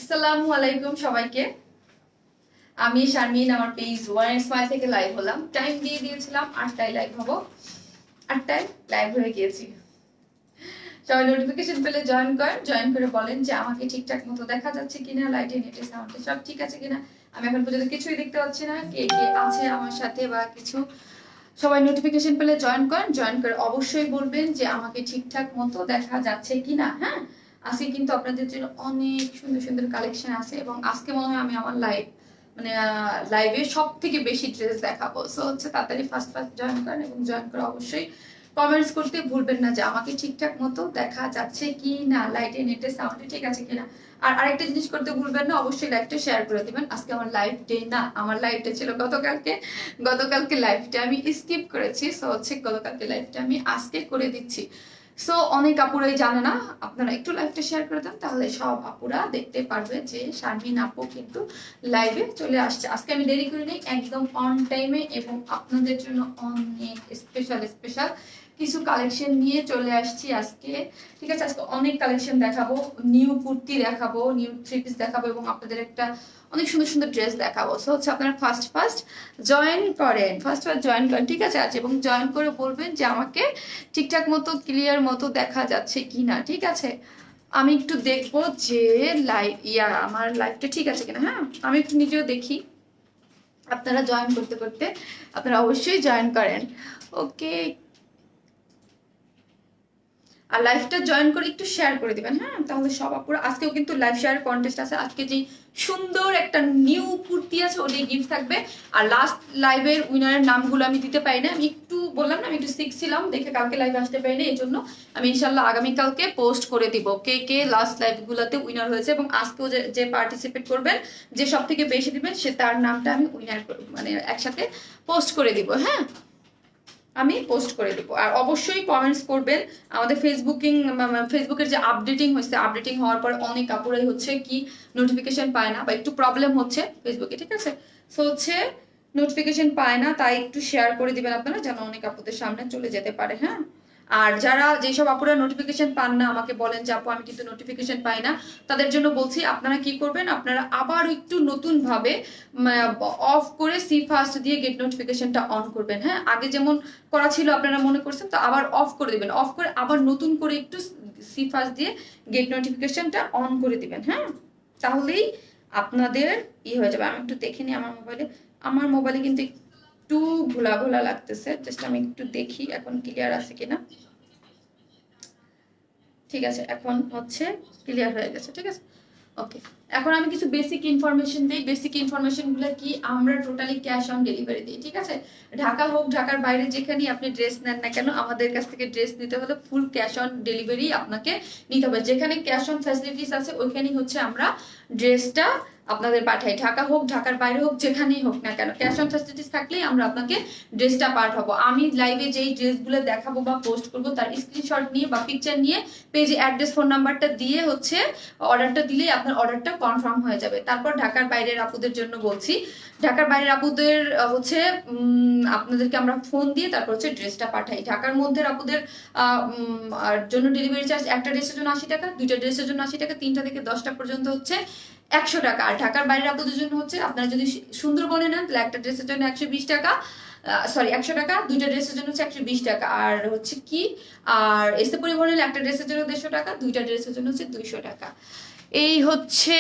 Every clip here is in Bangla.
আসসালামু আলাইকুম সবাইকে। আমি শারমিন, আমার পেজ ওয়ান স্মাইল থেকে লাইভ হলাম। টাইম দিয়ে দিয়েছিলাম 8টায় লাইভ হবো, 8টায় লাইভ হয়ে গিয়েছি। সবাই নোটিফিকেশন পেলে জয়েন করে বলেন যে আমাকে ঠিকঠাক মতো দেখা যাচ্ছে কিনা, লাইটে নেটে সাউন্ডে সব ঠিক আছে কিনা। আমি এখন পর্যন্ত কিছুই দেখতে পাচ্ছি না, কে কে আছে আমার সাথে বা কিছু। সবাই নোটিফিকেশন পেলে জয়েন করে অবশ্যই বলবেন যে আমাকে ঠিকঠাক মতো দেখা যাচ্ছে কিনা। হ্যাঁ, আজকে কিন্তু আপনাদের জন্য অনেক সুন্দর সুন্দর কালেকশন আছে এবং আজকে মনে হয় আমি আমার লাইভে সব থেকে বেশি ড্রেস দেখাবো। সো হচ্ছে তাড়াতাড়ি ফার্স্ট জয়েন করেন এবং জয়েন করে অবশ্যই কমেন্টস করতে ভুলবেন না যে আমাকে ঠিকঠাক মতো দেখা যাচ্ছে কি না, লাইটে নেটে সাউন্ডে ঠিক আছে কিনা। আর আরেকটা জিনিস করতে ভুলবেন না, অবশ্যই লাইভটা শেয়ার করে দিবেন। আজকে আমার লাইভ ডে না, আমার লাইভটা ছিল গতকালকে লাইভটা আমি স্কিপ করেছি। সো হচ্ছে গতকালকে লাইভটা আমি আজকে করে দিচ্ছি। সো অনেক আপুরাই জানে না, আপনারা একটু লাইভটা শেয়ার করে দেন, তাহলে সব আপুরা দেখতে পারবে যে শারমিন আপু কিন্তু লাইভে চলে আসছে। আজকে আমি দেরি করি নাই, একদম অন টাইমে এবং আপনাদের জন্য অনেক স্পেশাল কিছু কালেকশন নিয়ে চলে আসছি আজকে। ঠিক আছে, আজকে অনেক কালেকশন দেখাবো, নিউ কুর্তি দেখাবো, নিউ থ্রি পিস দেখাবো এবং আপনাদের একটা অনেক সুন্দর সুন্দর ড্রেস দেখাবো। সো হচ্ছে আপনারা ফার্স্ট জয়েন করেন, ঠিক আছে। এবং জয়েন করে বলবেন যে আমাকে ঠিকঠাক মতো ক্লিয়ার মতো দেখা যাচ্ছে কিনা, ঠিক আছে। আমি একটু দেখবো যে আমার লাইভটা ঠিক আছে কিনা। হ্যাঁ, আমি একটু নিজেও দেখি। আপনারা জয়েন করতে করতে আপনারা অবশ্যই জয়েন করেন। ওকে, আর লাইভটা জয়েন করে একটু শেয়ার করে দিবেন। হ্যাঁ, তাহলে সব আপুরা, আজকেও কিন্তু লাইভ শেয়ার কন্টেস্ট আছে। আজকে যে সুন্দর একটা নিউ কুর্তি আছে ওটাই গিফট থাকবে। আর লাস্ট লাইভের উইনারের নামগুলো আমি দিতে পারি না, আমি একটু বললাম না, আমি একটু সিক ছিলাম দেখে কালকে লাইভে আসতে পারি না, এই জন্য আমি ইনশাল্লাহ আগামীকালকে পোস্ট করে দিব কে কে লাস্ট লাইভগুলোতে উইনার হয়েছে এবং আজকেও যে পার্টিসিপেট করবেন, যে সব থেকে বেশি দিবেন সে তার নামটা আমি উইনার মানে একসাথে পোস্ট করে দিব। হ্যাঁ, আমি পোস্ট করে দিব। আর অবশ্যই কমেন্টস করবেন। আমাদের ফেসবুকের যে আপডেটিং হওয়ার পর অনেক আপুরাই হচ্ছে কি নোটিফিকেশন পায় না বা একটু প্রবলেম হচ্ছে ফেসবুকে, ঠিক আছে। সো হচ্ছে নোটিফিকেশন পায় না, তাই একটু শেয়ার করে দিবেন আপনারা, যেন অনেক আপুদের সামনে চলে যেতে পারে। হ্যাঁ, আর যারা যেসব আপুরা নোটিফিকেশন পান না, আমাকে বলেন যে আপু আমি কিন্তু নোটিফিকেশন পাই না, তাদের জন্য বলছি আপনারা কি করবেন, আপনারা আবার একটু নতুন ভাবে অফ করে সি ফাস্ট দিয়ে গেট নোটিফিকেশনটা অন করবেন। হ্যাঁ, আগে যেমন করা ছিল আপনারা মনে করছেন, তো আবার অফ করে দিবেন। অফ করে আবার নতুন করে একটু সি ফাস্ট দিয়ে গেট নোটিফিকেশনটা অন করে দিবেন। হ্যাঁ, তাহলেই আপনাদের হয়ে যাবে। আমি একটু দেখে নিই আমার মোবাইলে কিন্তু একটু ঘোলা লাগতেছে, জাস্ট আমি একটু দেখি এখন ক্লিয়ার আছে কিনা। ঠিক আছে, এখন হচ্ছে ক্লিয়ার হয়ে গেছে, ঠিক আছে। ওকে, এখন আমি কিছু বেসিক ইনফরমেশন দিই। বেসিক ইনফরমেশনগুলো কি, আমরা টোটালি ক্যাশ অন ডেলিভারি দিই, ঠিক আছে। ঢাকা হোক ঢাকার বাইরে যেখানেই আপনি ড্রেস নেন না কেন, আমাদের কাছ থেকে ড্রেস নিতে হলে ফুল ক্যাশ অন ডেলিভারি আপনাকে নিতে হবে। যেখানে ক্যাশ অন ফ্যাসিলিটিস আছে ওইখানেই হচ্ছে আমরা ড্রেসটা আপনাদের পাঠাই। ঢাকা হোক ঢাকার বাইরে হোক যেখানেই হোক না কেন, ক্যাশ অন ফ্যাসিলিটিস থাকলেই আমরা আপনাকে ড্রেসটা পাঠাবো। আমি লাইভে যেই ড্রেসগুলো দেখাবো বা পোস্ট করবো তার স্ক্রিনশট নিয়ে বা পিকচার নিয়ে পেজে অ্যাড্রেস ফোন নাম্বারটা দিয়ে হচ্ছে অর্ডারটা দিলেই আপনার অর্ডারটা কনফার্ম হয়ে যাবে। তারপর ঢাকার বাইরের আপুদের জন্য বলছি, ঢাকার বাইরের আপুদের হচ্ছে আপনাদেরকে আমরা ফোন দিয়ে তারপর হচ্ছে ড্রেসটা পাঠাই। ঢাকার মধ্যে আপুদের জন্য ডেলিভারি চার্জ একটা ড্রেসের জন্য 80 টাকা, দুইটা ড্রেসের জন্য 80 টাকা, 3টা থেকে 10টা পর্যন্ত হচ্ছে 100 টাকা। আর ঢাকার বাইরের আপুদের জন্য হচ্ছে আপনারা যদি সুন্দরবনে নেন তাহলে একটা ড্রেসের জন্য 120 টাকা, 100 টাকা, দুইটা ড্রেসের জন্য হচ্ছে 120 টাকা। আর হচ্ছে কি, আর এসে পরিবহনের একটা ড্রেসের জন্য 150 টাকা, দুইটা ড্রেসের জন্য হচ্ছে 200 টাকা। এই হচ্ছে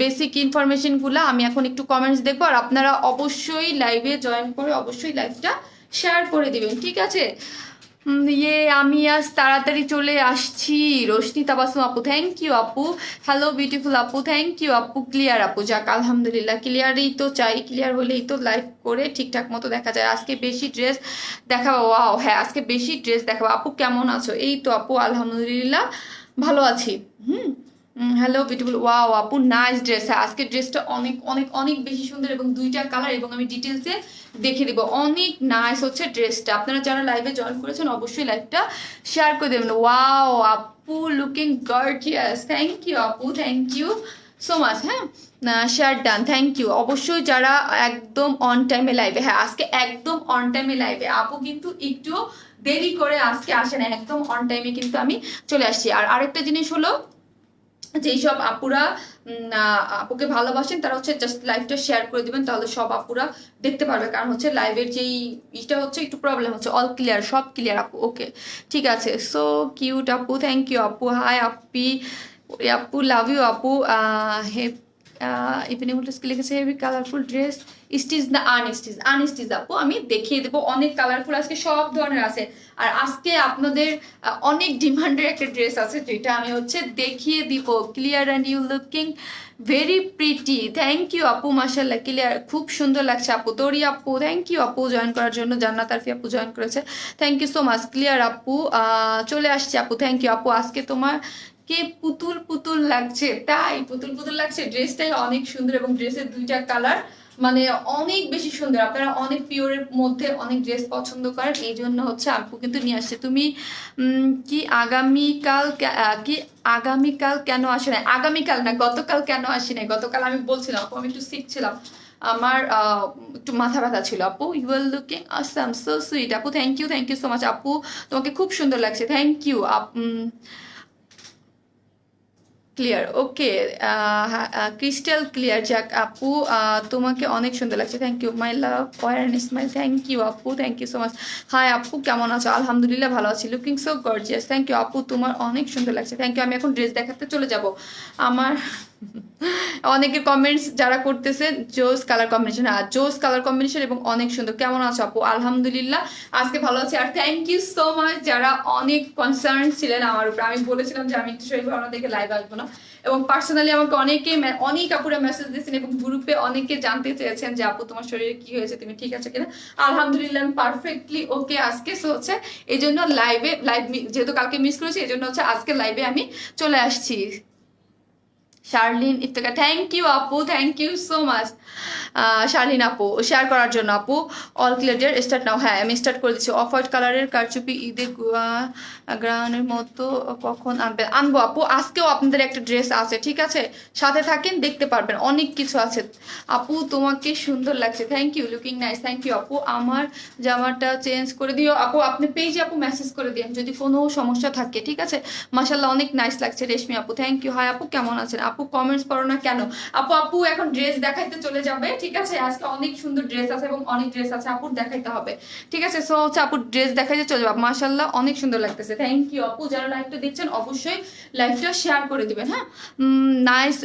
বেসিক ইনফরমেশনগুলো। আমি এখন একটু কমেন্টস দেখবো, আর আপনারা অবশ্যই লাইভে জয়েন করে অবশ্যই লাইভটা শেয়ার করে দিবেন, ঠিক আছে। আমি আজ তাড়াতাড়ি চলে আসছি। রোশনি তাবাসুম আপু, থ্যাংক ইউ আপু। হ্যালো বিউটিফুল আপু, থ্যাংক ইউ আপু। ক্লিয়ার আপু, যাক আলহামদুলিল্লাহ, ক্লিয়ারই তো চাই, ক্লিয়ার হলেই তো লাইভ করে ঠিকঠাক মতো দেখা যায়। আজকে বেশি ড্রেস দেখাবো, ওয়াও, হ্যাঁ আজকে বেশি ড্রেস দেখাবো। আপু কেমন আছো? এই তো আপু আলহামদুলিল্লাহ ভালো আছি। হ্যালো বিউটিফুল, ওয়াও আপু নাইস ড্রেস। হ্যাঁ, আজকের ড্রেসটা অনেক অনেক অনেক বেশি সুন্দর এবং দুইটা কালার, এবং আমি ডিটেলসে দেখে দিব। অনেক নাইস হচ্ছে ড্রেসটা। আপনারা যারা লাইভে জয়েন করেছেন অবশ্যই লাইভটা শেয়ার করে দেবেন। ওয়াও আপু লুকিং গর্জিয়াস, থ্যাংক ইউ আপু, থ্যাংক ইউ সো মাচ। হ্যাঁ, শেয়ার ডান, থ্যাংক ইউ। অবশ্যই যারা একদম অন টাইমে লাইভে, হ্যাঁ আজকে একদম অন টাইমে লাইভে, আপু কিন্তু একটু দেরি করে আজকে আসে না, একদম অন টাইমে কিন্তু আমি চলে আসছি। আর আরেকটা জিনিস হলো, যেই সব আপুরা আপুকে ভালোবাসেন তারা হচ্ছে জাস্ট লাইভটা শেয়ার করে দিবেন, তাহলে সব আপুরা দেখতে পারবে। কারণ হচ্ছে লাইভের যেই ইটা হচ্ছে একটু প্রবলেম হচ্ছে। অল ক্লিয়ার, সব ক্লিয়ার আপু, ওকে ঠিক আছে। সো কিউট আপু, থ্যাংক ইউ আপু। হাই আপি, আপু লাভ ইউ আপু। হে ইভিনিং কি লিখেছে, হেভি কালারফুল ড্রেস, স্টিচ না আনস্টিচ? আনস্টিচ আপু, আমি দেখিয়ে দেবো। অনেক কালারফুল আজকে সব ধরনের আছে। আর আজকে আপনাদের অনেক ডিমান্ডের একটা ড্রেস আছে যেটা আমি হচ্ছে দেখিয়ে দিব। Clear and you looking very pretty, thank you আপু, মাশাল্লাহ ক্লিয়ার, খুব সুন্দর লাগছে আপু। তোরি আপু, থ্যাংক ইউ আপু জয়েন করার জন্য। জান্নাত আরফি আপু জয়েন করেছে, thank you so much. Clear আপু চলে আসছে আপু, থ্যাংক ইউ আপু। আজকে তোমার কে পুতুল পুতুল লাগছে, তাই পুতুল পুতুল লাগছে। ড্রেসটাই অনেক সুন্দর এবং ড্রেসের দুইটা কালার মানে অনেক বেশি সুন্দর। আপনারা অনেক পিওরের মধ্যে অনেক ড্রেস পছন্দ করেন, এই জন্য হচ্ছে আপু কিন্তু নিয়ে আসছে। তুমি কি আগামীকাল কি আগামীকাল কেন আসে নাই? আগামীকাল না, গতকাল কেন আসি নাই? গতকাল আমি বলছিলাম আপু আমি একটু সিক ছিলাম, আমার একটু মাথা ব্যথা ছিল আপু। You are looking awesome, so sweet আপু, থ্যাংক ইউ সো মাচ আপু, তোমাকে খুব সুন্দর লাগছে, thank you. Clear, okay crystal clear. যাক আপু তোমাকে অনেক সুন্দর লাগছে, thank you my love fire and smile, thank you আপু, thank you so much. Hi আপু, কেমন আছো? আলহামদুলিল্লাহ ভালো আছি, looking so gorgeous, thank you আপু, তোমার অনেক সুন্দর লাগছে, থ্যাংক ইউ। আমি এখন ড্রেস দেখাতে চলে যাব। আমার অনেকে কমেন্টস যারা করতেছে জোস কালার কম্বিনেশন, জোস কালার কম্বিনেশন এবং অনেক সুন্দর। কেমন আছো আপু? আলহামদুলিল্লাহ আজকে ভালো আছি। আর থ্যাংক ইউ সো মাচ যারা অনেক কনসার্ন ছিলেন আমার উপর। আমি বলেছিলাম যে আমি একটু শরীর ভালো না দেখে লাইভ আসবো না, এবং পার্সোনালি আমাকে অনেক আপুরা মেসেজ দিয়েছেন এবং গ্রুপে অনেকে জানতে চেয়েছেন যে আপু তোমার শরীরে কি হয়েছে, তুমি ঠিক আছে কিনা। আলহামদুলিল্লাহ আমি পারফেক্টলি ওকে আজকে। সো হচ্ছে এই জন্য লাইভ যেহেতু কালকে মিস করেছি, এই জন্য হচ্ছে আজকে লাইভে আমি চলে আসছি। শার্লিন ইফতেখার, থ্যাংক ইউ আপু, thank you so much Sharlin আপু শেয়ার করার জন্য। আপু অল ক্লিয়ার, স্টার্ট নাও। হ্যাঁ আমি স্টার্ট করে দিচ্ছি। অফ হোয়াইট কালারের কারচুপি ঈদের গ্রাউন্ডের মতো কখন আনবো আপু? আজকেও আপনাদের একটা ড্রেস আছে, ঠিক আছে, সাথে থাকেন দেখতে পারবেন, অনেক কিছু আছে। আপু তোমাকে সুন্দর লাগছে, thank you, looking nice, thank you আপু। আমার জামাটা চেঞ্জ করে দিও আপু, আপনি পেজে আপু মেসেজ করে দিন যদি কোনো সমস্যা থাকে, ঠিক আছে। মাশাল্লাহ অনেক নাইস লাগছে রেশমি আপু, থ্যাংক ইউ। হাই আপু, কেমন আছেন? আপু কমেন্টস করো না কেন? আপু এখন ড্রেস দেখাইতে চলে যাবে, ঠিক আছে। আজকে অনেক সুন্দর ড্রেস আছে এবং অনেক ড্রেস আছে আপুর দেখাইতে হবে, ঠিক আছে। সো হচ্ছে আপুর ড্রেস দেখাইতে চলে যাবে। মাশাল্লাহ অনেক সুন্দর লাগতেছে, থ্যাংক ইউ আপু। যারা লাইভটা দেখছেন অবশ্যই লাইভটা শেয়ার করে দিবেন, হ্যাঁ। নাইস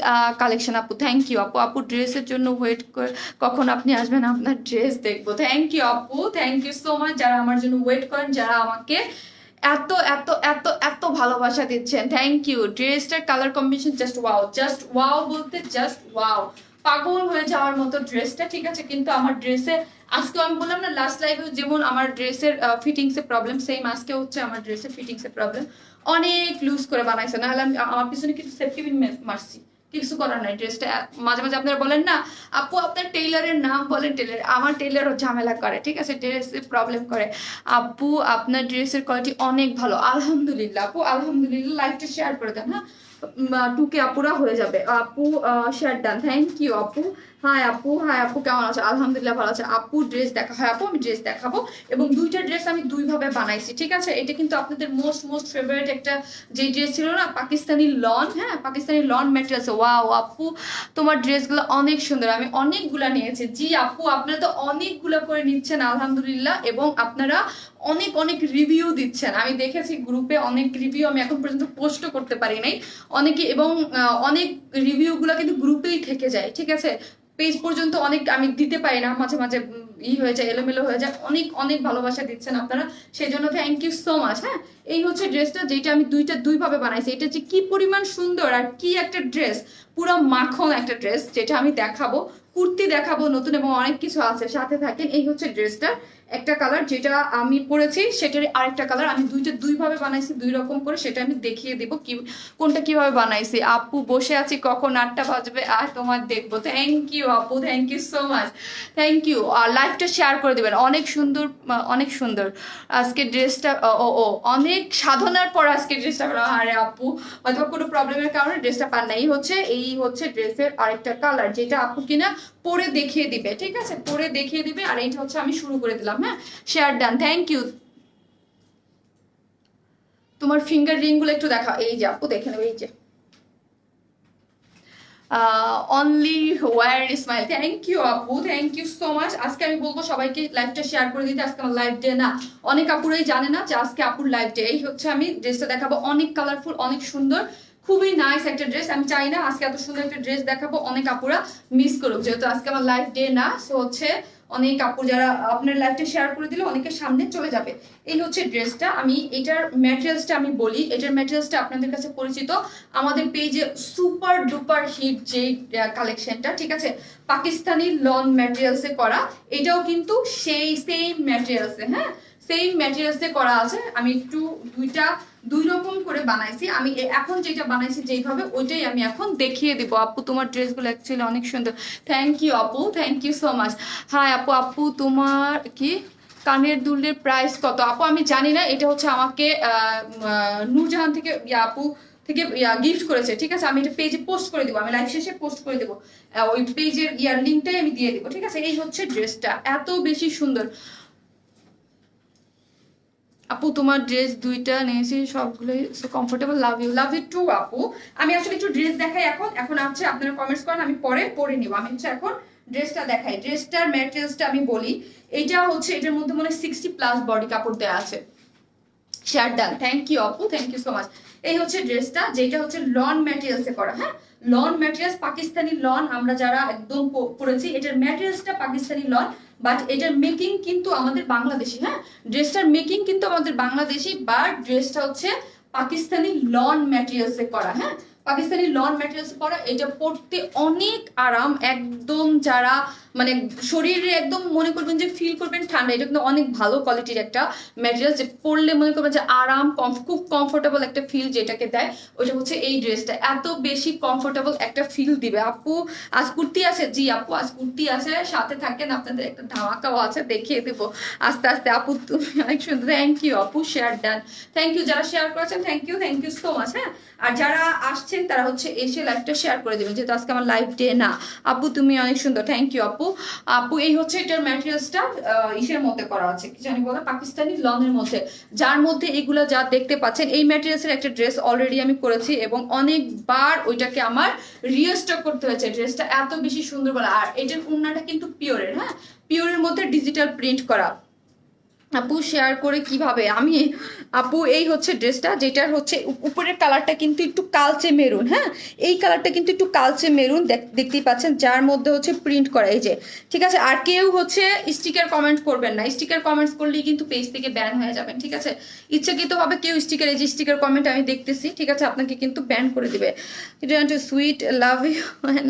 কালেকশন আপু, থ্যাংক ইউ আপু। আপু ড্রেসের জন্য ওয়েট করে, কখন আপনি আসবেন আপনার ড্রেস দেখবো। থ্যাংক ইউ আপু, থ্যাংক ইউ সো মাচ যারা আমার জন্য ওয়েট করেন, যারা আমাকে এত এত এত এত ভালোবাসা দিচ্ছেন, থ্যাংক ইউ। ড্রেসটার কালার কম্বিনেশন জাস্ট ওয়াও বলতে জাস্ট ওয়াও, পাগল হয়ে যাওয়ার মতো ড্রেসটা, ঠিক আছে। কিন্তু আমার ড্রেসে আজকে আমি বললাম না লাস্ট লাইভে যেমন আমার ড্রেসের ফিটিংসে প্রবলেম, সেম আজকে হচ্ছে আমার ড্রেসের ফিটিংসে প্রবলেম। অনেক লুজ করে বানাইছে, নাহলে আমি আমার পিছনে কিছু সেফটি পিন মারছি, কিছু করার নাই। ড্রেসটা মাঝে মাঝে আপনারা বলেন না আপু আপনার টেইলারের নাম বলেন, টেইলার আমার টেইলারও ঝামেলা করে, ঠিক আছে, ড্রেসে প্রবলেম করে। আপু আপনার ড্রেসের কোয়ালিটি অনেক ভালো, আলহামদুলিল্লাহ আপু, আলহামদুলিল্লাহ। লাইভটা শেয়ার করে দেন, হ্যাঁ, টুকে আপুরা হয়ে যাবে। আপু শেয়ার ডান, থ্যাংক ইউ আপু। হাই আপু, হাই আপু, কেমন আছে? আলহামদুলিল্লাহ ভালো আছে আপু। ড্রেস দেখা হয় আপু, আমি ড্রেস দেখাবো এবং দুইটা ড্রেস আমি দুইভাবে বানাইছি, ঠিক আছে। এটা কিন্তু আপনাদের মোস্ট ফেভারিট একটা যে ড্রেস ছিল না, পাকিস্তানি লন, হ্যাঁ পাকিস্তানি লন ম্যাটেরিয়ালস। ওয়াও আপু তোমার ড্রেসগুলো অনেক সুন্দর, আমি অনেকগুলা নিয়েছি। জি আপু আপনারা তো অনেকগুলা করে নিচ্ছেন আলহামদুলিল্লাহ, এবং আপনারা অনেক অনেক রিভিউ দিচ্ছেন। আমি দেখেছি গ্রুপে অনেক রিভিউ, আমি এখন পর্যন্ত পোস্টও করতে পারি নাই অনেকে, এবং অনেক রিভিউগুলো কিন্তু গ্রুপেই থেকে যায়, ঠিক আছে। পেজ পর্যন্ত অনেক আমি দিতে পারি না, মাঝে মাঝে হয়ে যায়, এলোমেলো হয়ে যায়। অনেক অনেক ভালোবাসা দিচ্ছেন আপনারা, সেই জন্য থ্যাংক ইউ সো মাচ। হ্যাঁ এই হচ্ছে ড্রেসটা যেটা আমি দুইভাবে বানাইছি। এটা যে কি পরিমাণ সুন্দর আর কি একটা ড্রেস, পুরো মাখন একটা ড্রেস যেটা আমি দেখাবো, কুর্তি দেখাবো নতুন এবং অনেক কিছু আছে, সাথে থাকেন। এই হচ্ছে ড্রেসটা একটা কালার যেটা আমি পরেছি, সেটার আরেকটা কালার। আমি দুইভাবে বানাইছি, দুই রকম করে, সেটা আমি দেখিয়ে দিব কি কোনটা কিভাবে বানাইছি। আপু বসে আছি কখন 8টা বাজবে আর তোমার দেখবো, থ্যাংক ইউ আপু, thank you so much, thank you. আর লাইভটা শেয়ার করে দিবেন, অনেক সুন্দর অনেক সুন্দর আজকে ড্রেসটা। ও অনেক সাধনার পর আজকে ড্রেসটা পেলাম। আরে আপু হয়তো কোনো প্রবলেমের কারণে ড্রেসটা পান না। এই হচ্ছে ড্রেসের আরেকটা কালার যেটা আপু কিনা পরে দেখিয়ে দিবে, ঠিক আছে, পরে দেখিয়ে দিবে। আর এইটা হচ্ছে আমি শুরু করে দিলাম, হ্যাঁ শেয়ার ডান, থ্যাংক ইউ। তোমার ফিঙ্গার রিং গুলো একটু দেখা, এই যে আপু দেখে নেবে, এই যে only your smile, thank you আপু, থ্যাংক ইউ সো মাচ। আজকে আমি বলবো সবাইকে লাইভটা শেয়ার করে দিতে, আজকে আমার লাইভ ডে না, অনেক আপুরাই জানে না যে আজকে আপুর লাইভ ডে। এই হচ্ছে আমি ড্রেসটা দেখাবো, অনেক কালারফুল, অনেক সুন্দর, খুবই নাইস একটা ড্রেস। আমি চাই না আজকে এত সুন্দর একটা ড্রেস দেখাবো অনেক আপুরা মিস করুক, যেহেতু আজকে আমার লাইভ ডে না। সো হচ্ছে অনেক আপু যারা আপনার লাইভটা শেয়ার করে দিলে অনেকের সামনে চলে যাবে। এই হচ্ছে ড্রেসটা। আমি এটার ম্যাটেরিয়ালসটা আমি বলি, এটার ম্যাটেরিয়ালসটা আপনাদের কাছে পরিচিত, আমাদের পেজে সুপার ডুপার হিট যে কালেকশনটা, ঠিক আছে, পাকিস্তানি লন ম্যাটেরিয়ালসে করা, এটাও কিন্তু সেই সেম ম্যাটেরিয়ালসে, হ্যাঁ সেম ম্যাটেরিয়ালসে করা আছে। আমি একটু দুই রকম করে বানাইছি। আমি এখন যেটা বানাইছি যেইভাবে, ওইটাই আমি এখন দেখিয়ে দিব। আপু তোমার ড্রেসগুলো অ্যাকচুয়ালি অনেক সুন্দর, থ্যাংক ইউ আপু, থ্যাংক ইউ সো মাচ। হ্যাঁ আপু, আপু তোমার কি কানের দুলের প্রাইস কত? আপু আমি জানি না, এটা হচ্ছে আমাকে নূরজাহান থেকে আপু থেকে গিফট করেছে, ঠিক আছে। আমি এটা পেজে পোস্ট করে দিব, আমি লাইভ শেষে পোস্ট করে দেবো, ওই পেজের লিঙ্কটাই আমি দিয়ে দিব, ঠিক আছে। এই হচ্ছে ড্রেসটা, এত বেশি সুন্দর। আপু তোমার ড্রেস দুইটা নিয়েছি, সবগুলোই so comfortable, love you too আপু। আমি আসলে একটু ড্রেস দেখাই এখন আছে, আপনারা কমেন্টস করেন, আমি পরে পরে নিব। আমি হচ্ছে এখন ড্রেসটা দেখাই, ড্রেসটার ম্যাটেরিয়ালসটা আমি বলি। এইটা হচ্ছে এটার মধ্যে মনে 60+ বডি কাপড় দেওয়া আছে, শেয়ার ডান, থ্যাংক ইউ আপু, থ্যাংক ইউ সো মাচ। এই হচ্ছে ড্রেসটা, যেটা হচ্ছে লন ম্যাটেরিয়ালসে করা, হ্যাঁ লন ম্যাটেরিয়ালস, পাকিস্তানি লন, আমরা যারা একদম পরেছি, এটার ম্যাটেরিয়ালসটা পাকিস্তানি লন, বাট এটার মেকিং কিন্তু আমাদের বাংলাদেশি, হ্যাঁ ড্রেসটার মেকিং কিন্তু আমাদের বাংলাদেশি, বাট ড্রেসটা হচ্ছে পাকিস্তানি লন ম্যাটেরিয়ালসে করা, হ্যাঁ পাকিস্তানি লন ম্যাটেরিয়ালস করা। এটা পরতে অনেক আরাম, একদম যারা মানে শরীরে একদম মনে করবেন যে ফিল করবেন ঠান্ডা, এটা কিন্তু অনেক ভালো কোয়ালিটির একটা ম্যাটেরিয়াল, যে পরলে মনে করবেন যে আরাম, খুব কমফোর্টেবল একটা ফিল যেটাকে দেয়, ওইটা হচ্ছে এই ড্রেসটা, এত বেশি কমফোর্টেবল একটা ফিল দিবে। আপু আজ কুর্তি আছে? জি আপু আজ কুর্তি আছে, সাথে থাকেন, আপনাদের একটা ধামাকাও আছে, দেখিয়ে দেবো আস্তে আস্তে। আপু তুমি অনেক সুন্দর, থ্যাংক ইউ আপু, শেয়ার ডান, থ্যাংক ইউ যারা শেয়ার করেছেন, থ্যাংক ইউ সো মাচ। হ্যাঁ আর যারা আসছেন তারা হচ্ছে এসে লাইভটা শেয়ার করে দেবেন, যেহেতু আজকে আমার লাইভ ডে না। আপু তুমি অনেক সুন্দর, থ্যাংক ইউ আপু। আপু এই হচ্ছে এটার ম্যাটেরিয়ালসটা ইসের মধ্যে করা আছে, কি জানি বলে, পাকিস্তানি লনের মধ্যে, যার মধ্যে এগুলো যা দেখতে পাচ্ছেন, এই ম্যাটেরিয়ালসের একটা ড্রেস অলরেডি আমি করেছি এবং অনেকবার ওইটাকে আমার রিস্টক করতে হয়েছে, ড্রেসটা এত বেশি সুন্দর বলে। আর এটার ওড়নাটা কিন্তু পিওরের, হ্যাঁ পিওরের মধ্যে ডিজিটাল প্রিন্ট করা। আপু শেয়ার করে কিভাবে? আমি আপু এই হচ্ছে ড্রেসটা, যেটার হচ্ছে উপরের কালারটা কিন্তু একটু কালচে মেরুন, হ্যাঁ এই কালারটা কিন্তু একটু কালচে মেরুন দেখতেই পাচ্ছেন, যার মধ্যে হচ্ছে প্রিন্ট করা, এই যে ঠিক আছে। আর কেউ হচ্ছে স্টিকার কমেন্ট করবেন না, স্টিকার কমেন্টস করলেই কিন্তু পেজ থেকে ব্যান হয়ে যাবেন, ঠিক আছে। ইচ্ছাকৃতভাবে কেউ স্টিকার, এই যে স্টিকার কমেন্ট আমি দেখতেছি, ঠিক আছে, আপনাকে কিন্তু ব্যান করে দিবে। Sweet, love you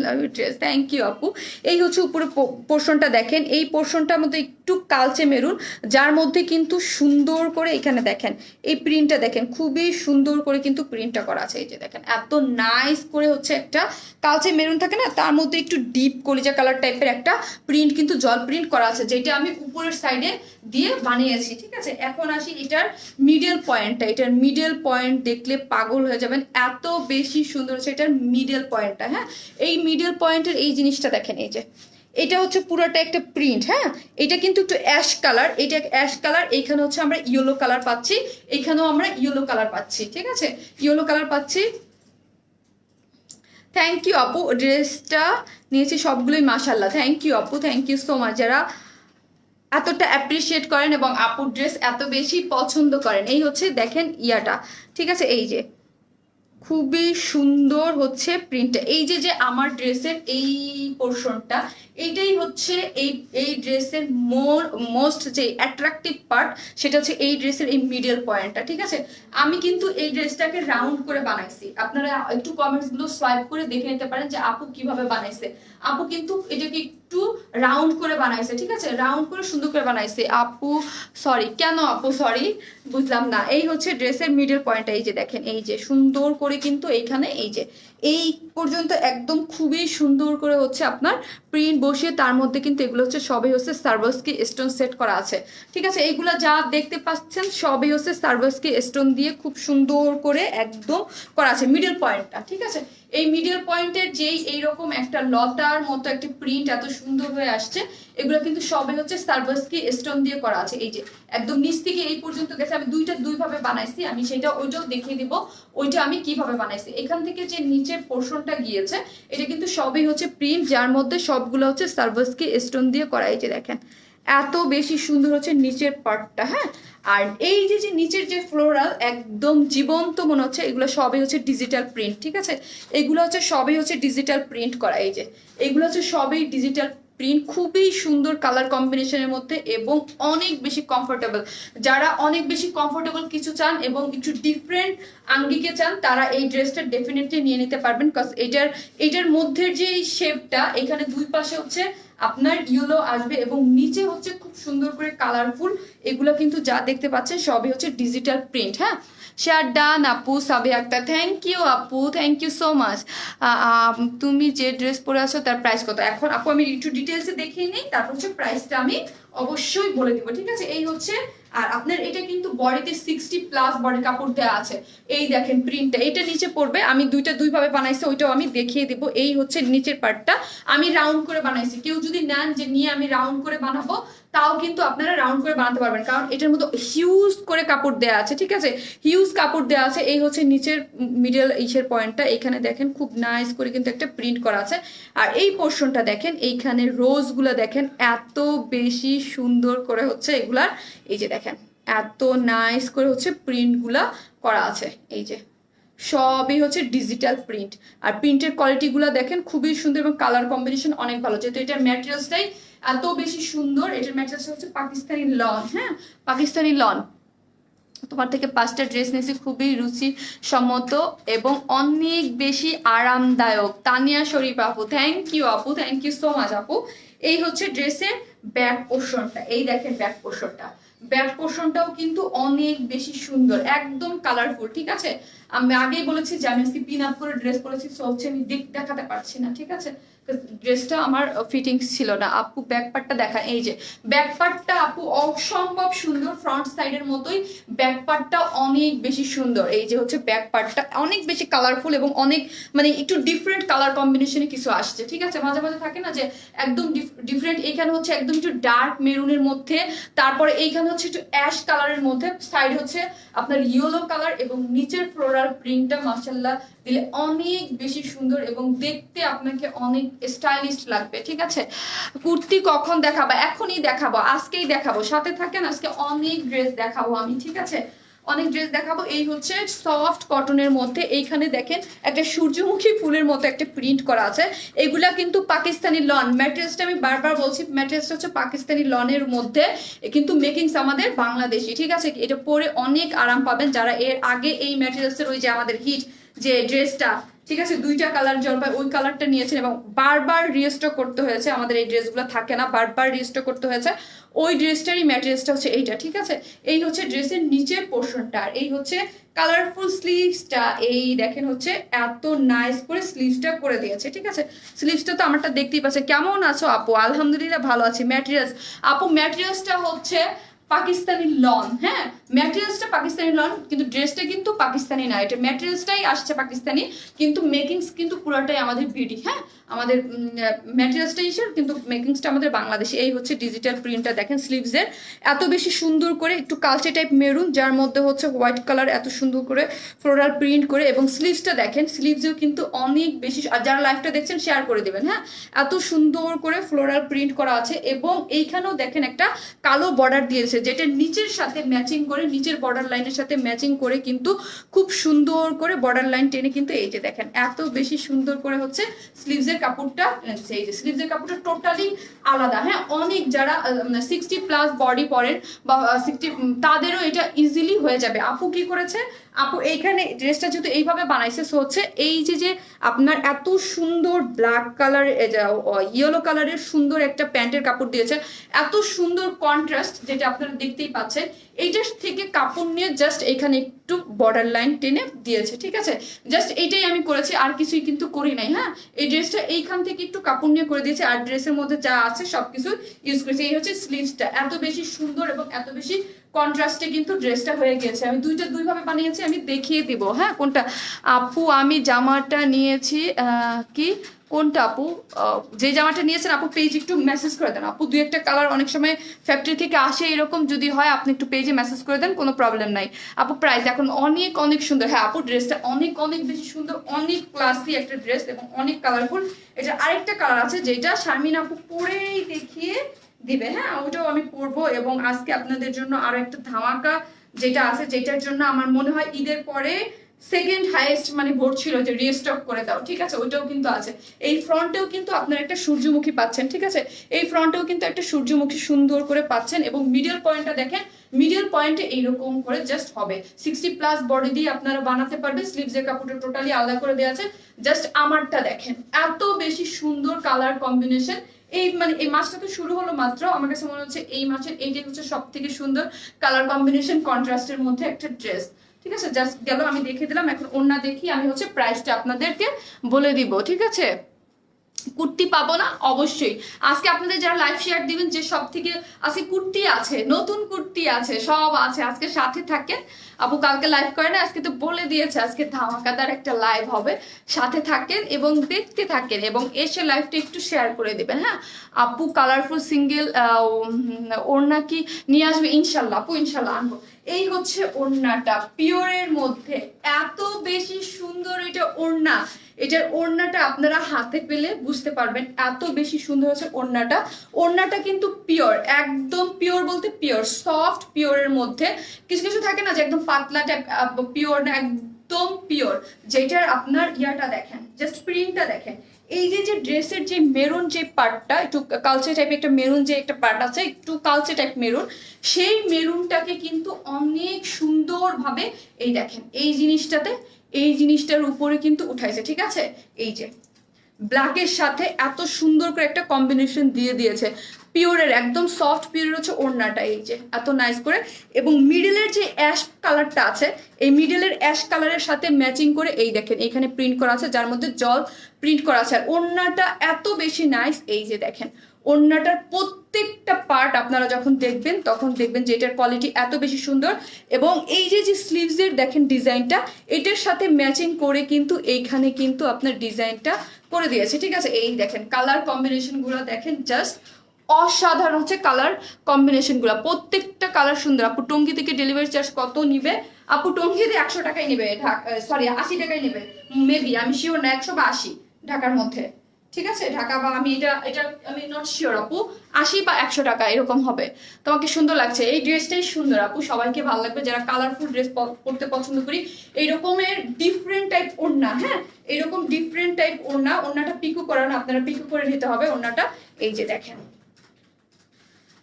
love you dress, thank you আপু। এই হচ্ছে উপরে পোর্শনটা দেখেন, এই পোর্শনটার মধ্যে একটু কালচে মেরুন, যার মধ্যে কিন্তু সুন্দর করে এখানে দেখেন এই প্রিন্টটা দেখেন, খুবই সুন্দর করে কিন্তু প্রিন্টটা করা আছে, এই যে দেখেন এত নাইস করে হচ্ছে একটা কালচে মেরুন থাকে না, তার মধ্যে একটু ডিপ কলিজা কালার টাইপের একটা প্রিন্ট কিন্তু জল প্রিন্ট করা আছে, যেটা আমি উপরের সাইডে দিয়ে বানিয়েছি, ঠিক আছে। এখন আসি এটার মিডল পয়েন্টটা, এটার মিডল পয়েন্ট দেখলে পাগল হয়ে যাবেন, এত বেশি সুন্দর হচ্ছে এটার মিডল পয়েন্টটা। হ্যাঁ এই মিডল পয়েন্টের এই জিনিসটা দেখেন, এই যে এটা হচ্ছে পুরোটা একটা প্রিন্ট, হ্যাঁ এটা কিন্তু একটু অ্যাশ কালার, এটা অ্যাশ কালার, এইখানে হচ্ছে আমরা ইয়েলো কালার পাচ্ছি, এইখানেও আমরা ইয়েলো কালার পাচ্ছি, ঠিক আছে ইয়েলো কালার পাচ্ছি। থ্যাংক ইউ আপু, ড্রেসটা নিয়েছি সবগুলোই মাশাল্লাহ, থ্যাংক ইউ আপু, থ্যাংক ইউ সো মাচ যারা এতটা অ্যাপ্রিসিয়েট করেন এবং আপুর ড্রেস এত বেশি পছন্দ করেন। এই হচ্ছে দেখেন ইয়াটা, ঠিক আছে, এই যে খুবই সুন্দর হচ্ছে প্রিন্টটা, এই যে যে আমার ড্রেসের এই পোর্শনটা, এইটাই হচ্ছে এই ড্রেসের মোস্ট যে অ্যাট্রাকটিভ পার্ট, সেটা হচ্ছে এই ড্রেসের এই মিডল পয়েন্টটা, ঠিক আছে। আমি কিন্তু এই ড্রেসটাকে রাউন্ড করে বানাইছি, আপনারা একটু কমেন্টসগুলো সোয়াইপ করে দেখে নিতে পারেন যে আপু কিভাবে বানাইছে। আপু কিন্তু এটাকে একটু রাউন্ড করে বানাইছে, ঠিক আছে, রাউন্ড করে সুন্দর করে বানাইছে আপু। সরি কেন আপু, সরি বুঝলাম না। এই হচ্ছে ড্রেসের মিডল পয়েন্টটা, এই যে দেখেন, এই যে সুন্দর করে কিন্তু এইখানে এই যে এই পর্যন্ত একদম খুবই সুন্দর করে হচ্ছে আপনার প্রিন্ট বসিয়ে, তার মধ্যে কিন্তু এগুলো হচ্ছে সবই হচ্ছে সার্ভাসকি স্টোন সেট করা আছে, ঠিক আছে। এইগুলো যা দেখতে পাচ্ছেন সবই হচ্ছে সার্ভাসকি স্টোন দিয়ে খুব সুন্দর করে একদম করা আছে মিডল পয়েন্টটা, ঠিক আছে। এই মিডল পয়েন্টের যেই এইরকম একটা লতার মতো একটা প্রিন্ট এত সুন্দর হয়ে আসছে, এগুলো কিন্তু সবই হচ্ছে সার্ভাসকি স্টোন দিয়ে করা আছে, এই যে একদম নিচ থেকে এই পর্যন্ত গেছে। আমি দুইভাবে বানাইছি, আমি সেটা ওইটাও দেখিয়ে দিব ওইটা আমি কিভাবে বানাইছি। এখান থেকে যে নিচে নিচের পোর্শনটা গিয়েছে এটা কিন্তু সবই হচ্ছে প্রিন্ট, যার মধ্যে সবগুলো হচ্ছে সার্ভাসকি স্টোন দিয়ে করা। এই যে দেখেন এত বেশি সুন্দর হচ্ছে নিচের পার্টটা। হ্যাঁ, আর এই যে যে নিচের যে ফ্লোরাল একদম জীবন্ত মনে হচ্ছে, এগুলো সবই হচ্ছে ডিজিটাল প্রিন্ট। ঠিক আছে, এগুলো হচ্ছে সবই হচ্ছে ডিজিটাল প্রিন্ট করা। এই যে এগুলো হচ্ছে সবই ডিজিটাল প্রিন্ট, খুবই সুন্দর কালার কম্বিনেশনের মধ্যে এবং অনেক বেশি কমফোর্টেবল। যারা অনেক বেশি কমফোর্টেবল কিছু চান এবং একটু ডিফারেন্ট আঙ্গিকে চান তারা এই ড্রেসটা ডেফিনেটলি নিয়ে নিতে পারবেন। কজ এটার মধ্যে যে শেপটা, এখানে দুই পাশে হচ্ছে আপনার ইয়েলো আসবে এবং নিচে হচ্ছে খুব সুন্দর করে কালারফুল। এগুলো কিন্তু যা দেখতে পাচ্ছেন সবই হচ্ছে ডিজিটাল প্রিন্ট। হ্যাঁ, শেয়ার ডান আপু, সাবি আক্তার থ্যাংক ইউ আপু, থ্যাংক ইউ সো মাচ। তুমি যে ড্রেস পরে আছো তার প্রাইস কত? এখন আপু আমি একটু ডিটেলসে দেখিয়ে নিই, তারপর হচ্ছে প্রাইসটা আমি অবশ্যই বলে দিব। ঠিক আছে, এই হচ্ছে, আর আপনার এটা কিন্তু বডিতে 60+ বডি কাপড় দেওয়া আছে। এই দেখেন প্রিন্টটা, এটা নিচে পড়বে। আমি দুইভাবে বানাইছি, ওইটাও আমি দেখিয়ে দিব। এই হচ্ছে নিচের পার্টটা আমি রাউন্ড করে বানাইছি। কেউ যদি নেন যে নিয়ে আমি রাউন্ড করে বানাবো, তাও কিন্তু আপনারা রাউন্ড করে বানাতে পারবেন, কারণ এটার মধ্যে হিউজ করে কাপড় দেওয়া আছে। ঠিক আছে, হিউজ কাপড় দেওয়া আছে। এই হচ্ছে নিচের মিডল ইসের পয়েন্টটা, এখানে দেখেন খুব নাইস করে কিন্তু একটা প্রিন্ট করা আছে। আর এই পোর্শনটা দেখেন, এইখানে রোজগুলো দেখেন এত বেশি সুন্দর করে হচ্ছে এগুলার, এই যে দেখেন এত নাইস করে হচ্ছে প্রিন্টগুলা করা আছে। এই যে সবই হচ্ছে ডিজিটাল প্রিন্ট, আর প্রিন্টের কোয়ালিটিগুলো দেখেন খুবই সুন্দর এবং কালার কম্বিনেশন অনেক ভালো। যেহেতু এটার ম্যাটেরিয়ালসটাই এত বেশি সুন্দর, এটার ম্যাটেরিয়ালস হচ্ছে পাকিস্তানি লন। হ্যাঁ, পাকিস্তানি লন। তোমার থেকে 5টা ড্রেস নিয়েছি, খুবই রুচি সম্মত এবং অনেক বেশি আরামদায়ক। তানিয়া শরীফ আপু, থ্যাংক ইউ আপু, থ্যাংক ইউ সো মাচ আপু। এই হচ্ছে ড্রেসের ব্যাক পোর্শনটা, এই দেখেন ব্যাক পোর্শনটা। ব্যাক পোর্শনটাও কিন্তু অনেক বেশি সুন্দর, একদম কালারফুল। ঠিক আছে, আমি আগেই বলেছি যে আমি আজকে পিন আপ করে ড্রেস পরেছি, সো হচ্ছে আমি দেখাতে পারছি না। ঠিক আছে, ড্রেসটা আমার ফিটিংস ছিল না। আপু ব্যাক পার্টটা দেখান। এই যে ব্যাক পার্টটা আপু অসম্ভব সুন্দর, ফ্রন্ট সাইডের মতোই ব্যাক পার্টটা অনেক বেশি সুন্দর। এই যে হচ্ছে ব্যাক পার্টটা অনেক বেশি কালারফুল এবং অনেক মানে একটু ডিফারেন্ট কালার কম্বিনেশনে কিছু আসছে। ঠিক আছে, মাঝে মাঝে থাকে না যে একদম ডিফারেন্ট, এইখানে হচ্ছে একদম একটু ডার্ক মেরুনের মধ্যে, তারপরে এইখানে হচ্ছে একটু অ্যাশ কালারের মধ্যে, সাইড হচ্ছে আপনার ইয়েলো কালার এবং নিচের ফ্লোরাল প্রিন্টটা মাশাআল্লাহ দিলে অনেক বেশি সুন্দর এবং দেখতে আপনাকে অনেক স্টাইলিশ লাগবে। ঠিক আছে, কুর্তি কখন দেখাবো? এখনই দেখাবো, আজকেই দেখাবো, সাথে থাকেন। আজকে অনেক ড্রেস দেখাবো আমি। ঠিক আছে, অনেক ড্রেস দেখাবো। এই হচ্ছে সফট কটনের মধ্যে, এইখানে দেখেন একটা সূর্যমুখী ফুলের মতো একটা প্রিন্ট করা আছে। এগুলা কিন্তু পাকিস্তানি লন। ম্যাটেরিয়ালসটা আমি বারবার বলছি, ম্যাটেরিয়ালসটা হচ্ছে পাকিস্তানি লনের মধ্যে, কিন্তু মেকিংস আমাদের বাংলাদেশি। ঠিক আছে, এটা পরে অনেক আরাম পাবেন। যারা এর আগে এই ম্যাটেরিয়ালসের ওই যে আমাদের হিট যে ড্রেসটা, ঠিক আছে 2টা কালার জলপাই, ওই কালারটা নিয়েছেন এবং বারবার রিস্টক করতে হয়েছে। আমাদের এই ড্রেসগুলো থাকে না, বারবার রিস্টক করতে হয়েছে। ওই ড্রেসটারই ম্যাটেরিয়ালসটা হচ্ছে এইটা। ঠিক আছে, এই হচ্ছে ড্রেসের নিচের পোর্শনটা, আর এই হচ্ছে কালারফুল স্লিভসটা। এই দেখেন হচ্ছে এত নাইস করে স্লিভসটা করে দিয়েছে। ঠিক আছে, স্লিভসটা তো আমারটা দেখতেই পাচ্ছে। কেমন আছো আপু? আলহামদুলিল্লাহ ভালো আছি। ম্যাটেরিয়ালস আপু, ম্যাটেরিয়ালসটা হচ্ছে পাকিস্তানি লন। হ্যাঁ, ম্যাটেরিয়ালসটা পাকিস্তানি লন, কিন্তু ড্রেসটা কিন্তু পাকিস্তানি না। এটা ম্যাটেরিয়ালসটাই আসছে পাকিস্তানি, কিন্তু মেকিংস কিন্তু পুরোটাই আমাদের বিডি। হ্যাঁ, আমাদের ম্যাটেরিয়ালসটা হিসেবে, কিন্তু মেকিংসটা আমাদের বাংলাদেশি। এই হচ্ছে ডিজিটাল প্রিন্টটা দেখেন স্লিভসের এত বেশি সুন্দর করে, একটু কালচে টাইপ মেরুন, যার মধ্যে হচ্ছে হোয়াইট কালার এত সুন্দর করে ফ্লোরাল প্রিন্ট করে। এবং স্লিভসটা দেখেন, স্লিভসেও কিন্তু অনেক বেশি, আর যারা লাইভটা দেখছেন শেয়ার করে দেবেন। হ্যাঁ, এত সুন্দর করে ফ্লোরাল প্রিন্ট করা আছে এবং এইখানেও দেখেন একটা কালো বর্ডার দিয়েছে, যেটা নিচের সাথে ম্যাচিং করে, নিচের বর্ডার লাইনের সাথে ম্যাচিং করে কিন্তু খুব সুন্দর করে বর্ডার লাইন টেনে কিন্তু এই যে দেখেন এত বেশি সুন্দর করে হচ্ছে স্লিভসের কাপড়টা। এই যে স্লিভসের কাপড়টা টোটালি আলাদা। হ্যাঁ, অনেক যারা 60+ বডি পরেন বা 60, তাদেরও এটা ইজিলি হয়ে যাবে। আপু কি করেছে, আপু এইখানে ড্রেসটা যেহেতু এইভাবে বানাইছে, সো হচ্ছে এই যে আপনার এত সুন্দর ব্ল্যাক কালার, ইয়েলো কালারের সুন্দর একটা প্যান্টের কাপড় দিয়েছে, এত সুন্দর কন্ট্রাস্ট, যেটা আপনারা দেখতেই পাচ্ছেন। এইটার থেকে কাপড় নিয়ে জাস্ট এখানে একটু বর্ডার লাইন টেনে দিয়েছে। ঠিক আছে, জাস্ট এইটাই আমি করেছি, আর কিছুই কিন্তু করি নাই। হ্যাঁ, এই ড্রেসটা এইখান থেকে একটু কাপড় নিয়ে করে দিয়েছে, আর ড্রেসের মধ্যে যা আছে সবকিছু ইউজ করেছি। এই হচ্ছে স্লিভসটা, এত বেশি সুন্দর এবং এত বেশি কন্ট্রাস্টে কিন্তু ড্রেসটা হয়ে গেছে। আমি দুইভাবে বানিয়েছি, আমি দেখিয়ে দিব। হ্যাঁ, কোনটা আপু? আমি জামাটা নিয়েছি কি কোনটা আপু? যে জামাটা নিয়েছেন আপু পেজ একটু মেসেজ করে দেন আপু। 2-1টা কালার অনেক সময় ফ্যাক্টরি থেকে আসে, এরকম যদি হয় আপনি একটু পেজে মেসেজ করে দেন, কোনো প্রবলেম নাই আপু। প্রাইস এখন অনেক অনেক সুন্দর। হ্যাঁ আপু ড্রেসটা অনেক অনেক বেশি সুন্দর, অনেক ক্লাসি একটা ড্রেস এবং অনেক কালারফুল। এটা আরেকটা কালার আছে যেটা শারমিন আপু পরেই দেখিয়ে দিবে। হ্যাঁ ওটাও আমি পরবো, এবং আজকে আপনাদের জন্য আরো একটা ধামাকা যেটা আছে, যেটার জন্য আমার মনে হয় ঈদের পরে সেকেন্ড হাইয়েস্ট মানে ভোট ছিল যে রিস্টক করে দাও, ঠিক আছে, ওইটাও কিন্তু আছে। এই ফ্রন্টেও কিন্তু আপনার একটা সূর্যমুখী পাচ্ছেন, ঠিক আছে, এই ফ্রন্টেও কিন্তু একটা সূর্যমুখী সুন্দর করে পাচ্ছেন, এবং মিডল পয়েন্টটা দেখেন, মিডল পয়েন্টে এইরকম করে জাস্ট হবে 60+ বডি দিয়ে আপনারা বানাতে পারবে। স্লিভসের কাপড়টা টোটালি আলাদা করে দেওয়া আছে। জাস্ট আমারটা দেখেন, এত বেশি সুন্দর কালার কম্বিনেশন। এই মানে এই মাসটা তো শুরু হলো মাত্র, আমার কাছে মনে হচ্ছে এই মাসের এইটাই হচ্ছে সব থেকে সুন্দর কালার কম্বিনেশন, কন্ট্রাস্টের মধ্যে একটা ড্রেস, ঠিক আছে। জাস্ট গেল, আমি দেখিয়ে দিলাম। এখন ওড়না দেখি, আমি হচ্ছে প্রাইসটা আপনাদেরকে বলে দিব, ঠিক আছে। কুর্তি পাবো না অবশ্যই আজকে আপনাদের যারা লাইভ শেয়ার দিবেন, যে সব থেকে আজকে কুর্তি আছে, নতুন কুর্তি আছে, সব আছে, আজকে সাথে থাকেন। আপু কালকে লাইভ করে না, আজকে তো বলে দিয়েছে আজকে ধামাকাদার একটা লাইভ হবে, সাথে থাকেন এবং দেখতে থাকেন, এবং এসে লাইভটা একটু শেয়ার করে দেবেন। হ্যাঁ আপু কালারফুল সিঙ্গেল ওড়না কি নিয়ে আসবে? ইনশাল্লাহ আপু, ইনশাল্লাহ আনবো। এই হচ্ছে ওড়নাটা পিওরের মধ্যে, এত বেশি সুন্দর এটা ওড়না। এটার ওড়নাটা আপনারা হাতে পেলে বুঝতে পারবেন এত বেশি সুন্দর হচ্ছে ওড়নাটা। ওড়নাটা কিন্তু পিওর, একদম পিওর বলতে পিওর, সফট পিওরের মধ্যে। কিছু কিছু থাকে না যে একদম পাতলা টাইপ, পিওর না, একদম পিওর। যেটার আপনার ইয়াটা দেখেন, জাস্ট প্রিন্টটা দেখেন। এই যে যে ড্রেসের যে মেরুন যে পার্টটা, একটু কালচে টাইপের একটা মেরুন যে একটা পার্ট আছে, একটু কালচে টাইপ মেরুন, সেই মেরুনটাকে কিন্তু অনেক সুন্দরভাবে এই দেখেন এই জিনিসটাতে, এই জিনিসটার উপরে কিন্তু উঠাইছে, ঠিক আছে। এই যে ব্ল্যাকের সাথে এত সুন্দর করে একটা কম্বিনেশন দিয়ে দিয়েছে, পিওরের একদম সফট পিওরের হচ্ছে ওড়নাটা, এই যে এত নাইস করে। এবং মিডলের যে অ্যাশ কালারটা আছে, এই মিডলের অ্যাশ কালারের সাথে ম্যাচিং করে এই দেখেন এখানে প্রিন্ট করা আছে, যার মধ্যে জল প্রিন্ট করা আছে। আর ওড়নাটা এত বেশি নাইস, এই যে দেখেন ওড়নাটার প্রত্যেকটা পার্ট আপনারা যখন দেখবেন তখন দেখবেন যে এটার কোয়ালিটি এত বেশি সুন্দর। এবং এই যে যে স্লিভসের দেখেন ডিজাইনটা, এটার সাথে ম্যাচিং করে কিন্তু এইখানে কিন্তু আপনার ডিজাইনটা করে দিয়েছে, ঠিক আছে। এই দেখেন কালার কম্বিনেশনগুলো দেখেন, জাস্ট অসাধারণ হচ্ছে কালার কম্বিনেশনগুলো, প্রত্যেকটা কালার সুন্দর। আপু টঙ্গী থেকে ডেলিভারি চার্জ কত নিবে? আপু টঙ্গীতে 100 টাকাই নেবে, সরি 80 টাকাই নেবে মেবি, আমি শিওর না, 100 বা 80 ঢাকার মধ্যে, ঠিক আছে। ঢাকা বা আমি এটা এটা আমি নট শিওর আপু, 80 বা 100 টাকা এরকম হবে। তোমাকে সুন্দর লাগছে, এই ড্রেসটাই সুন্দর আপু, সবাইকে ভালো লাগবে যারা কালারফুল ড্রেস পরতে পছন্দ করি। এইরকমের ডিফারেন্ট টাইপ ওড়না, হ্যাঁ এরকম ডিফারেন্ট টাইপ ওড়না। ওড়নাটা পিকো করা না, আপনারা পিকো করে নিতে হবে ওড়নাটা। এই যে দেখেন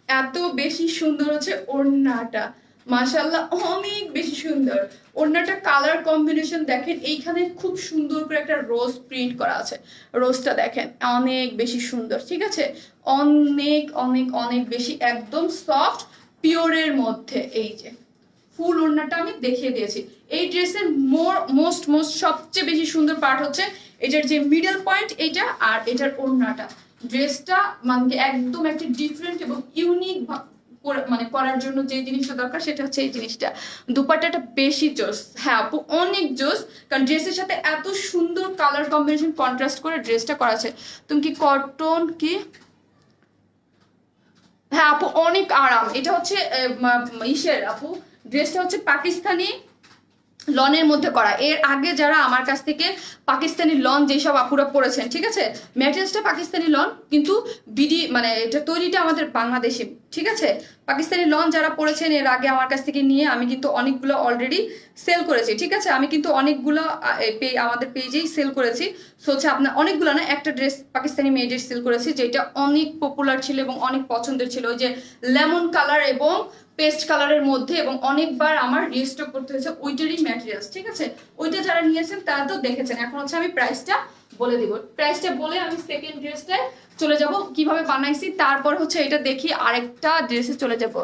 এত বেশি সুন্দর হচ্ছে ওড়নাটা, মাশাআল্লাহ অনেক বেশি সুন্দর। ওড়নাটা কালার কম্বিনেশন দেখেন, এইখানে খুব সুন্দর করে একটা রোজ প্রিন্ট করা আছে, রোজটা দেখেন অনেক বেশি সুন্দর, ঠিক আছে, অনেক অনেক অনেক বেশি একদম সফট পিওরের মধ্যে। এই যে ফুল ওড়নাটা আমি দেখিয়ে দিয়েছি। এই ড্রেসের মোস্ট সবচেয়ে বেশি সুন্দর পার্ট হচ্ছে এটার যে মিডল পয়েন্ট এইটা, আর এটার ওড়নাটা। ড্রেসটা মানে একদম একটা ডিফারেন্ট এবং ইউনিক মানে করার জন্য যে জিনিসটা দরকার সেটা হচ্ছে এই জিনিসটা। দুপাট্টাটা বেশি জোস, হ্যাঁ আপু অনেক জোস, কারণ ড্রেসের সাথে এত সুন্দর কালার কম্বিনেশন কন্ট্রাস্ট করে ড্রেসটা করা আছে। তুমি কি কটন কি? হ্যাঁ আপু অনেক আরাম। এটা হচ্ছে ইসের আপু, ড্রেসটা হচ্ছে পাকিস্তানি লনের মধ্যে করা। এর আগে যারা আমার কাছ থেকে পাকিস্তানি লন যেসব আপুরা পড়েছেন, ঠিক আছে, ম্যাটেরিয়ালসটা পাকিস্তানি লন কিন্তু বিডি মানে এটা তৈরিটা আমাদের বাংলাদেশে, ঠিক আছে। পাকিস্তানি লন যারা পড়েছেন এর আগে আমার কাছ থেকে নিয়ে আমি কিন্তু অনেকগুলো অলরেডি সেল করেছি, ঠিক আছে। আমি কিন্তু অনেকগুলো আমাদের পেজেই সেল করেছি। সো হচ্ছে আপনার অনেকগুলো না, একটা ড্রেস পাকিস্তানি মেয়েদের সেল করেছি যেটা অনেক পপুলার ছিল এবং অনেক পছন্দের ছিল, ওই যে লেমন কালার এবং পেস্ট কালারের মধ্যে, এবং অনেকবার আমার রিস্টক করতে হয়েছে ওইটারই ম্যাটেরিয়ালস, ঠিক আছে। ওইটা যারা নিয়েছেন তারা তো দেখেছেন। এখন হচ্ছে আমি প্রাইসটা বলে দিব, প্রাইসটা বলে আমি সেকেন্ড ড্রেসটায় চলে যাব কিভাবে বানাইছি, তারপর হচ্ছে এটা দেখি আরেকটা ড্রেসে চলে যাব।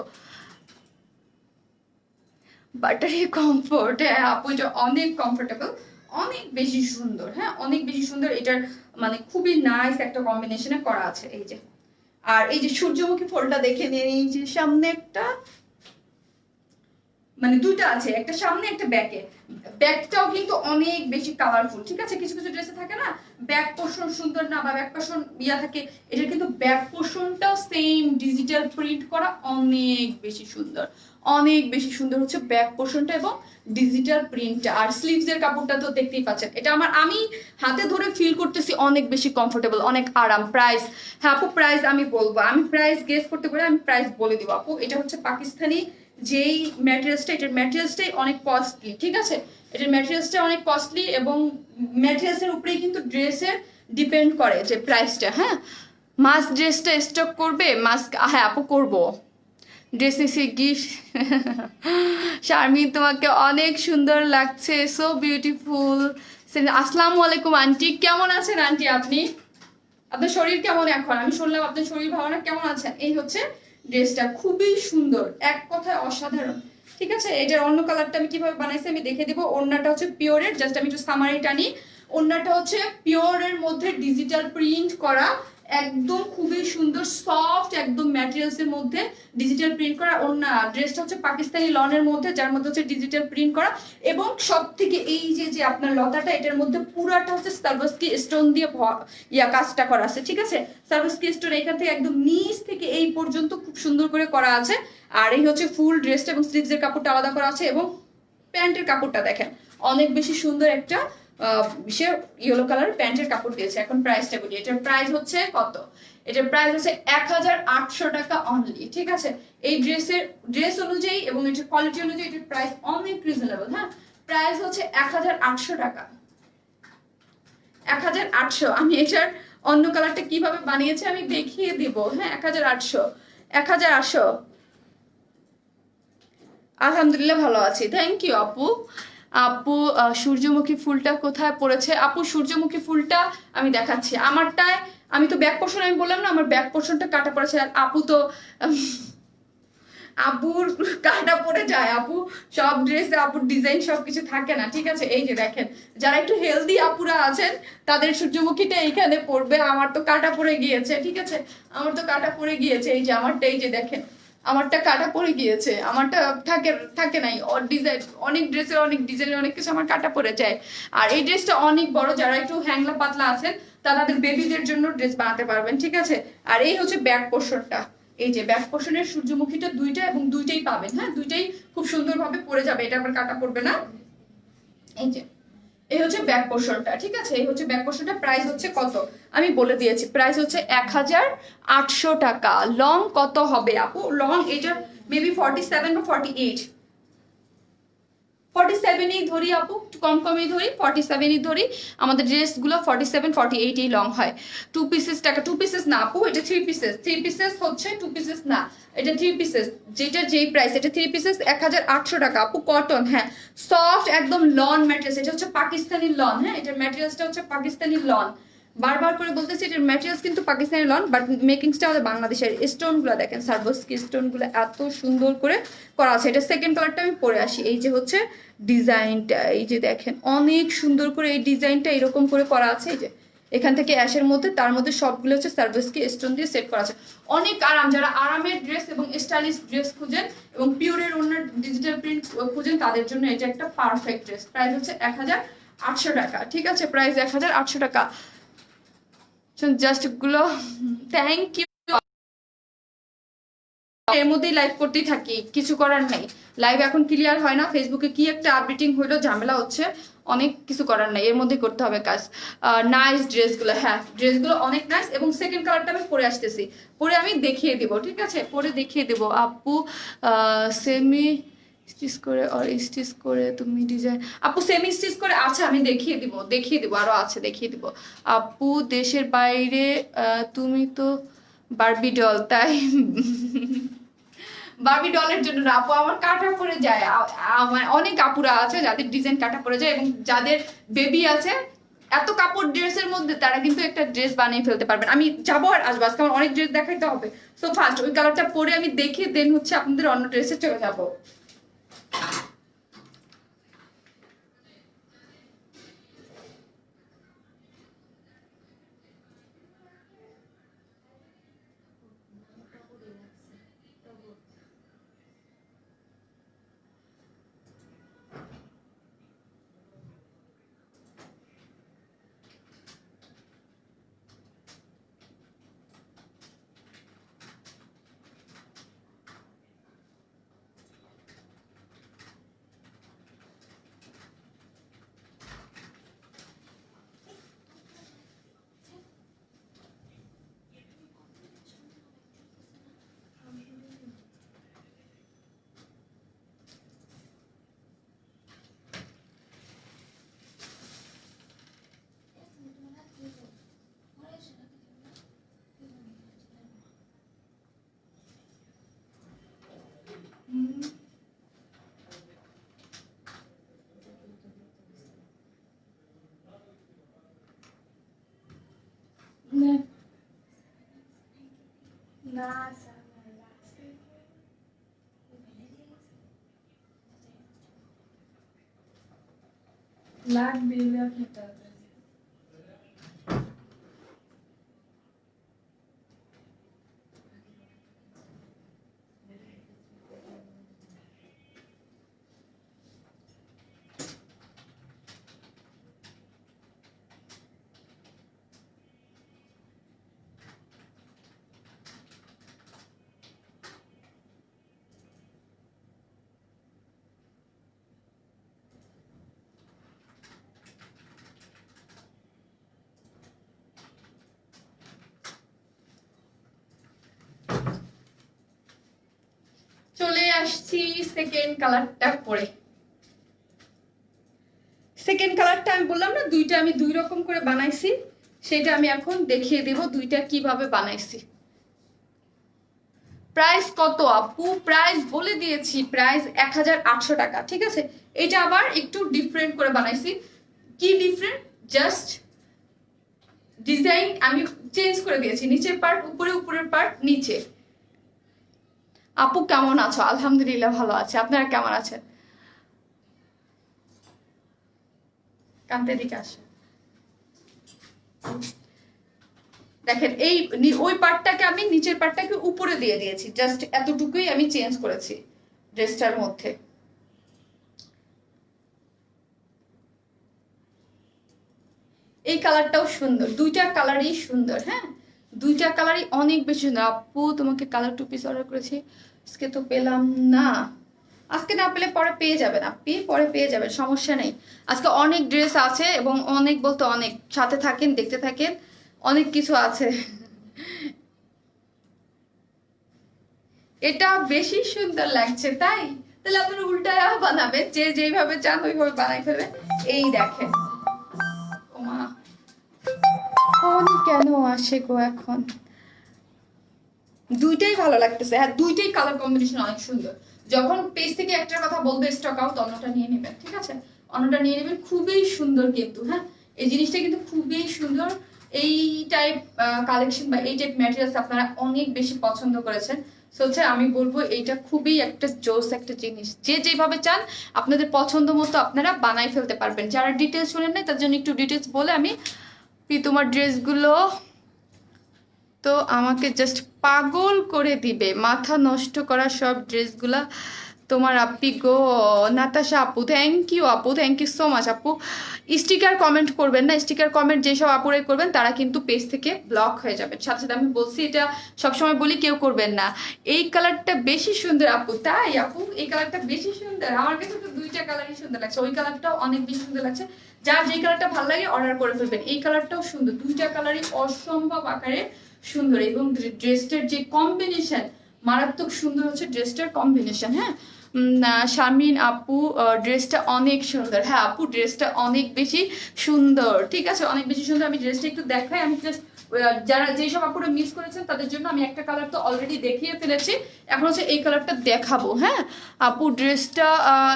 বাটারি কমফোর্ট, হ্যাঁ আপু এটা অনেক কমফোর্টেবল, অনেক বেশি সুন্দর, হ্যাঁ অনেক বেশি সুন্দর। এটার মানে খুবই নাইস একটা কম্বিনেশনে করা আছে। এই যে আর এই যে সূর্যমুখী ফুলটা দেখে নিয়ে, এই যে সামনে একটা মানে দুইটা আছে, একটা সামনে একটা ব্যাকে। ব্যাকটাও কিন্তু অনেক বেশি কালারফুল, ঠিক আছে? কিছু কিছু ড্রেসে থাকে না ব্যাক পোর্শন সুন্দর না বা ব্যাক পোর্শন ইয়া থাকে, এটা কিন্তু ব্যাক পোর্শনটাও সেম ডিজিটাল প্রিন্ট করা, অনেক বেশি সুন্দর, অনেক বেশি সুন্দর হচ্ছে ব্যাক পোর্শনটা এবং ডিজিটাল প্রিন্টটা। আর স্লিভস এর কাপড়টা তো দেখতেই পাচ্ছেন, এটা আমি হাতে ধরে ফিল করতেছি অনেক বেশি কমফোর্টেবল, অনেক আরাম। প্রাইস, হ্যাঁ আপু প্রাইস আমি বলবো, আমি প্রাইস গেস করতে পারি, আমি প্রাইস বলে দিব আপু। এটা হচ্ছে পাকিস্তানি যেই ম্যাটেরিয়ালসটা, এটার ম্যাটেরিয়ালসটাই অনেক কস্টলি, ঠিক আছে? এটার ম্যাটেরিয়ালসটা অনেক কস্টলি এবং ম্যাটেরিয়ালসের উপরেই কিন্তু ড্রেসের ডিপেন্ড করে যে প্রাইসটা। হ্যাঁ, মাস্ক ড্রেসটা স্টক করবে, মাস্ক, হ্যাঁ আপু করবো। ড্রেস নিছি গিফট। শারমিন তোমাকে অনেক সুন্দর লাগছে, সো বিউটিফুল। আসসালামু আলাইকুম আন্টি, কেমন আছেন আন্টি আপনি? আপনার শরীর কেমন এখন? আমি শুনলাম আপনার শরীর ভালো না, কেমন আছেন? এই হচ্ছে ড্রেসটা, খুবই সুন্দর, এক কথায় অসাধারণ, ঠিক আছে? এটার অন্য কালারটা আমি কিভাবে বানাইছি আমি দেখে দিব। ওড়নাটা হচ্ছে পিওরের, জাস্ট আমি একটু সামারি টানি। ওড়নাটা হচ্ছে পিওরের মধ্যে ডিজিটাল প্রিন্ট করা, একদম খুবই সুন্দর সফট, একদম ম্যাটেরিয়ালস এর মধ্যে ডিজিটাল প্রিন্ট করা ওড়না। ড্রেসটা হচ্ছে পাকিস্তানি লনের মধ্যে, যার মধ্যে হচ্ছে ডিজিটাল প্রিন্ট করা, এবং সব থেকে এই যে যে আপনার লতাটা, এটার মধ্যে পুরাটা হচ্ছে সার্ভাসকি স্টোন দিয়ে ইয়া কাজটা করা আছে, ঠিক আছে? সার্ভাসকি স্টোন এখান থেকে একদম নিচ থেকে এই পর্যন্ত খুব সুন্দর করে করা আছে। আর এই হচ্ছে ফুল ড্রেসটা, এবং স্লিভসের কাপড়টা আলাদা করা আছে, এবং প্যান্টের কাপড়টা দেখেন অনেক বেশি সুন্দর একটা সে ইয়েলো কালার প্যান্টের কাপড় দিয়েছে। এখন প্রাইসটা বলি, এটার প্রাইস হচ্ছে কত? এটার প্রাইস হচ্ছে 1800 টাকা অনলি, ঠিক আছে? এই ড্রেস অনুযায়ী এবং এটার কোয়ালিটি অনুযায়ী এটার প্রাইস অনেক রিজনেবল। হ্যাঁ, প্রাইস হচ্ছে 1800 টাকা, 1800। আমি এটার অন্য কালারটা কিভাবে বানিয়েছি আমি দেখিয়ে দিব। হ্যাঁ, 1800, 1800। আলহামদুলিল্লাহ ভালো আছি, থ্যাংক ইউ আপু। আপু সূর্যমুখী ফুলটা কোথায় পড়েছে? আপু সূর্যমুখী ফুলটা আমি দেখাচ্ছি আমারটায়। আমি তো ব্যাক পোর্শন, আমি বললাম না আমার ব্যাক পোর্শনটা কাটা পড়েছে, আর আপু তো আপুর কাটা পড়ে যায়। আপু সব ড্রেসে আপুর ডিজাইন সবকিছু থাকে না, ঠিক আছে? এই যে দেখেন, যারা একটু হেলদি আপুরা আছেন তাদের সূর্যমুখীটা এইখানে পড়বে, আমার তো কাটা পড়ে গিয়েছে, ঠিক আছে? আমার তো কাটা পড়ে গিয়েছে, এই যে আমারটা, এই যে দেখেন আমারটা কাটা পড়ে গিয়েছে, আমারটা থাকে থাকে নাই। ডিজাইন অনেক ড্রেসের অনেক ডিজাইনের অনেক কিছু আমার কাটা পড়ে যায়। আর এই ড্রেসটা অনেক বড়, যারা একটু হ্যাংলা পাতলা আছেন তাদের বেবিদের জন্য ড্রেস বানাতে পারবেন, ঠিক আছে? আর এই হচ্ছে ব্যাক পোর্শনটা, এই যে ব্যাক পোর্শনের সূর্যমুখীটা দুইটা, এবং দুইটাই পাবেন। হ্যাঁ, দুইটাই খুব সুন্দরভাবে পরে যাবে, এটা আবার কাটা পড়বে না। এই যে এই হচ্ছে ব্যাক পোর্শনটা, ঠিক আছে? এই হচ্ছে ব্যাক পোর্শনটা। প্রাইস হচ্ছে কত আমি বলে দিয়েছি, প্রাইস হচ্ছে 1800 টাকা। লং কত হবে আপু? লং এটা মেবি 47 বা 48, 47ই ধরি আপু, একটু কম কমই ধরি, 47ই ধরি। আমাদের ড্রেসগুলো 47 48ই লং হয়। টু পিসেস টাকা, টু পিসেস না আপু, এটা থ্রি পিসেস। থ্রি পিসেস হচ্ছে টু পিসেস না, এটা থ্রি পিসেস। যেটা যেই প্রাইস, এটা থ্রি পিসেস 1800 টাকা আপু। কটন, হ্যাঁ, সফট একদম লন ম্যাটেরিয়ালস, এটা হচ্ছে পাকিস্তানি লন। হ্যাঁ, এটার ম্যাটেরিয়ালসটা হচ্ছে পাকিস্তানি লন। বারবার করে বলতেছি এটার ম্যাটেরিয়ালস কিন্তু পাকিস্তানি লন, বাট মেকিংসটা আমাদের বাংলাদেশের। স্টোনগুলো দেখেন, সার্ভোস্কি স্টোনগুলো এত সুন্দর করে করা আছে। এটা সেকেন্ড কালারটা আমি পরে আসি। এই যে হচ্ছে ডিজাইনটা, এই যে দেখেন অনেক সুন্দর করে এই ডিজাইনটা এরকম করে করা আছে। এই যে এখান থেকে অ্যাশের মধ্যে, তার মধ্যে সবগুলো হচ্ছে সার্ভিসকি স্টোন দিয়ে সেট করা আছে। অনেক আরাম, যারা আরামের ড্রেস এবং স্টাইলিশ ড্রেস খুঁজেন এবং পিওরের অন্য ডিজিটাল প্রিন্ট খুঁজেন তাদের জন্য এটা একটা পারফেক্ট ড্রেস। প্রাইস হচ্ছে 1800 টাকা, ঠিক আছে? প্রাইস 1800 টাকা। জাস্ট গুলো, থ্যাংক ইউ। এর মধ্যেই লাইভ করতেই থাকি, কিছু করার নেই। লাইভ এখন ক্লিয়ার হয় না, ফেসবুকে কি একটা আপডেটিং হইলো, ঝামেলা হচ্ছে, অনেক কিছু করার নাই, এর মধ্যেই করতে হবে কাজ। নাইস ড্রেসগুলো, হ্যাঁ ড্রেসগুলো অনেক নাইস। এবং সেকেন্ড কালারটা আমি পরে আসতেছি, পরে আমি দেখিয়ে দিব, ঠিক আছে? পরে দেখিয়ে দেবো আপু। সেমি স্টিচ করে আর স্টিচ করে তুমি ডিজাইন, আপু সেমি স্টিচ করে আছে, আমি দেখিয়ে দিব, দেখিয়ে দিব, আরো আছে দেখিয়ে দিব আপু। দেশের বাইরে তুমি তো বারবি ডল, তাই বারবি ডলের জন্য না আপু, আমার কাটা পড়ে যায়। আমার অনেক কাপুরা আছে যাদের ডিজাইন কাটা পড়ে যায়, এবং যাদের বেবি আছে এত কাপড় ড্রেসের মধ্যে, তারা কিন্তু একটা ড্রেস বানিয়ে ফেলতে পারবেন। আমি যাবো আর আসবো, আজকে আমার অনেক ড্রেস দেখাইতে হবে। সো ফার্স্ট ওই কালারটা পরে আমি দেখে দেন হচ্ছে আপনাদের অন্য ড্রেসে চলে যাবো। লাগবে আপনি চলে আসছি সেকেন্ড কালারটা পরে। সেকেন্ড কালারটা আমি বললাম না দুইটা আমি দুই রকম করে বানাইছি, সেটা আমি এখন দেখিয়ে দেব দুইটা কিভাবে বানাইছি। প্রাইস কত আপু? প্রাইস বলে দিয়েছি, প্রাইস 1800 টাকা, ঠিক আছে। এটা আবার একটু ডিফারেন্ট করে বানাইছি। কি ডিফারেন্ট? জাস্ট ডিজাইন আমি চেঞ্জ করে দিয়েছি, নিচের পার্ট উপরে, উপরের পার্ট নিচে। আপু কেমন আছো? আলহামদুলিল্লাহ ভালো আছে, আপনারা কেমন আছেন? কান্তের দিকে আসে দেখেন, এই ওই পার্টটাকে আমি নিচের পার্টটাকে উপরে দিয়ে দিয়েছি, জাস্ট এতটুকুই আমি চেঞ্জ করেছি ড্রেসটার মধ্যে। এই কালারটাও সুন্দর, দুইটা কালারই সুন্দর। হ্যাঁ, দুইটা কালারই অনেক বেশি সুন্দর। আপু তোমাকে কালার টু পিস অর্ডার করেছি, আজকে তো পেলাম না। আজকে না পেলে পরে পেয়ে যাবেন, আপনি পরে পেয়ে যাবেন, সমস্যা নেই। আজকে অনেক ড্রেস আছে, এবং অনেক বলতে অনেক, সাথে থাকেন দেখতে থাকেন, অনেক কিছু আছে। এটা বেশি সুন্দর লাগছে তাই? তাহলে আপনারা উল্টায়া বানাবেন, যে যেভাবে চান ওইভাবে বানাই ফেলবেন। এই দেখেন, ওমা ফোন কেন আসে গো এখন? দুইটাই ভালো লাগতেছে, হ্যাঁ দুইটাই কালার কম্বিনেশন অনেক সুন্দর। যখন পেজ থেকে একটার কথা বলবে স্টক আউট, অন্যটা নিয়ে নেবেন, ঠিক আছে? অন্যটা নিয়ে নেবেন, খুবই সুন্দর কিন্তু। হ্যাঁ, এই জিনিসটা কিন্তু খুবই সুন্দর। এই টাইপ কালেকশন বা এই টাইপ ম্যাটেরিয়ালস আপনারা অনেক বেশি পছন্দ করেছেন। হচ্ছে আমি বলবো এইটা খুবই একটা জোস একটা জিনিস, যে যেভাবে চান আপনাদের পছন্দ মতো আপনারা বানাই ফেলতে পারবেন। যারা ডিটেলস শোনেন নাই তার জন্য একটু ডিটেলস বলে আমি, তোমার ড্রেসগুলো তো আমাকে জাস্ট পাগল করে দিবে, মাথা নষ্ট করা সব ড্রেসগুলা তোমার। আপি গো নাতাশা আপু, থ্যাংক ইউ আপু, থ্যাংক ইউ সো মাচ আপু। স্টিকার কমেন্ট করবেন না, স্টিকার কমেন্ট যেসব আপুরাই করবেন তারা কিন্তু পেজ থেকে ব্লক হয়ে যাবেন। সাথে সাথে আমি বলছি, এটা সবসময় বলি, কেউ করবেন না। এই কালারটা বেশি সুন্দর আপু, তাই আপু এই কালারটা বেশি সুন্দর। আমার কাছে তো দুইটা কালারই সুন্দর লাগছে, ওই কালারটাও অনেক বেশি সুন্দর লাগছে। যার যে কালারটা ভালো লাগে অর্ডার করে ফেলবেন। এই কালারটাও সুন্দর, দুইটা কালারই অসম্ভব আকারে সুন্দর, এবং ড্রেসটার যে কম্বিনেশন মারাত্মক সুন্দর হচ্ছে ড্রেসটার কম্বিনেশন। হ্যাঁ, শারমিন আপু ড্রেসটা অনেক সুন্দর। হ্যাঁ আপু ড্রেসটা অনেক বেশি সুন্দর, ঠিক আছে, অনেক বেশি সুন্দর। আমি ড্রেসটা একটু দেখাই, আমি জাস্ট যারা যেসব আপুরা মিস করেছেন তাদের জন্য আমি একটা কালার তো অলরেডি দেখিয়ে ফেলেছি, এখন হচ্ছে এই কালারটা দেখাবো। হ্যাঁ আপু ড্রেসটা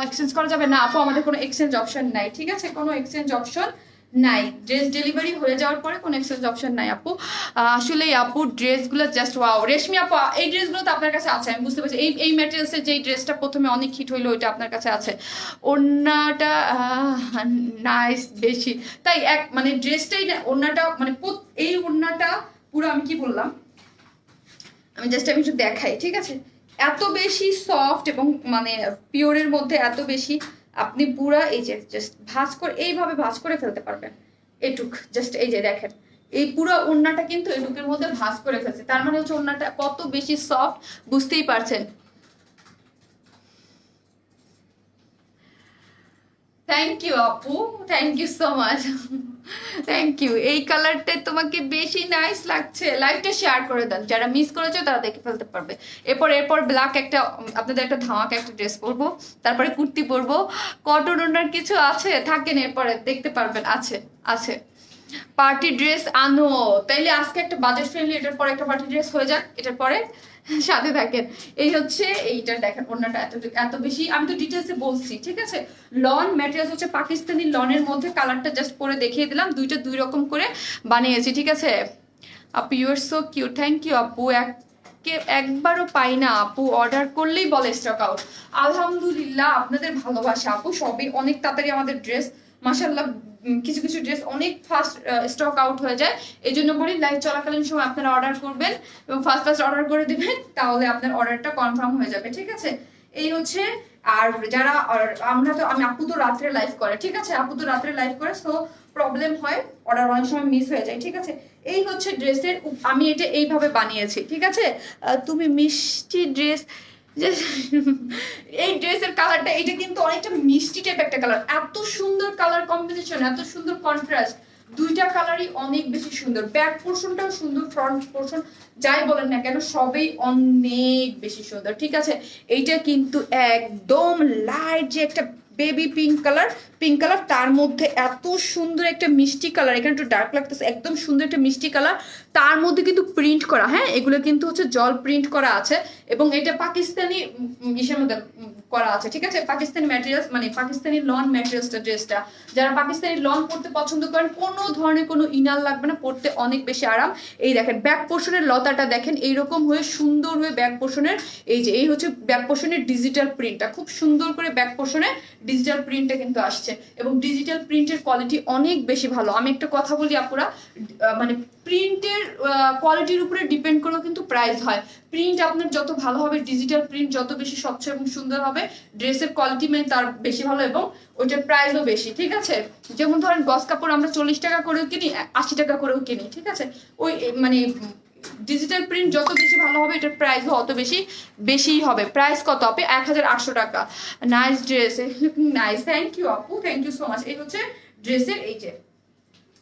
এক্সচেঞ্জ করা যাবে না? আপু আমাদের কোনো এক্সচেঞ্জ অপশন নাই, ঠিক আছে, কোনো এক্সচেঞ্জ অপশন নাই। ড্রেস ডেলিভারি হয়ে যাওয়ার পরে কোনো এক্সচেঞ্জ অপশন নাই আপু। আসলে আপু ড্রেসগুলো জাস্ট ওয়াও। রেশমি আপু এই ড্রেসগুলো তো আপনার কাছে আছে, আমি বুঝতে পারছি। এই ম্যাটেরিয়ালসের যে ড্রেসটা প্রথমে অনেক হিট হইলো ওইটা আপনার কাছে আছে। ওড়নাটা নাইস বেশি, তাই এক মানে ড্রেসটাই না, ওড়নাটা মানে এই ওড়নাটা পুরো, আমি কি বললাম, আমি জাস্ট আমি একটু দেখাই, ঠিক আছে। এত বেশি সফট এবং মানে পিওরের মধ্যে এত বেশি, আপনি পুরা এই যে জাস্ট ভাঁজ করে এইভাবে ভাঁজ করে ফেলতে পারবেন। এটুক জাস্ট এই যে দেখেন, এই পুরো ওড়নাটা কিন্তু এটুকের মধ্যে ভাঁজ করে ফেলছে, তার মানে হচ্ছে ওড়নাটা কত বেশি সফট, বুঝতেই পারছেন। থ্যাংক ইউ আপু, thank you so much, thank you. এই কালারটাই তোমাকে বেশি নাইস লাগছে। লাইভটা শেয়ার করে দেন, যারা মিস করেছে তারা দেখে ফেলতে পারবে। এরপর ব্ল্যাক একটা আপনাদের একটা ধামাকা একটা ড্রেস পরবো, তারপরে কুর্তি পরবো, কটন ওনার কিছু আছে থাকেন, এরপরে দেখতে পারবেন, আছে আছে। পার্টি ড্রেস আনো, তাইলে আজকে একটা বাজেট ফ্রেন্ডলি, এটার পরে একটা পার্টি ড্রেস হয়ে যাক, এটার পরে সাথে থাকেন। এই হচ্ছে এইটা দেখেন, ওড়নাটা এত বেশি, আমি তো ডিটেলসে বলছি, ঠিক আছে। লন ম্যাটেরিয়ালস হচ্ছে পাকিস্তানি লনের মধ্যে, কালারটা জাস্ট পরে দেখিয়ে দিলাম, দুইটা দুই রকম করে বানিয়েছি, ঠিক আছে। আপু you are so cute, thank you আপু। একবারও পাই না আপু, অর্ডার করলেই বলে স্টক আউট। আলহামদুলিল্লাহ আপনাদের ভালোবাসা আপু, সবই অনেক তাড়াতাড়ি আমাদের ড্রেস মাশাআল্লাহ কিছু কিছু ড্রেস অনেক ফাস্ট স্টক আউট হয়ে যায়। এই জন্য বলি লাইভ চলাকালীন সময় আপনারা অর্ডার করবেন এবং ফার্স্ট ফার্স্ট অর্ডার করে দেবেন, তাহলে আপনার অর্ডারটা কনফার্ম হয়ে যাবে, ঠিক আছে। এই হচ্ছে। আর যারা আপু তো রাত্রে লাইভ করে, ঠিক আছে, আপু তো রাত্রে লাইভ করে, সো প্রবলেম হয়, অর্ডার অনেক সময় মিস হয়ে যায়, ঠিক আছে। এই হচ্ছে ড্রেসের, আমি এটা এইভাবে বানিয়েছি, ঠিক আছে। তুমি মিষ্টি ড্রেস, যে এই ড্রেসের কালারটা, এটা কিন্তু অনেকটা মিষ্টি টাইপ একটা কালার, এত সুন্দর কালার কম্বিনেশন, এত সুন্দর কন্ট্রাস্ট, দুইটা কালারই অনেক বেশি সুন্দর। ব্যাক পোর্শনটাও সুন্দর, ফ্রন্ট পোর্শন যাই বলেন না কেন সবই অনেক বেশি সুন্দর, ঠিক আছে। এইটা কিন্তু একদম লাইট যে একটা বেবি পিঙ্ক কালার, তার মধ্যে এত সুন্দর একটা মিষ্টি কালার, এখানে একটু ডার্ক লাগতেছে, একদম সুন্দর একটা মিষ্টি কালার, তার মধ্যে কিন্তু প্রিন্ট করা, হ্যাঁ এগুলো কিন্তু হচ্ছে জল প্রিন্ট করা আছে, এবং এটা পাকিস্তানি ইসের মধ্যে করা আছে, ঠিক আছে। পাকিস্তানি ম্যাটেরিয়ালস, মানে পাকিস্তানি লন ম্যাটেরিয়ালসটা ড্রেসটা, যারা পাকিস্তানি লন পড়তে পছন্দ করেন, কোনো ধরনের কোনো ইনার লাগবে না, পড়তে অনেক বেশি আরাম। এই দেখেন ব্যাক পোর্শনের লতাটা দেখেন, এইরকম হয়ে সুন্দর হয়ে ব্যাক পোর্শনের, এই হচ্ছে ব্যাক পোর্শনের ডিজিটাল প্রিন্টটা, খুব সুন্দর করে ব্যাক পোর্শনে ডিজিটাল প্রিন্টটা কিন্তু আসছে, এবং ডিজিটাল প্রিন্টের কোয়ালিটি অনেক বেশি ভালো। আমি একটা কথা বলি আপুরা, মানে প্রিন্টের কোয়ালিটির উপরে ডিপেন্ড করেও কিন্তু প্রাইস হয়। প্রিন্ট আপনার যত ভালো হবে, ডিজিটাল প্রিন্ট যত বেশি স্বচ্ছ এবং সুন্দর হবে, ড্রেসের কোয়ালিটি মানে তার বেশি ভালো, এবং ওইটার প্রাইসও বেশি, ঠিক আছে। যেমন ধরেন গস কাপড় আমরা 40 টাকা করেও কিনি, 80 টাকা করেও কিনি, ঠিক আছে। ওই মানে ডিজিটাল প্রিন্ট যত বেশি ভালো হবে, এটার প্রাইসও অত বেশিই হবে। প্রাইস কত আপনি? 1800 টাকা। Nice dress, nice, thank you আপু, থ্যাংক ইউ সো মাচ। এই হচ্ছে ড্রেসের, এই যে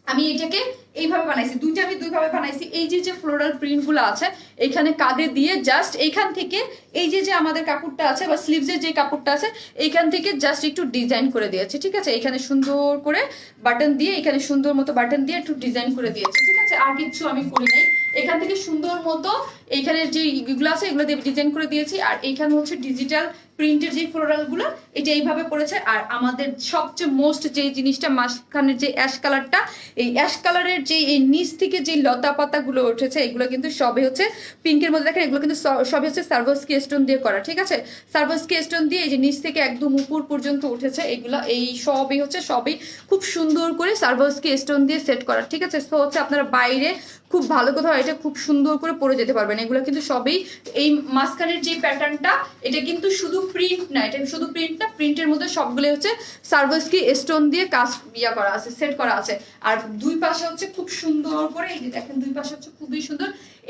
আমি এটাকে এইভাবে বানাইছি, আমি দুইভাবে বানাইছি। এই যে ফ্লোরাল প্রিন্টগুলো আছে এখানে কাঁধে দিয়ে জাস্ট এইখান থেকে, এই যে আমাদের কাপড়টা আছে বা স্লিভসের যে কাপড়টা আছে এইখান থেকে জাস্ট একটু ডিজাইন করে দিয়েছে, ঠিক আছে। এখানে সুন্দর করে বাটন দিয়ে, এখানে সুন্দর মতো বাটন দিয়ে একটু ডিজাইন করে দিয়েছে, ঠিক আছে। আর কিছু আমি করি নাই, এখান থেকে সুন্দর মতো এইখানে যে এগুলো আছে এগুলো দিয়ে ডিজাইন করে দিয়েছি। আর এইখানে হচ্ছে ডিজিটাল প্রিন্টের যে ফ্লোরালগুলো, এটা এইভাবে পড়েছে। আর আমাদের সবচেয়ে মোস্ট যে জিনিসটা, মাঝখানের যে অ্যাশ কালারটা, এই অ্যাশ কালারের যে এই নিচ থেকে যে লতা পাতাগুলো উঠেছে, এগুলো কিন্তু সবই হচ্ছে পিঙ্কের মধ্যে, দেখেন এগুলো কিন্তু সবই হচ্ছে সার্ভোস্কি স্টোন দিয়ে করা, ঠিক আছে। সার্ভোস্কি স্টোন দিয়ে এই যে নিচ থেকে একদম উপর পর্যন্ত উঠেছে, এগুলো এই সবই হচ্ছে সবই খুব সুন্দর করে সার্ভোস্কি স্টোন দিয়ে সেট করা, ঠিক আছে। সো হচ্ছে আপনারা বাইরে খুব ভালো কথা, এটা খুব সুন্দর করে পরে যেতে পারবেন। এগুলো কিন্তু সবই, এই মাঝখানের যে প্যাটার্নটা, এটা কিন্তু শুধু প্রিন্ট না, এটা শুধু প্রিন্ট না, প্রিন্টের মধ্যে সবগুলো হচ্ছে সার্ভোস্কি স্টোন দিয়ে কাজ করা আছে, সেট করা আছে। আর দুই পাশে হচ্ছে খুব সুন্দর করে, এই যে দেখেন দুই পাশে হচ্ছে খুবই সুন্দর।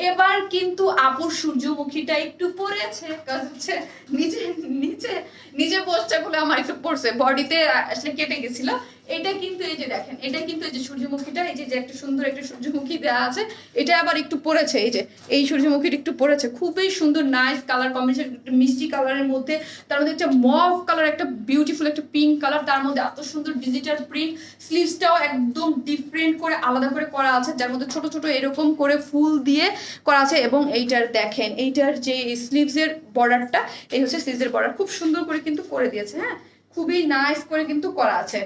এবার কিন্তু আপুর সূর্যমুখীটা একটু পড়েছে, হচ্ছে নিচে নিচে নিচে পোস্টটা গুলো আমার একটু পড়ছে, বডিতে আসলে কেটে গেছিল। এটা কিন্তু এই যে দেখেন, এটা কিন্তু এই যে সূর্যমুখীটা, এই যে একটা সুন্দর একটা সূর্যমুখী দেওয়া আছে, এটা আবার একটু পড়েছে, এই যে এই সূর্যমুখীটা একটু পড়েছে, খুবই সুন্দর নাইস কালার কম্বিনেশন, মিষ্টি কালারের মধ্যে, তার মধ্যে একটা মভ কালার, একটা বিউটিফুল একটা পিঙ্ক কালার, তার মধ্যে এত সুন্দর ডিজিটাল প্রিন্ট। স্লিভসটাও একদম ডিফারেন্ট করে আলাদা করে করা আছে, যার মধ্যে ছোট ছোট এরকম করে ফুল দিয়ে করা আছে। এবং এইটার দেখেন, এইটার যে স্লিভসের বর্ডারটা, এই হচ্ছে স্লিভসের বর্ডার, খুব সুন্দর করে কিন্তু করে দিয়েছে, হ্যাঁ খুবই নাইস করে কিন্তু করা আছে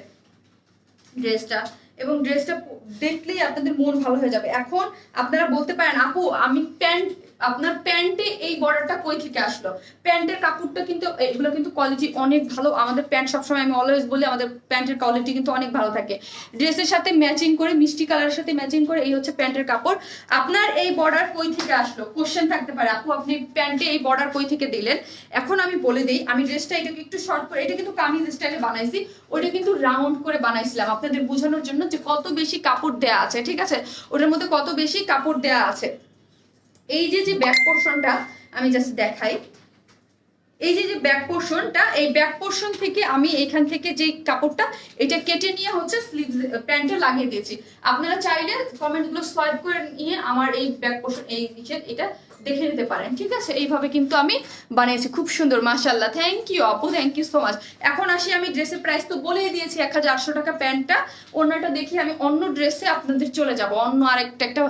ড্রেসটা। এবং ড্রেসটা দেখলেই আপনাদের মন ভালো হয়ে যাবে। এখন আপনারা বলতে পারেন আপু আমি আপনার প্যান্টে এই বর্ডারটা কই থেকে আসলো? প্যান্টের কাপড়টা কিন্তু, এগুলো কিন্তু কোয়ালিটি অনেক ভালো। আমাদের প্যান্ট সবসময়, আমি অলওয়েজ বলি, আমাদের প্যান্টের কোয়ালিটি কিন্তু অনেক ভালো থাকে। ড্রেসের সাথে ম্যাচিং করে, মিষ্টি কালারের সাথে ম্যাচিং করে, এই হচ্ছে প্যান্টের কাপড়। আপনার এই বর্ডার কই থেকে আসলো কোশ্চেন থাকতে পারে, আপু আপনি প্যান্টে এই বর্ডার কই থেকে দিলেন? এখন আমি বলে দিই, আমি ড্রেসটা এটাকে একটু শর্ট করে, এটা কিন্তু কামিজ স্টাইলে বানাইছি, ওইটা কিন্তু রাউন্ড করে বানাইছিলাম আপনাদের বোঝানোর জন্য যে কত বেশি কাপড় দেয়া আছে, ঠিক আছে, ওটার মধ্যে কত বেশি কাপড় দেয়া আছে। এই যে ব্যাক পোর্শনটা আমি জাস্ট দেখাই, এই যে ব্যাক পোর্শনটা, এই ব্যাক পোর্শন থেকে আমি এখান থেকে যে কাপড়টা এটা কেটে নিয়ে হচ্ছে স্লিভ প্যান্টে লাগিয়ে দিয়েছি। আপনারা চাইলে কমেন্টগুলো সোয়াইপ করে নিয়ে আমার এই ব্যাক পোর্শন, এই এটা দেখে নিতে পারেন, ঠিক আছে। এইভাবে কিন্তু আমি বানিয়েছি, খুব সুন্দর মাশাআল্লাহ, থ্যাংক ইউ আপু, থ্যাংক ইউ সো মাচ। এখন আসি, আমি ড্রেসের প্রাইস তো বলেই দিয়েছি 1800 টাকা প্যান্টটা। অন্যটা দেখি আমি অন্য ড্রেসে আপনাদের চলে যাব, অন্য আরেকটা একটা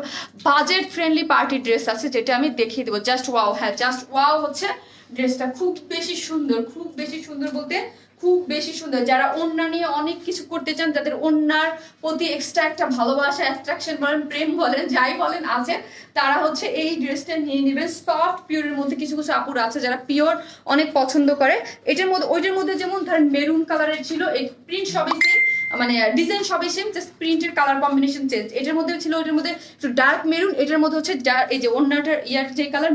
বাজেট ফ্রেন্ডলি পার্টি ড্রেস আছে যেটা আমি দেখিয়ে দেবো। জাস্ট ওয়াও, হ্যাঁ জাস্ট ওয়াও হচ্ছে ড্রেসটা, খুব বেশি সুন্দর, খুব বেশি সুন্দর বলতে খুব বেশি সুন্দর। যারা ওড়না নিয়ে অনেক কিছু করতে চান, যাদের ওড়নার প্রতি এক্সট্রা একটা ভালোবাসা, অ্যাট্রাকশন বলেন, প্রেম বলেন, যাই বলেন আছে, তারা হচ্ছে এই ড্রেসটা নিয়ে নেবেন। সফট পিওরের মধ্যে কিছু কিছু আপুরা আছে যারা পিওর অনেক পছন্দ করে। এটার মধ্যে, ওইটার মধ্যে যেমন ধরেন মেরুন কালারের ছিল, এই প্রিন্ট সবই সেম, মানে ডিজাইন সবই সেম, জাস্ট প্রিন্টের কালার কম্বিনেশন চেঞ্জ। এটার মধ্যে ছিল, ওইটার মধ্যে একটু ডার্ক মেরুন, এটার মধ্যে হচ্ছে এই যে ওড়নাটার ইয়ার যে কালার,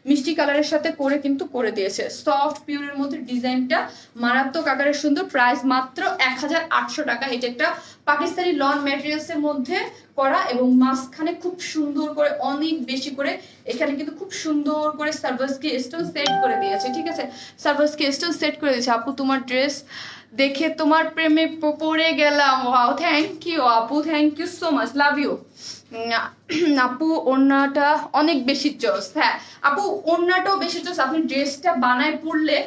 মিষ্টি কালারের সাথে করে কিন্তু করে দিয়েছে। সফট পিওরের মধ্যে ডিজাইনটা মারাত্মক আকারের সুন্দর। প্রাইস মাত্র 1800 টাকা। এটা একটা পাকিস্তানি লন ম্যাটেরিয়ালস এর মধ্যে করা, এবং মাঝখানে খুব সুন্দর করে অনেক বেশি করে এখানে কিন্তু খুব সুন্দর করে সার্ভাসকি স্টোন সেট করে দিয়েছে। ঠিক আছে, সার্ভাসকি স্টোন সেট করে দিয়েছে। আপু তোমার ড্রেস দেখে তোমার প্রেমে পড়ে গেলাম। ওয়াও, থ্যাংক ইউ আপু, thank you so much, love you. আপু ওড়নাটা অনেক বেশি জোস। হ্যাঁ আপু, ওড়নাটাও বেশি জোস। আপনি ড্রেসটা বানায় পড়লে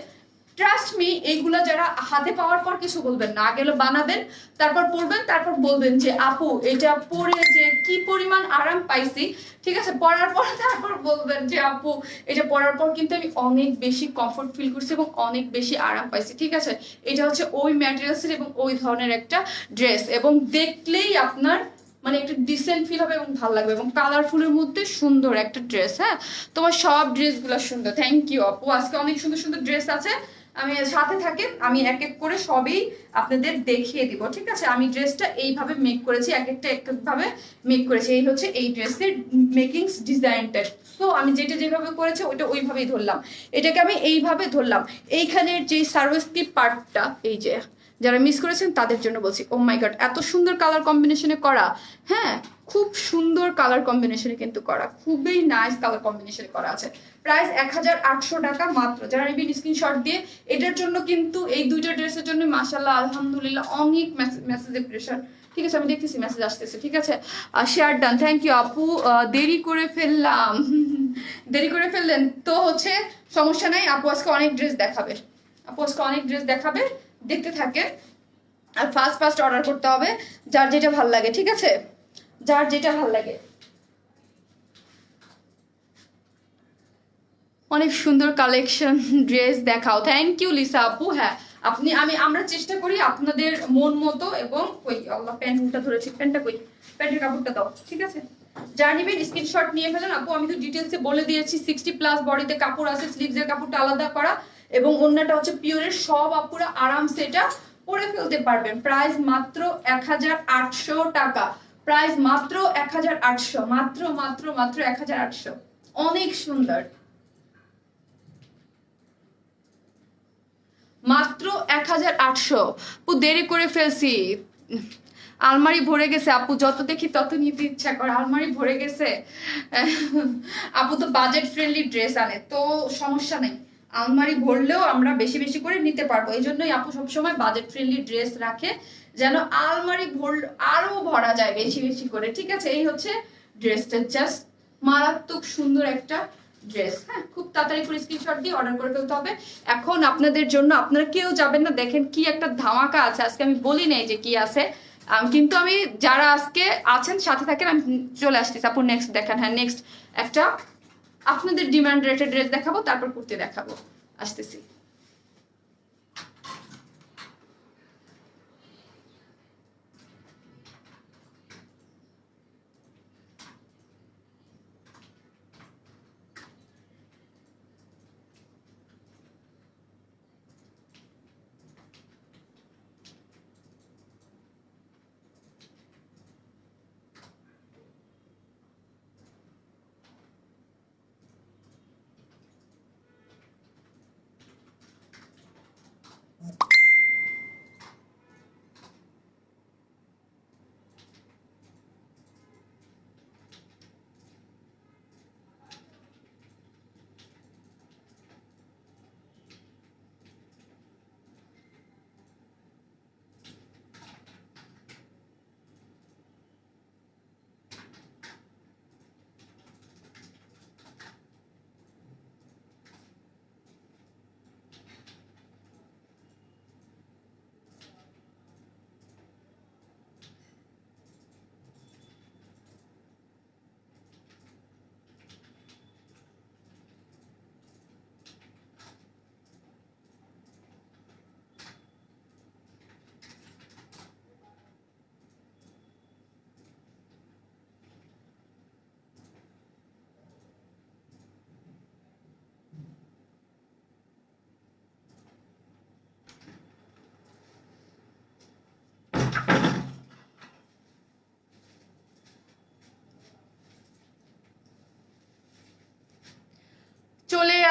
ট্রাস্ট মি, এইগুলা যারা হাতে পাওয়ার পর কিছু বলবেন না, আগে বানাবেন, তারপর পরবেন, তারপর বলবেন যে আপু এটা পরে যে কি পরিমাণ আরাম পাইছি। ঠিক আছে, পরার পর তারপর বলবেন যে আপু এটা পরার পর কিন্তু আমি অনেক বেশি কমফোর্ট ফিল করছি এবং অনেক বেশি আরাম পাইছি। ঠিক আছে, এটা হচ্ছে ওই ম্যাটেরিয়ালসের এবং ওই ধরনের একটা ড্রেস, এবং দেখলেই আপনার মানে একটা ডিসেন্ট ফিল হবে এবং ভালো লাগবে, এবং কালারফুলের মধ্যে সুন্দর একটা ড্রেস। হ্যাঁ, তোমার সব ড্রেসগুলো সুন্দর। থ্যাংক ইউ আপু, আজকে অনেক সুন্দর সুন্দর ড্রেস আছে। আমি সাথে থাকেন, আমি এক এক করে সবই আপনাদের দেখিয়ে দিব। ঠিক আছে, আমি ড্রেসটা এইভাবে মেক করেছি, এক একটা এক একভাবে মেক করেছি। এই হচ্ছে এই ড্রেসের মেকিংস ডিজাইনটা। সো আমি যেটা যেভাবে করেছি ওইটা ওইভাবেই ধরলাম, এটাকে আমি এইভাবে ধরলাম। এইখানের যে সার্ভিসটি পার্টটা, এই যে যারা মিস করেছেন তাদের জন্য বলছি। ও মাই গড, এত সুন্দর কালার কম্বিনেশনে করা। হ্যাঁ, খুব সুন্দর কালার কম্বিনেশনে কিন্তু করা, খুবই নাইস কালার কম্বিনেশনে করা আছে। প্রাইস 1800 টাকা মাত্র। যারা নিবেন স্ক্রিনশট দিয়ে। এটার জন্য কিন্তু এই দুইটা ড্রেসের জন্য মাশাআল্লাহ আলহামদুলিল্লাহ অনেক মেসেজের প্রেশার। ঠিক আছে, আমি দেখতেছি মেসেজ আসতেছে। ঠিক আছে, শেয়ার ডান, থ্যাংক ইউ আপু। দেরি করে ফেললাম। দেরি করে ফেললেন তো হচ্ছে সমস্যা নাই, আপু আজকে অনেক ড্রেস দেখাবে। আপু আজকে অনেক ড্রেস দেখাবে, দেখতে থাকেন। আর ফার্স্ট ফার্স্ট অর্ডার করতে হবে, যার যেটা ভাল লাগে। ঠিক আছে, যার যেটা ভাল লাগে। অনেক সুন্দর কালেকশন, ড্রেস দেখাও। থ্যাংক ইউ লিসা আপু। হ্যাঁ, আমরা চেষ্টা করি আপনাদের মন মতো, এবং কই আল্লাহ প্যান্ট উল্টা ধরেছি, প্যান্টটা কই, প্যান্টের কাপড়টা দাও। ঠিক আছে, যার নিবেন স্ক্রিনশট নিয়ে ফেলেন। আপু আমি তো ডিটেলসে বলে দিয়েছি, 60+ বডিতে কাপড় আছে, স্লিভসের কাপড়টা আলাদা করা, এবং অন্যটা হচ্ছে পিওরের। সব আপুরা আরামসে এটা পরে ফেলতে পারবেন। প্রাইস মাত্র 1800 টাকা। প্রাইস মাত্র 1800, মাত্র মাত্র মাত্র 1800। অনেক সুন্দর, মাত্র 1800। আপু দেরি করে ফেলছি, আলমারি ভরে গেছে আপু, যত দেখি তত নিতে ইচ্ছা করে, আলমারি ভরে গেছে। আপু তো বাজেট ফ্রেন্ডলি ড্রেস আনে, তো সমস্যা নেই, আলমারি ভরলেও আমরা বেশি বেশি করে নিতে পারবো। এই জন্যই আপু সবসময় বাজেট ফ্রেন্ডলি ড্রেস রাখে, যেন আলমারি আরো ভরা যায় বেশি বেশি করে। ঠিক আছে, এই হচ্ছে ড্রেসটা, জাস্ট মারাত্মক সুন্দর একটা ড্রেস। হ্যাঁ, খুব তাড়াতাড়ি করে স্ক্রিনশট দিয়ে অর্ডার করে ফেলতে হবে। এখন আপনাদের জন্য, আপনারা কেউ যাবেন না, দেখেন কি একটা ধামাকা আছে আজকে। আমি বলি নাই যে কি আছে, কিন্তু আমি যারা আজকে আছেন সাথে থাকেন, আমি চলে আসতেছি। আপু নেক্সট দেখান। হ্যাঁ, নেক্সট একটা আপনাদের ডিমান্ড রেটেড ড্রেস দেখাবো, তারপর কুর্তি দেখাবো, আসতেছি।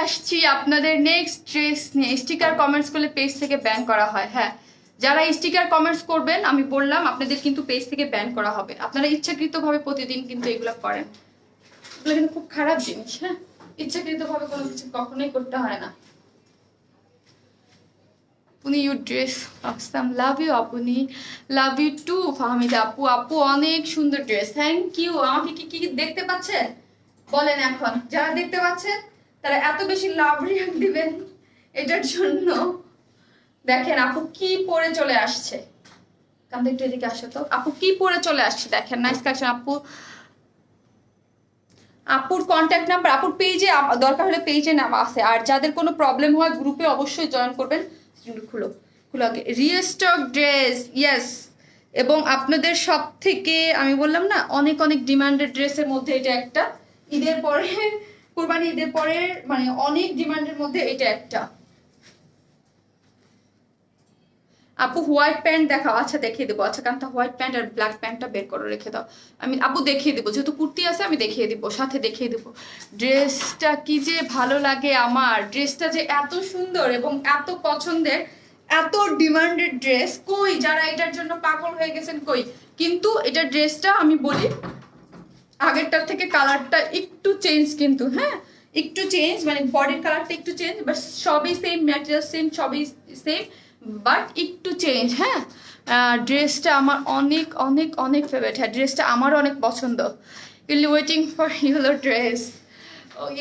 আসছি আপনাদের নেক্সট ড্রেস নিয়ে। স্টিকার কমেন্টস করলে পেজ থেকে ব্যান করা হয়। হ্যাঁ, যারা স্টিকার কমেন্টস করবেন আমি বললাম আপনাদের কিন্তু পেজ থেকে ব্যান করা হবে। আপনারা ইচ্ছাকৃতভাবে প্রতিদিন কিন্তু এগুলো করেন, এগুলো কিন্তু খুব খারাপ জিনিস। হ্যাঁ, ইচ্ছাকৃতভাবে কোনো কিছু কখনোই করতে হয় না। আপনি you dress awesome, love you আপনি, লাভ ইউ টু ফাহমিদা আপু। আপু অনেক সুন্দর ড্রেস, থ্যাংক ইউ। আমাকে কি কি দেখতে পাচ্ছেন বলেন? এখন যারা দেখতে পাচ্ছেন তারা এত বেশি লাভ রিয়াক্ট দিবেন এটার জন্য। দেখেন আপু কি পরে চলে আসছে, কান একটু এদিকে আসো তো। আপু কি পরে চলে আসছে দেখেন, নাইস কালেকশন। আপুর কন্ট্যাক্ট নাম্বার আপুর পেজে, দরকার হলে পেজে নাম আছে। আর যাদের কোনো প্রবলেম হয় গ্রুপে অবশ্যই জয়েন করবেন। খুলো খুলো আগে। Restock dress, yes. এবং আপনাদের সব থেকে আমি বললাম না অনেক অনেক ডিমান্ডেড ড্রেসের মধ্যে এটা একটা। ঈদের পরে, কুরবানি ঈদের পরে মানে অনেক ডিমান্ডের মধ্যে এটা একটা। আপু হোয়াইট প্যান্ট দেখাও। আচ্ছা দেখিয়ে দেবো। আচ্ছা কারণ হোয়াইট প্যান্ট আর ব্ল্যাক প্যান্টটা বের করে রেখে দাও। আমি আপু দেখিয়ে দেবো, যেহেতু কুর্তি আছে আমি দেখিয়ে দিব, সাথে দেখিয়ে দেবো। ড্রেসটা কি যে ভালো লাগে আমার, ড্রেসটা যে এত সুন্দর এবং এত পছন্দের, এত ডিমান্ডেড ড্রেস। কই যারা এটার জন্য পাগল হয়ে গেছেন কই? কিন্তু এটা ড্রেসটা আমি বলি আগেরটার থেকে কালারটা একটু চেঞ্জ, কিন্তু হ্যাঁ একটু চেঞ্জ, মানে বডির কালারটা একটু চেঞ্জ, বাট সবই সেম ম্যাটেরিয়াল, সেম সবই সেম, বাট একটু চেঞ্জ। হ্যাঁ, ড্রেসটা আমার অনেক অনেক অনেক ফেভারিট। হ্যাঁ, ড্রেসটা আমার অনেক পছন্দ। Will waiting for yellow dress.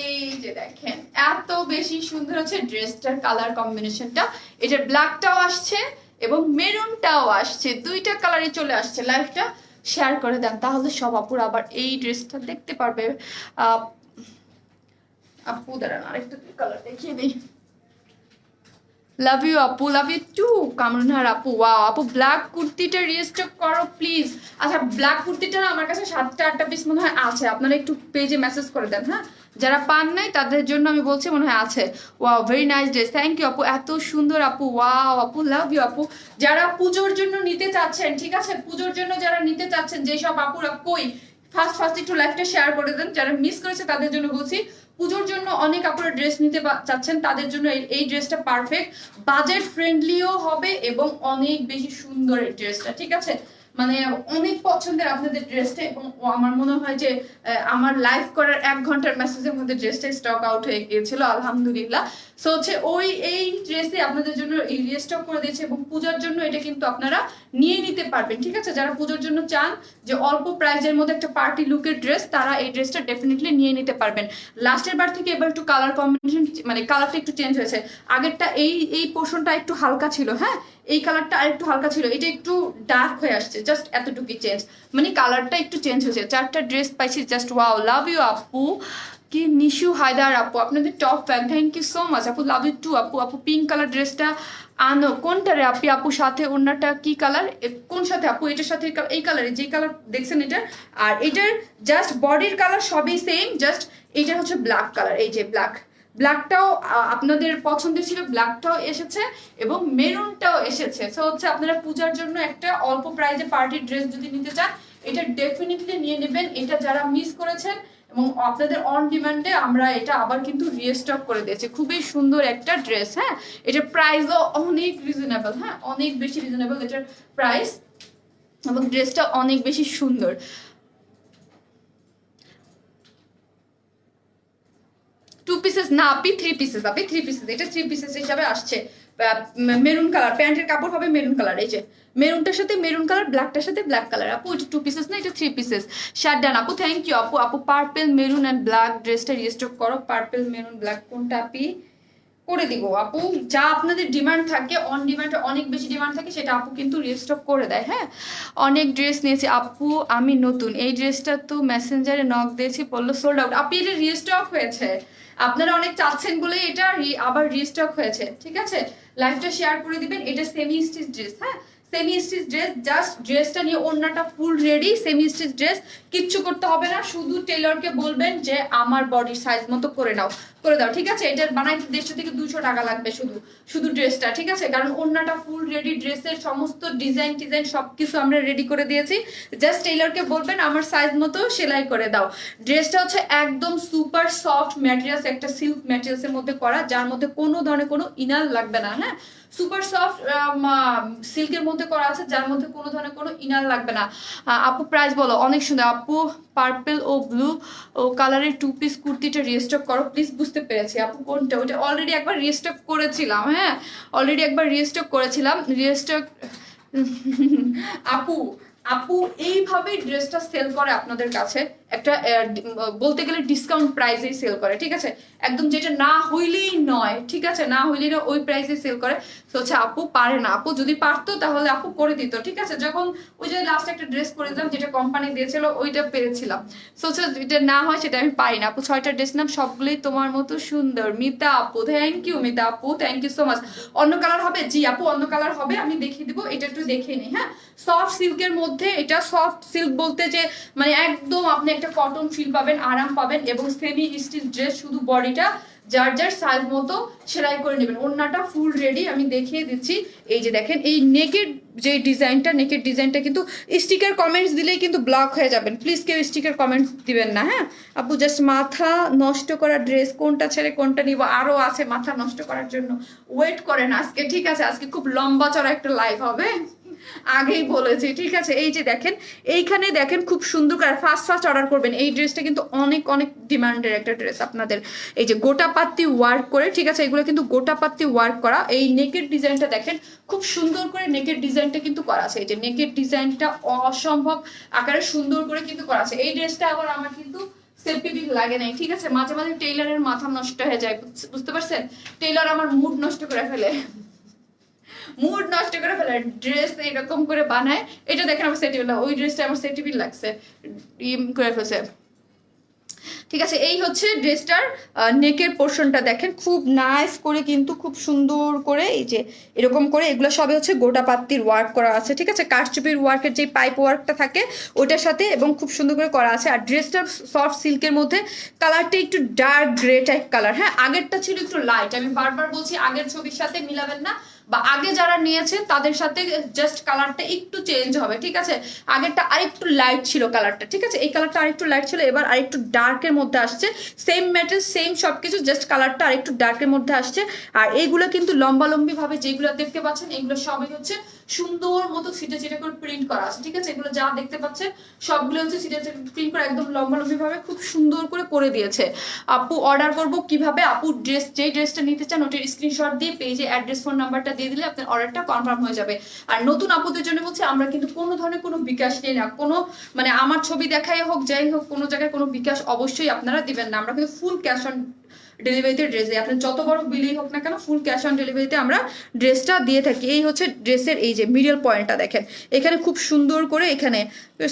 এই যে দেখেন এত বেশি সুন্দর হচ্ছে ড্রেসটার কালার কম্বিনেশনটা। এটার ব্ল্যাকটাও আসছে এবং মেরুনটাও আসছে, দুইটা কালারই চলে আসছে। লাইভটা শেয়ার করে দেন, তাহলে সব আপুরা আবার এই ড্রেসটা দেখতে পারবে। আপু দাঁড়ান আরেকটা কালার দেখিয়ে দিই। লাভ ইউ আপু, লাভ ইউ টু কামরুনহার আপু। ওয়াও আপু ব্ল্যাক কুর্তিটা রিস্টক করো প্লিজ। আচ্ছা ব্ল্যাক কুর্তিটা আমার কাছে 7টা-8টা পিস মনে হয় আছে, আপনারা একটু পেজে মেসেজ করে দেন। হ্যাঁ, যারা পান নাই তাদের জন্য আমি বলছি, মনে হয় আছে। Wow very nice dress, thank you আপু, এত সুন্দর আপু। ওয়াও আপু লাভ ইউ আপু। যারা পুজোর জন্য নিতে চাচ্ছেন, ঠিক আছে, পুজোর জন্য যারা নিতে চাচ্ছেন, যেসব আপুরা কই ফার্স্ট একটু লাইভটা শেয়ার করে দেন। যারা মিস করেছে তাদের জন্য বলছি, পুজোর জন্য অনেক আপনারা ড্রেস নিতে চাচ্ছেন তাদের জন্য এই ড্রেসটা পারফেক্ট। বাজেট ফ্রেন্ডলিও হবে এবং অনেক বেশি সুন্দর এই ড্রেসটা, ঠিক আছে, মানে অনেক পছন্দের আপনাদের ড্রেসটা। এবং আমার মনে হয় যে আমার লাইভ করার 1 ঘন্টার মেসেজের মধ্যে ড্রেসটা স্টক আউট হয়ে গিয়েছিল, আলহামদুলিল্লাহ। সো হচ্ছে এই ড্রেসে আপনাদের জন্য এই রিস্টক করে দিয়েছে এবং পূজার জন্য এটা কিন্তু আপনারা নিয়ে নিতে পারবেন, ঠিক আছে। যারা পুজোর জন্য চান যে অল্প প্রাইজের মধ্যে একটা পার্টি লুকের ড্রেস, তারা এই ড্রেসটা ডেফিনেটলি নিয়ে নিতে পারবেন। লাস্টের বার থেকে এবার একটু কালার কম্বিনেশন, মানে কালারটা একটু চেঞ্জ হয়েছে। আগেরটা এই পোর্শনটা একটু হালকা ছিল, হ্যাঁ, এই কালারটা আর একটু হালকা ছিল, এটা একটু ডার্ক হয়ে আসছে, জাস্ট এতটুকুই চেঞ্জ, মানে কালারটা একটু চেঞ্জ হয়েছে। 4টা ড্রেস পাইছি, জাস্ট ওয়াও। লাভ ইউ আপু। কি নিশু হায়দার আপু, আপনাদের top fan, thank you so much আপু, লাভ ইউ টু আপু। আপু পিঙ্ক কালার ড্রেসটা আনো, কোনটা রে আপি? আপু সাথে অন্যটা কি কালার, কোন সাথে আপু? এটার সাথে এই কালারে, যে কালার দেখছেন এটা, আর এটার জাস্ট বডির কালার সবই সেম, জাস্ট এটা হচ্ছে ব্ল্যাক কালার। এই যে ব্ল্যাকটাও আপনাদের পছন্দের ছিল, ব্ল্যাকটাও এসেছে এবং মেরুনটাও এসেছে। সো হচ্ছে আপনারা পূজার জন্য একটা অল্প প্রাইজে পার্টির ড্রেস যদি নিতে চান, এটা ডেফিনেটলি নিয়ে নেবেন। এটা যারা মিস করেছেন এবং আপনাদের অন ডিমান্ডে আমরা এটা আবার কিন্তু রিস্টক করে দিয়েছি। খুবই সুন্দর একটা ড্রেস। হ্যাঁ, এটার প্রাইসও অনেক রিজনেবল, হ্যাঁ অনেক বেশি রিজনেবল এটার প্রাইস, এবং ড্রেসটা অনেক বেশি সুন্দর। টু পিসেস না আপনি, 3 পিসেস আপনি, 3 পিসেস, এটা 3 পিসেস হিসাবে আসছে। মেরুন কালার, প্যান্টের কাপড় হবে মেরুন কালার। এই যে মেরুনটার সাথে মেরুন কালার, ব্ল্যাকটার সাথে ব্ল্যাক কালার। আপু এটা 2 পিসেস না, এটা 3 পিসেস। শার্ট ডান আপু, থ্যাংক ইউ আপু। আপু পার্পল মেরুন অ্যান্ড ব্ল্যাক ড্রেসটা রিস্টক করো। পার্পল মেরুন ব্ল্যাক কোনটা আপি? করে দিব আপু, যা আপনাদের ডিমান্ড থাকে, অন ডিমান্ড অনেক বেশি ডিমান্ড থাকে, সেটা আপু কিন্তু রিস্টক করে দেয়। হ্যাঁ, অনেক ড্রেস নিয়েছি আপু, আমি নতুন, এই ড্রেসটা তো মেসেঞ্জারে নক দিয়েছি, বললো সোল্ড আউট। আপনি এটা রিস্টক হয়েছে, আপনারা অনেক চাচ্ছেন বলে এটা আবার রিস্টক হয়েছে, ঠিক আছে। লাইভটা শেয়ার করে দিবেন। এটা সেমি স্টিচ ড্রেস, হ্যাঁ সেমি স্টিচ ড্রেস, জাস্ট ড্রেসটা নিয়ে ওড়নাটা full ready, semi stitch dress, কিচ্ছু করতে হবে না, শুধু টেলরকে বলবেন যে আমার বডির সাইজ মতো করে দাও, করে দাও, ঠিক আছে। এটার বানাইতে 150 থেকে 200 টাকা লাগবে শুধু শুধু ড্রেসটা, ঠিক আছে, কারণ ওড়নাটা ফুল রেডি, ড্রেসের সমস্ত ডিজাইন টিজাইন সবকিছু আমরা রেডি করে দিয়েছি, জাস্ট টেলরকে বলবেন আমার সাইজ মতো সেলাই করে দাও। ড্রেসটা হচ্ছে একদম সুপার সফট ম্যাটেরিয়ালস, একটা সিল্ক ম্যাটেরিয়ালসের মধ্যে করা, যার মধ্যে কোনো ধরনের কোনো ইনার লাগবে না, হ্যাঁ, সুপার সফট সিল্কের মধ্যে করা আছে, যার মধ্যে কোনো ধরনের কোনো ইনার লাগবে না। আপু প্রাইস বলো। অনেক সুন্দর আপু, পার্পল ও ব্লু ও কালারের 2 পিস কুর্তিটা রিস্টক করো প্লিজ। বুঝতে পেরেছি আপু কোনটা, ওইটা অলরেডি একবার রিস্টক করেছিলাম, হ্যাঁ অলরেডি একবার রিস্টক করেছিলাম, রিস্টক আপু আপু এইভাবে ড্রেসটা সেল করে আপনাদের কাছে, একটা বলতে গেলে ডিসকাউন্ট প্রাইসেই সেল করে, ঠিক আছে, একদম যেটা না হইলেই নয়, ঠিক আছে, না হইলেই না ওই প্রাইসে সেল করে। তো হচ্ছে আপু পারে না, আপু যদি পারতো তাহলে আপু করে দিত, ঠিক আছে, যখন ওই যে লাস্ট একটা ড্রেস করে দিলাম যেটা কোম্পানি দিয়েছিল ওইটা পেরেছিলাম, সো হচ্ছে যেটা না হয় সেটা আমি পাই না। আপু 6টা ড্রেস নাম, সবগুলোই তোমার মতো সুন্দর। মিতা আপু থ্যাংক ইউ, মিতা আপু থ্যাংক ইউ সো মাচ। অন্য কালার হবে? জি আপু অন্য কালার হবে, আমি দেখিয়ে দিব, এটা একটু দেখে নিই। হ্যাঁ, সফট সিল্কের মধ্যে, এটা সফট সিল্ক বলতে যে মানে একদম আপনি একটা কটন ফিল পাবেন, আরাম পাবেন, এবং সেমি স্টিচ ড্রেস, শুধু বডিটা যার যার সাইজ মতো সেলাই করে নেবেন। ওড়নাটা ফুল রেডি, আমি দেখিয়ে দিচ্ছি। এই যে দেখেন এই নেকের যে ডিজাইনটা, নেকের ডিজাইনটা কিন্তু স্টিকার কমেন্টস দিলেই কিন্তু ব্লক হয়ে যাবেন, প্লিজ কেউ স্টিকার কমেন্টস দিবেন না। হ্যাঁ আপু জাস্ট মাথা নষ্ট করা ড্রেস কোনটা ছেড়ে কোনটা নিব, আরো আছে মাথা নষ্ট করার জন্য, ওয়েট করেন আজকে, ঠিক আছে, আজকে খুব লম্বা চড়া একটা লাইভ হবে, আগেই বলেছি, ঠিক আছে। এই যে দেখেন এইখানে দেখেন খুব সুন্দর করে ফার্স্ট ফার্স্ট অর্ডার করবেন, এই ড্রেসটা কিন্তু অনেক অনেক ডিমান্ডের একটা ড্রেস আপনাদের। এই যে গোটা পাত্তি ওয়ার্ক করে, ঠিক আছে, এগুলো কিন্তু গোটা পাত্তি ওয়ার্ক করা। এই নেকের ডিজাইনটা দেখেন খুব সুন্দর করে, নেকের ডিজাইনটা কিন্তু করা আছে, এই যে নেকের ডিজাইনটা অসম্ভব আকারে সুন্দর করে কিন্তু করা আছে। এই ড্রেসটা আবার আমার কিন্তু সেলফি পিক লাগে নাই, ঠিক আছে, মাঝে মাঝে টেইলারের মাথা নষ্ট হয়ে যায়, বুঝতে পারছেন, টেইলার আমার মুড নষ্ট করে ফেলে, মুড নষ্ট করে ফেলে, ড্রেস এরকম করে বানায়। এটা দেখেন আমার সেটিবিল, ওই ড্রেসটা আমার সেটিবিল লাগছে, করে ফেলছে, ঠিক আছে। এই হচ্ছে ড্রেসটার নেকের পোর্শনটা দেখেন খুব নাইস করে, কিন্তু খুব সুন্দর করে এই যে এরকম করে, এগুলো সবে হচ্ছে গোটা পাত্তির ওয়ার্ক করা আছে, ঠিক আছে, কারচুপির ওয়ার্কের যে পাইপ ওয়ার্কটা থাকে ওটার সাথে, এবং খুব সুন্দর করে করা আছে। আর ড্রেসটার সফট সিল্কের মধ্যে কালারটা একটু ডার্ক গ্রে টাইপ কালার, হ্যাঁ আগেরটা ছিল একটু লাইট, আমি বারবার বলছি আগের ছবির সাথে মিলাবেন না, বা আগে যারা নিয়েছেন তাদের সাথে জাস্ট কালারটা একটু চেঞ্জ হবে, ঠিক আছে, আগেরটা আরেকটু লাইট ছিল কালারটা, ঠিক আছে, এই কালারটা আরেকটু লাইট ছিল, এবার আরেকটু ডার্কের মধ্যে আসছে, সেম ম্যাটেরিয়াল সেম সবকিছু, জাস্ট কালারটা আরেকটু ডার্কের মধ্যে আসছে। আর এইগুলো কিন্তু লম্বালম্বি ভাবে যেগুলো দেখতে পাচ্ছেন এগুলো সবই হচ্ছে সুন্দর মতো ছিটে ছিটে করে প্রিন্ট করা আছে, ঠিক আছে, এগুলো যা দেখতে পাচ্ছেন সবগুলো হচ্ছে ছিটে ছিটে প্রিন্ট করে একদম লম্বালম্বি ভাবে খুব সুন্দর করে দিয়েছে। আপু অর্ডার করব কিভাবে? আপু ড্রেস, যে ড্রেসটা নিতে চান ওটার স্ক্রিনশট দিয়ে পেজে অ্যাড্রেস ফোন নাম্বারটা দিয়ে দিলে আপনার অর্ডারটা কনফার্ম হয়ে যাবে। আর নতুন আপুদের জন্য বলছি আমরা কিন্তু কোনো ধরনের কোনো বিকাশ নেই না, কোনো মানে আমার ছবি দেখাই হোক যাই হোক কোনো জায়গায় কোনো বিকাশ অবশ্যই আপনারা দিবেন না, আমরা কিন্তু ফুল ক্যাশ অন ডেলিভারিতে ড্রেস দিই, আপনার যত বড় বিলই হোক না কেন ফুল ক্যাশ অন ডেলিভারিতে আমরা ড্রেসটা দিয়ে থাকি। এই হচ্ছে ড্রেসের এই যে মিডল পয়েন্টটা দেখেন, এখানে খুব সুন্দর করে, এখানে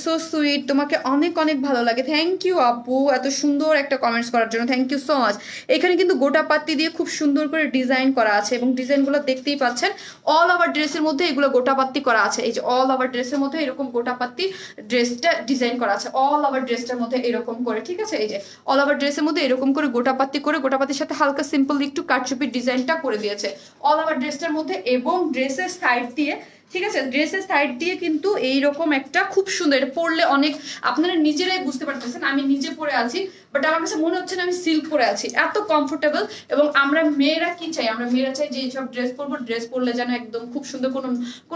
সো সুইট, তোমাকে অনেক অনেক ভালো লাগে, থ্যাংক ইউ আপু এত সুন্দর একটা কমেন্টস করার জন্য, থ্যাংক ইউ সো মাচ। এখানে কিন্তু গোটা পাত্তি দিয়ে খুব সুন্দর করে ডিজাইন করা আছে, এবং ডিজাইনগুলো দেখতেই পাচ্ছেন অল ওভার ড্রেসের মধ্যে এগুলো গোটা পাত্তি করা আছে, এই যে অল ওভার ড্রেসের মধ্যে এরকম গোটা পাত্তি ড্রেসটা ডিজাইন করা আছে, অল ওভার ড্রেসটার মধ্যে এরকম করে, ঠিক আছে, এই যে অল ওভার ড্রেসের মধ্যে এরকম করে গোটা পাত্তি করে, গোটা পাত্তির সাথে হালকা সিম্পল একটু কারচুপির ডিজাইনটা করে দিয়েছে অল ওভার ড্রেসটার মধ্যে, এবং ড্রেসের সাইড দিয়ে, ঠিক আছে, ড্রেসের সাইড দিয়ে কিন্তু এইরকম একটা খুব সুন্দর, এটা পরলে অনেক আপনারা নিজেরাই বুঝতে পারতেছেন, আমি নিজে পরে আছি বাট আমার কাছে মনে হচ্ছে না আমি সিল্ক পরে আছি, এত কমফোর্টেবল। এবং আমরা মেয়েরা কি চাই, আমরা মেয়েরা চাই যে এইসব ড্রেস পরবো, ড্রেস পরলে যেন একদম খুব সুন্দর, কোনো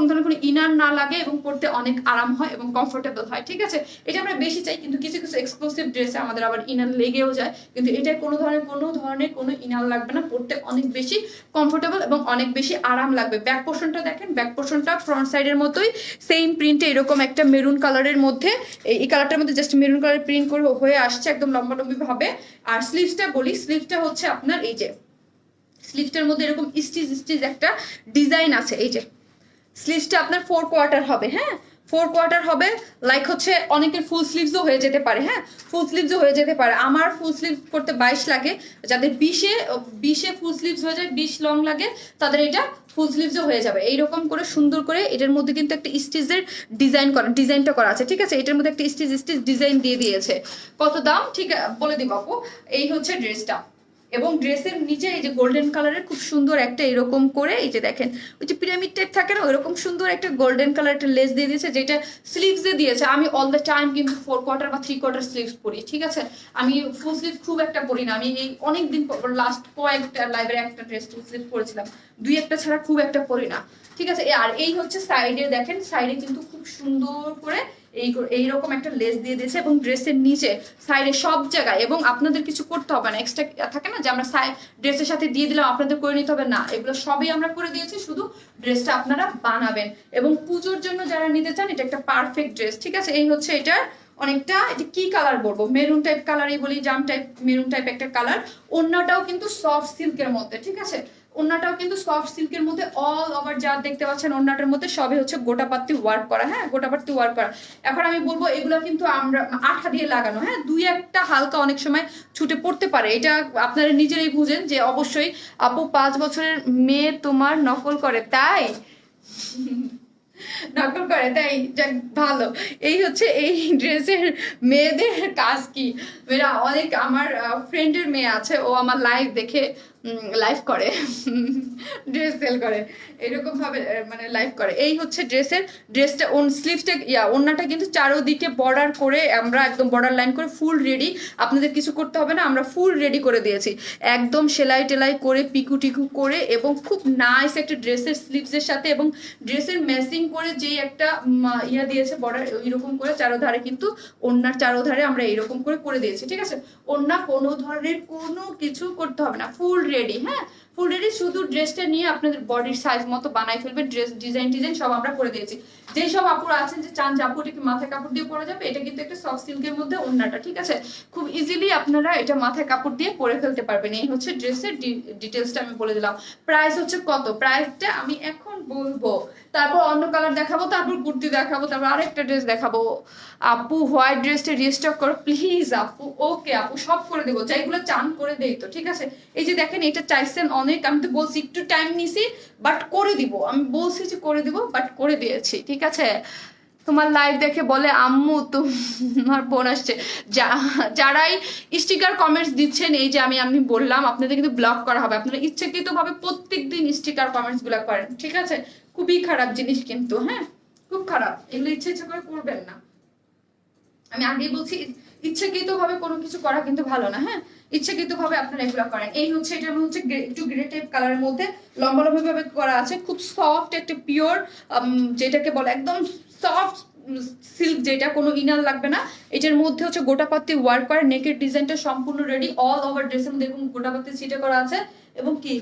ধরনের কোনো ইনার না লাগে, এবং পরতে অনেক আরাম হয় এবং কমফোর্টেবল হয়, ঠিক আছে, এটা আমরা বেশি চাই। কিন্তু কিছু কিছু এক্সক্লুসিভ ড্রেসে আমাদের আবার ইনার লেগেও যায়, কিন্তু এটা কোনো ধরনের কোনো ইনার লাগবে না, পরতে অনেক বেশি কমফোর্টেবল এবং অনেক বেশি আরাম লাগবে। ব্যাক পোর্শনটা দেখেন, ব্যাক পোর্শনটা ফ্রন্ট সাইডের মতোই সেম প্রিন্টে এরকম একটা মেরুন কালারের মধ্যে, এই কালারটার মধ্যে জাস্ট মেরুন কালার প্রিন্ট করে হয়ে আসছে একদম লম্বালম্বি ভাবে। আর স্লিভসটা বলি, স্লিভসটা হচ্ছে আপনার এই যে স্লিভসটার মধ্যে এরকম স্টিচ একটা ডিজাইন আছে, এই যে স্লিভসটা আপনার 4 কোয়ার্টার হবে, হ্যাঁ 4 কোয়ার্টার হবে, লাইক হচ্ছে অনেকের ফুল স্লিভসও হয়ে যেতে পারে, হ্যাঁ ফুল স্লিভসও হয়ে যেতে পারে। আমার ফুল স্লিভ করতে 22 লাগে, যাদের 20-এ ফুল স্লিভস হয়ে যায়, 20 লং লাগে, তাদের এটা ফুল স্লিভসও হয়ে যাবে। এইরকম করে সুন্দর করে এটার মধ্যে কিন্তু একটা স্টিচের ডিজাইনটা করা আছে, ঠিক আছে। এটার মধ্যে একটা স্টিচ ডিজাইন দিয়ে দিয়েছে। কত দাম ঠিক বলে দিব আপু। এই হচ্ছে ড্রেসটা, এবং ড্রেসের নিচে এই যে গোল্ডেন কালারের খুব সুন্দর একটা এরকম করে, এই যে দেখেন ওই যে পিরামিড টাইপ থাকে না, ওইরকম সুন্দর একটা গোল্ডেন কালার একটা লেস দিয়ে দিয়েছে, যেটা স্লিভসে দিয়েছে। আমি অল দ্য টাইম কিন্তু 4 কোয়ার্টার বা 3 কোয়ার্টার স্লিভস পরি, ঠিক আছে। আমি ফুল স্লিভ খুব একটা পরি না। আমি এই অনেকদিন লাস্ট কয়েকটা লাইভের একটা ড্রেস ফুল স্লিভ পরেছিলাম, 2-1টা ছাড়া খুব একটা পরি না, ঠিক আছে। আর এই হচ্ছে সাইডে, দেখেন সাইডে কিন্তু খুব সুন্দর করে এইরকম একটা লেস দিয়ে দিয়েছে, এবং ড্রেসের নিচে সাইডে সব জায়গায়, এবং আপনাদের কিছু করতে হবে না, এক্সট্রা থাকে না যে আমরা ড্রেসের সাথে দিয়ে দিলাম আপনাদের করে নিতে হবে না, এগুলো সবই আমরা করে দিয়েছি, শুধু ড্রেসটা আপনারা বানাবেন। এবং পুজোর জন্য যারা নিতে চান এটা একটা পারফেক্ট ড্রেস, ঠিক আছে। এই হচ্ছে এটার অনেকটা, এটা কি কালার বলবো, মেরুন টাইপ কালারই বলি, জাম টাইপ মেরুন টাইপ একটা কালার। ওড়নাটাও কিন্তু সফট সিল্কের মধ্যে, ঠিক আছে। ওড়নাটাও কিন্তু সফট সিল্কের মধ্যে অল ওভার যা দেখতে পাচ্ছেন ওড়নাটার মধ্যে সবই হচ্ছে গোটাপাত্তি ওয়ার্ক করা, হ্যাঁ গোটাপাত্তি ওয়ার্ক করা। এখন আমি বলবো এগুলো কিন্তু আমরা আঠা দিয়ে লাগানো, হ্যাঁ 2-1টা হালকা অনেক সময় ছুটে পড়তে পারে, এটা আপনারা নিজেরাই বুঝেন যে অবশ্যই। আপু 5 বছরের মেয়ে তোমার নকল করে তাই? নকল করে তাই, যাক ভালো। এই হচ্ছে এই ড্রেসের মেয়েদের কাজ কি, মেয়েরা অনেক, আমার ফ্রেন্ডের মেয়ে আছে, ও আমার লাইভ দেখে লাইভ করে, ড্রেস সেল করে, এরকম ভাবে মানে লাইভ করে। এই হচ্ছে ড্রেসটা স্লিভসটা ওড়নাটা কিন্তু চারোদিকে বর্ডার করে, আমরা একদম বর্ডার লাইন করে ফুল রেডি, আপনাদের কিছু করতে হবে না, আমরা ফুল রেডি করে দিয়েছি একদম সেলাই টেলাই করে পিকু টিকু করে, এবং খুব নাইস একটা ড্রেসের স্লিভসের সাথে এবং ড্রেসের ম্যাচিং করে যেই একটা ইয়া দিয়েছে বর্ডার, এইরকম করে চারোধারে কিন্তু ওড়নার চারোধারে আমরা এইরকম করে দিয়েছি, ঠিক আছে। ওড়না কোনো ধরনের কোনো কিছু করতে হবে না, ফুল রেডি, হ্যাঁ ফুল রেডি। শুধু ড্রেসটা নিয়ে আপনাদের বডির সাইজ মতো বানাই ফেলবে, ড্রেস ডিজাইন সব আমরা করে দিয়েছি। যেই সব আপুরা আছেন যে চান যে আপুটাকে মাথায় কাপড় দিয়ে পরা যাবে, এটা কিন্তু একটা সফট সিল্কের মধ্যে ওড়নাটা, ঠিক আছে। খুব ইজিলি আপনারা এটা মাথায় কাপড় দিয়ে পরে ফেলতে পারবেন। এই হচ্ছে ড্রেসের ডিটেলসটা আমি বলে দিলাম। প্রাইস হচ্ছে কত, প্রাইসটা আমি এখন বলবো, তারপর অন্য কালার দেখাবো, তারপর কুর্তি দেখাবো, তারপর আরেকটা ড্রেস দেখাবো। আপু হোয়াইট ড্রেসটা রিস্টক করো প্লিজ আপু। ওকে আপু, সব করে দেবো, যেগুলো চান করে দেই তো, ঠিক আছে। এই যে দেখেন এটা চাইছেন অনেক, আমি তো বলছি একটু টাইম নিছি, বাট করে দিব, আমি বলছি যে করে দিব, বাট করে দিয়েছি, ঠিক আছে। তোমার লাইভ দেখে বলে আম্মু তোমার বোন আসছে, যারাই স্টিকার কমেন্টস দিচ্ছেন, এই যে আমি বললাম আপনাদের কিন্তু ব্লক করা হবে, আপনারা ইচ্ছাকৃত ভাবে প্রত্যেকদিন স্টিকার কমেন্টস গুলা করেন, ঠিক আছে। খুবই খারাপ জিনিস কিন্তু, হ্যাঁ খুব খারাপ, এগুলো ইচ্ছা করে করবেন না। আমি আগেই বলছি ইচ্ছাকৃত ভাবে কোনো কিছু করা কিন্তু ভালো না, হ্যাঁ ইচ্ছাকৃত ভাবে আপনারা এগুলো করেন। এই হচ্ছে এটা হচ্ছে একটু গ্রে টাইপ কালারের মধ্যে লম্বা লম্বা ভাবে করা আছে, খুব সফট একটা পিওর, যেটাকে বলে একদম সফট সিল্ক, যেটা কোনো ইনার লাগবে না। এটার মধ্যে হচ্ছে গোটাপাতি ওয়ার্ক করা, নেকের ডিজাইনটা সম্পূর্ণ রেডি, অল ওভার ড্রেসের মধ্যে এরকম গোটাপাতি সিটে করা আছে। এবং কি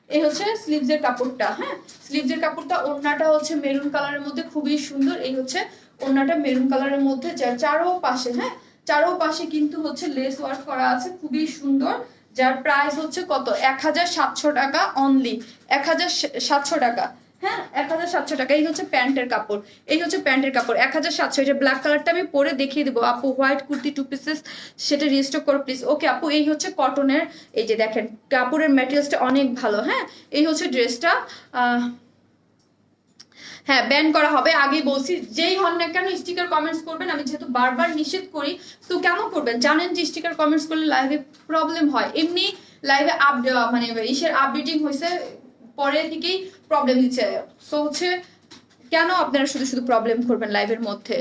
এই হচ্ছে স্লিভসের কাপড়টা, হ্যাঁ স্লিভসের কাপড়টা, ওড়নাটা হচ্ছে মেরুন কালারের মধ্যে খুবই সুন্দর। এই হচ্ছে ওড়নাটা মেরুন কালারের মধ্যে, যার চারোপাশে, হ্যাঁ চারোপাশে কিন্তু হচ্ছে লেস ওয়ার্ক করা আছে, খুবই সুন্দর। যার প্রাইস হচ্ছে কত, 1700 টাকা অনলি, 1700 টাকা, হ্যাঁ 1700 টাকা। এই হচ্ছে প্যান্টের কাপড়, এই হচ্ছে প্যান্টের কাপড় 1700। এটা ব্ল্যাক কালারটা আমি পরে দেখিয়ে দেবো আপু, হোয়াইট কুর্তি 2 পিসেস সেটা রিস্টক করো প্লিজ। ওকে আপু, এই হচ্ছে কটনের, এই যে দেখেন কাপড়ের ম্যাটেরিয়ালসটা অনেক ভালো, হ্যাঁ এই হচ্ছে ড্রেসটা। হ্যাঁ ব্যান করা হবে, আগেই বলছি, যেই হন না কেন স্টিকার কমেন্টস করবেন, আমি যেহেতু বারবার নিষেধ করি, তো কেন করবেন, জানেন যে স্টিকার কমেন্টস করলে লাইভে প্রবলেম হয়, এমনি লাইভে মানে আপডেটিং হয়েছে পরে থেকেই প্রবলেম দিচ্ছে, সো হচ্ছে কেন আপনারা শুধু শুধু প্রবলেম করবেন লাইভের মধ্যে।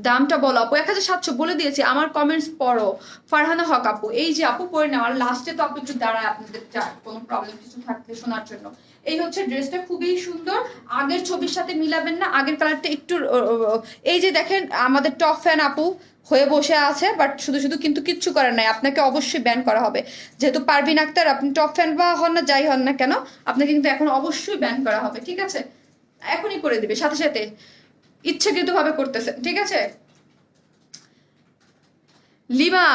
দামটা বলো আপু, 1700 বলে দিয়েছি, আমার কমেন্টস পড়ো। ফারহানা হক আপু, এই যে আপু পরে নেওয়ার লাস্টে তো আপু একটু দাঁড়ায় আপনাদের কোনো প্রবলেম কিছু থাকলে শোনার জন্য। এই হচ্ছে ড্রেসটা, খুবই সুন্দর, আগের ছবির সাথে মিলাবেন না, আগের কালারটা একটু, এই যে দেখেন আমাদের টপ ফ্যান আপু হয়ে বসে আছে, বাট শুধু শুধু কিন্তু কিচ্ছু করার নাই, আপনাকে অবশ্যই ব্যান করা হবে, যেহেতু পারভিন আক্তার আপনি টপ ফ্যান বা হন না যাই হন না কেন, আপনাকে কিন্তু এখন অবশ্যই ব্যান করা হবে, ঠিক আছে। এখনই করে দিবে সাথে সাথে, ইচ্ছাকৃত ভাবে করতেছেন, ঠিক আছে। লিমা,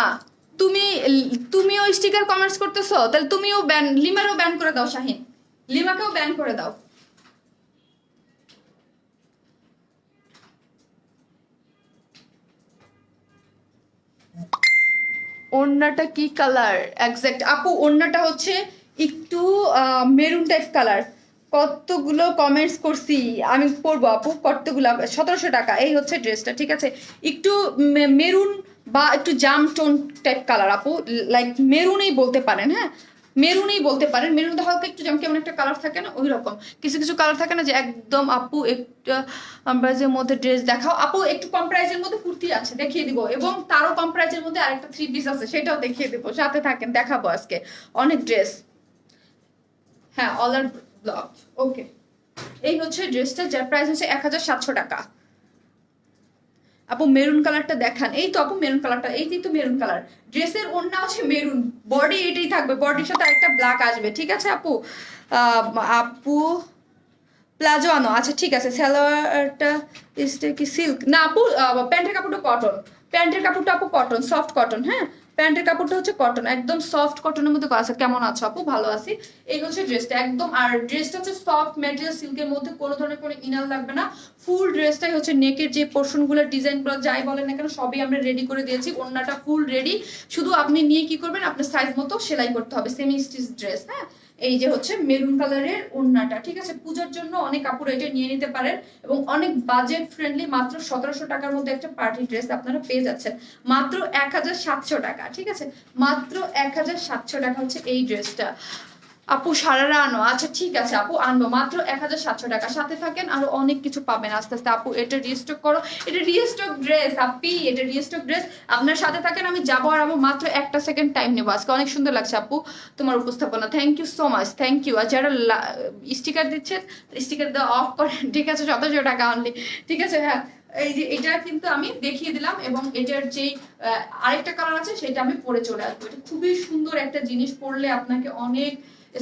তুমিও স্টিকার কমেন্টস করতেছো, তাহলে তুমিও ব্যান, লিমারও ব্যান করে দাও, শাহিন লিমাকেও ব্যান করে দাও। ওড়নাটা কি কালার এক্সাক্ট আপু? ওড়নাটা হচ্ছে একটু মেরুন টাইপ কালার। কতগুলো কমেন্টস করছি, আমি পরবো আপু কতগুলো। 1700 টাকা এই হচ্ছে ড্রেসটা, ঠিক আছে? একটু মেরুন বা একটু জাম টোন টাইপ কালার আপু, লাইক মেরুনই বলতে পারেন। হ্যাঁ, মেরুনই বলতে পারেন। মেরুনটা হালকা একটু যেমন কেমন একটা কালার থাকে না, ওই রকম। কিছু কিছু কালার থাকে না যে একদম আপু একটা প্রাইজের মধ্যে ড্রেস দেখাও আপু। একটু কম প্রাইজের মধ্যে কুর্তি আছে, দেখিয়ে দিব। এবং তারও কম প্রাইজের মধ্যে আরেকটা 3 পিস আছে, সেটাও দেখিয়ে দিব। সাথে থাকেন, দেখাবো আজকে অনেক ড্রেস। হ্যাঁ, অলার ব্লক। ওকে, এই হচ্ছে ড্রেসটা, যার প্রাইস হচ্ছে 1700 টাকা। আপু মেরুন কালারটা দেখান। এই তো আপু মেরুন কালারটা, এই তো মেরুন কালার। ড্রেসের ওড়না হচ্ছে মেরুন, বডি এটাই থাকবে, বডির সাথে একটা ব্ল্যাক আসবে, ঠিক আছে আপু? আপু প্লাজো আনো, আচ্ছা ঠিক আছে। সালোয়ারটা ইসটা কি সিল্ক না আপু? প্যান্টের কাপড়টা কটন। প্যান্টের কাপড়টা আপু কটন, সফট কটন। হ্যাঁ, প্যান্টের কাপড়টা হচ্ছে কটন, একদম সফট কটনের মধ্যে আছে। কেমন আছো আপু? ভালো আছি। এই হচ্ছে ড্রেসটা একদম। আর ড্রেসটা হচ্ছে সফট ম্যাটেরিয়াল সিল্কের মধ্যে, কোনো ধরনের কোনো ইনার লাগবে না। ফুল ড্রেসটাই হচ্ছে নেকের যে পোর্শনগুলো, ডিজাইনগুলো যাই বলেন না কেন, সবই আমরা রেডি করে দিয়েছি। ওড়নাটা ফুল রেডি, শুধু আপনি নিয়ে কি করবেন, আপনার সাইজ মতো সেলাই করতে হবে। Semi stitch dress. হ্যাঁ, এই যে হচ্ছে মেরুন কালারের ওড়নাটা, ঠিক আছে? পূজার জন্য অনেক কাপড় এটা নিয়ে নিতে পারেন, এবং অনেক বাজেট ফ্রেন্ডলি। মাত্র 1700 টাকার মধ্যে একটা পার্টি ড্রেস আপনারা পেয়ে যাচ্ছেন, মাত্র 1700 টাকা, ঠিক আছে? মাত্র 1700 টাকা হচ্ছে এই ড্রেসটা। আপু সারারা আনো, আচ্ছা ঠিক আছে আপু, আনবো। মাত্র 1700 টাকা। সাথে থাকেন, আরো অনেক কিছু পাবেন আস্তে আস্তে। আপু এটা রিস্টক করো, এটা রিস্টক ড্রেস আপি, এটা রিস্টক ড্রেস। আপনার সাথে থাকেন, আমি যাবো আর আমার মাত্র একটা সেকেন্ড টাইম নেবো। আজকে অনেক সুন্দর লাগছে আপু তোমার উপস্থাপনা, thank you so much, thank you. আর যারা স্টিকার দিচ্ছেন, স্টিকার দেওয়া অফ করেন, ঠিক আছে? 1700 টাকা অনলি, ঠিক আছে? হ্যাঁ, এই যে এটা কিন্তু আমি দেখিয়ে দিলাম, এবং এটার যে আরেকটা কালার আছে সেটা আমি পরে চলে আসবো। এটা খুবই সুন্দর একটা জিনিস, পরলে আপনাকে অনেক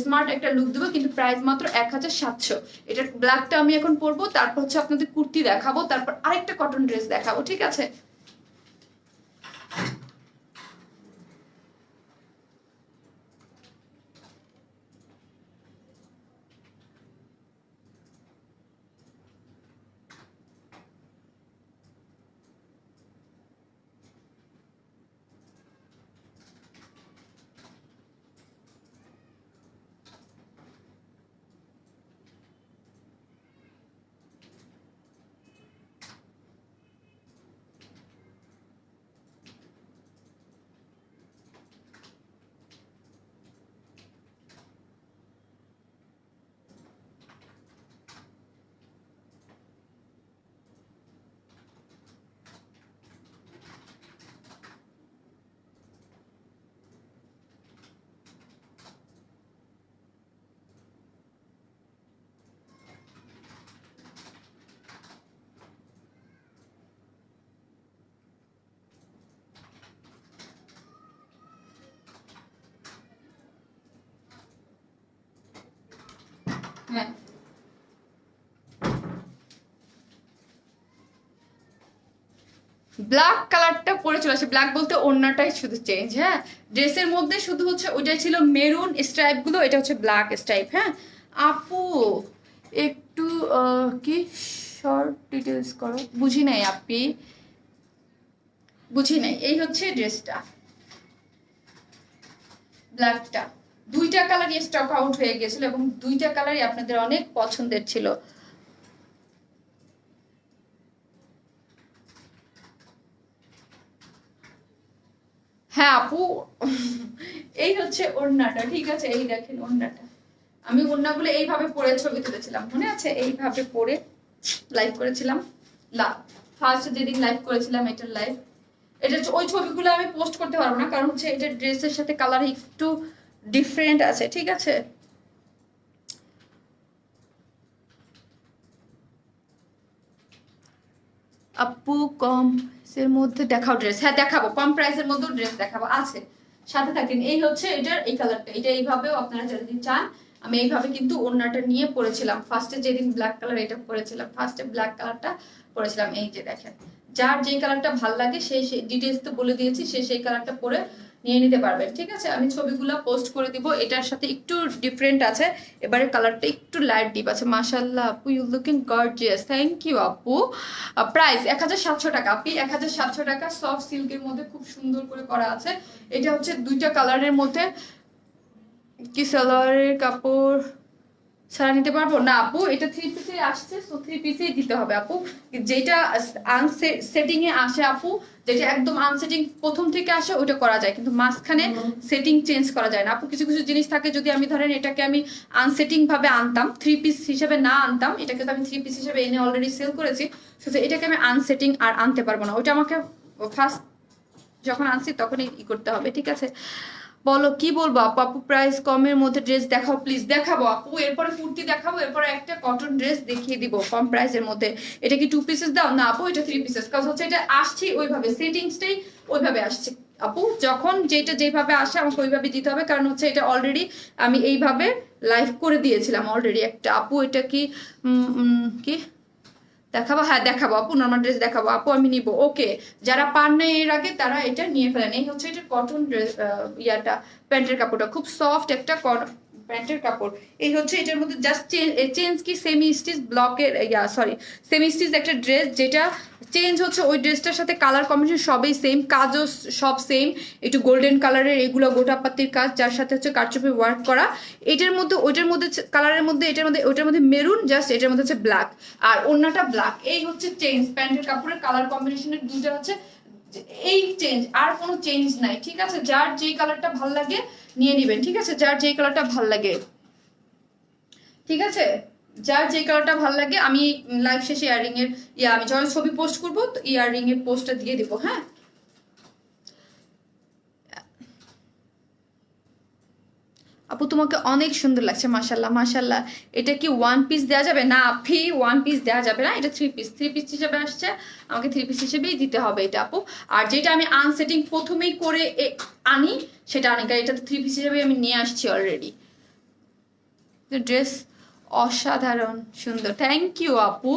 স্মার্ট একটা লুক দেবো, কিন্তু প্রাইস মাত্র 1700। এটার ব্ল্যাকটা আমি এখন পরবো, তারপর হচ্ছে আপনাদের কুর্তি দেখাবো, তারপর আরেকটা কটন ড্রেস দেখাবো, ঠিক আছে? হ্যাঁ, ব্ল্যাক কালারটা পরে চলে আসে। ব্ল্যাক বলতে ওড়নাটাই শুধু চেঞ্জ। হ্যাঁ, ড্রেসের মধ্যে শুধু হচ্ছে ওইটাই ছিল মেরুন স্ট্রাইপ গুলো, এটা হচ্ছে ব্ল্যাক স্ট্রাইপ। হ্যাঁ আপু, একটু কি শর্ট ডিটেলস করো, বুঝি নাই আপি, বুঝি নাই। এই হচ্ছে ড্রেসটা, ব্ল্যাকটা। দুইটা কালারই স্টক আউট হয়ে গেছিল, এবং দুইটা কালারই আপনাদের অনেক পছন্দের ছিল। হ্যাঁ আপু, এই হচ্ছে ওড়নাটা, ঠিক আছে? এই দেখেন ওড়নাটা, আমি ওড়নাগুলো এইভাবে পরে ছবি তুলেছিলাম, মনে আছে? এইভাবে পরে লাইভ করেছিলাম। ফার্স্ট যেদিন লাইভ করেছিলাম, এটার লাইভ, এটা ওই ছবিগুলো আমি পোস্ট করতে পারবো না, কারণ হচ্ছে এটা ড্রেসের সাথে কালার একটু ডিফারেন্ট আছে, ঠিক আছে? আপু কম এর মধ্যে দেখাও ড্রেস। হ্যাঁ দেখাবো, কম প্রাইসের মধ্যেও ড্রেস দেখাবো, আছে। সাথে থাকেন। এই হচ্ছে এটার এই কালারটা, এটা এইভাবেও আপনারা যদি চান, আমি এইভাবে কিন্তু ওড়নাটা নিয়ে পরেছিলাম। ফার্স্টে যেদিন ব্ল্যাক কালার এটা পরেছিলাম, ফার্স্টে ব্ল্যাক কালারটা পরেছিলাম। এই যে দেখেন, যার যে কালারটা ভাল লাগে সেই ডিটেলস তো বলে দিয়েছি, সে সেই কালারটা পরে নিয়ে নিতে পারবেন, ঠিক আছে। আমি ছবিগুলো পোস্ট করে দিব, এটার সাথে একটু ডিফারেন্ট আছে, এবারে কালারটা একটু লাইট ডিপ আছে। মাশাআল্লাহ আপু, you looking gorgeous, thank you আপু। প্রাইস 1700 টাকা আপনি, 1700 টাকা। সফট সিল্কের মধ্যে খুব সুন্দর করে করা আছে। এটা হচ্ছে দুইটা কালারের মধ্যে। কি সালোয়ারের কাপড় ছাড়া নিতে পারবো না আপু, এটা 3 পিসে আসছে, সো 3 পিসেই দিতে হবে আপু। যেটা সেটিং এ আসে আপু, যেটা একদম আনসেটিং প্রথম থেকে আসে ওইটা করা যায়, কিন্তু মাঝখানে সেটিং চেঞ্জ করা যায় না আপু। কিছু কিছু জিনিস থাকে, যদি আমি ধরেন এটাকে আমি আনসেটিং ভাবে আনতাম, 3 পিস হিসেবে না আনতাম, এটাকে তো আমি 3 পিস হিসেবে এনে অলরেডি সেল করেছি, এটাকে আমি আনসেটিং আর আনতে পারবো না। ওইটা আমাকে ফার্স্ট যখন আনছি তখনই করতে হবে, ঠিক আছে। বলো কি বলবো আপু? আপু প্রাইস কমের মধ্যে ড্রেস দেখাও প্লিজ। দেখাবো আপু, এরপরে কুর্তি দেখাবো, এরপরে একটা কটন ড্রেস দেখিয়ে দিব কম প্রাইসের মধ্যে। এটা কি 2 পিসেস দাও? না আপু, এটা 3 পিসেস, কারণ হচ্ছে এটা আসছে ওইভাবে, সেটিংসটাই ওইভাবে আসছে আপু। যখন যেটা যেভাবে আসে আমাকে ওইভাবে দিতে হবে, কারণ হচ্ছে এটা অলরেডি আমি এইভাবে লাইভ করে দিয়েছিলাম অলরেডি একটা আপু। এটা কি কি দেখাবো? হ্যাঁ দেখাবো আপু, নর্মাল ড্রেস দেখাবো আপু, আমি নিব। ওকে, যারা পান নাই এর আগে তারা এটা নিয়ে ফেলেন। এই হচ্ছে এটা কটন ড্রেস, ইয়াটা প্যান্টের কাপড়টা খুব সফট একটা প্যান্টের কাপড়। এই হচ্ছে এটার মধ্যে জাস্ট চেঞ্জ কি সেমি স্টিচ ব্লকের, সেমি স্টিচ একটা ড্রেস, যেটা চেঞ্জ হচ্ছে ওই ড্রেসটার সাথে কালার কম্বিনেশন সবই সেম, কাজও সব সেম, একটু গোল্ডেন কালারের এগুলো গোটা পাতির কাজ, যার সাথে হচ্ছে কারচুপি ওয়ার্ক করা। এটার মধ্যে ওইটার মধ্যে কালারের মধ্যে এটার মধ্যে ওইটার মধ্যে মেরুন, জাস্ট এটার মধ্যে হচ্ছে ব্ল্যাক, আর অন্যটা ব্ল্যাক। এই হচ্ছে চেঞ্জ, প্যান্টের কাপড়ের কালার কম্বিনেশনের দুইটা হচ্ছে এই চেঞ্জ, আর কোনো চেঞ্জ নাই, ঠিক আছে। যার যেই কালারটা ভাল লাগে নিয়ে নিবেন, ঠিক আছে, যার যেই কালারটা ভাল লাগে, ঠিক আছে, যার যে কালারটা ভালো লাগে। আমি লাইভ শেষে ইয়াররিং এর আমি যখন ছবি পোস্ট করবো তো ইয়াররিং এর পোস্টটা দিয়ে দিব। হ্যাঁ আপু, তোমাকে অনেক সুন্দর লাগছে, মাশাল্লাহ মাশাল্লাহ। এটা কি 1 পিস দেওয়া যাবে? না আপনি 1 পিস দেওয়া যাবে না, এটা 3 পিস, 3 পিস হিসেবে আসছে, আমাকে 3 পিস হিসেবেই দিতে হবে এটা আপু। আর যেটা আমি আনসেটিং প্রথমেই করে আনি সেটা আনি, কারণ এটা 3 পিস হিসেবে আমি নিয়ে আসছি অলরেডি। ড্রেস অসাধারণ সুন্দর, থ্যাংক ইউ আপু।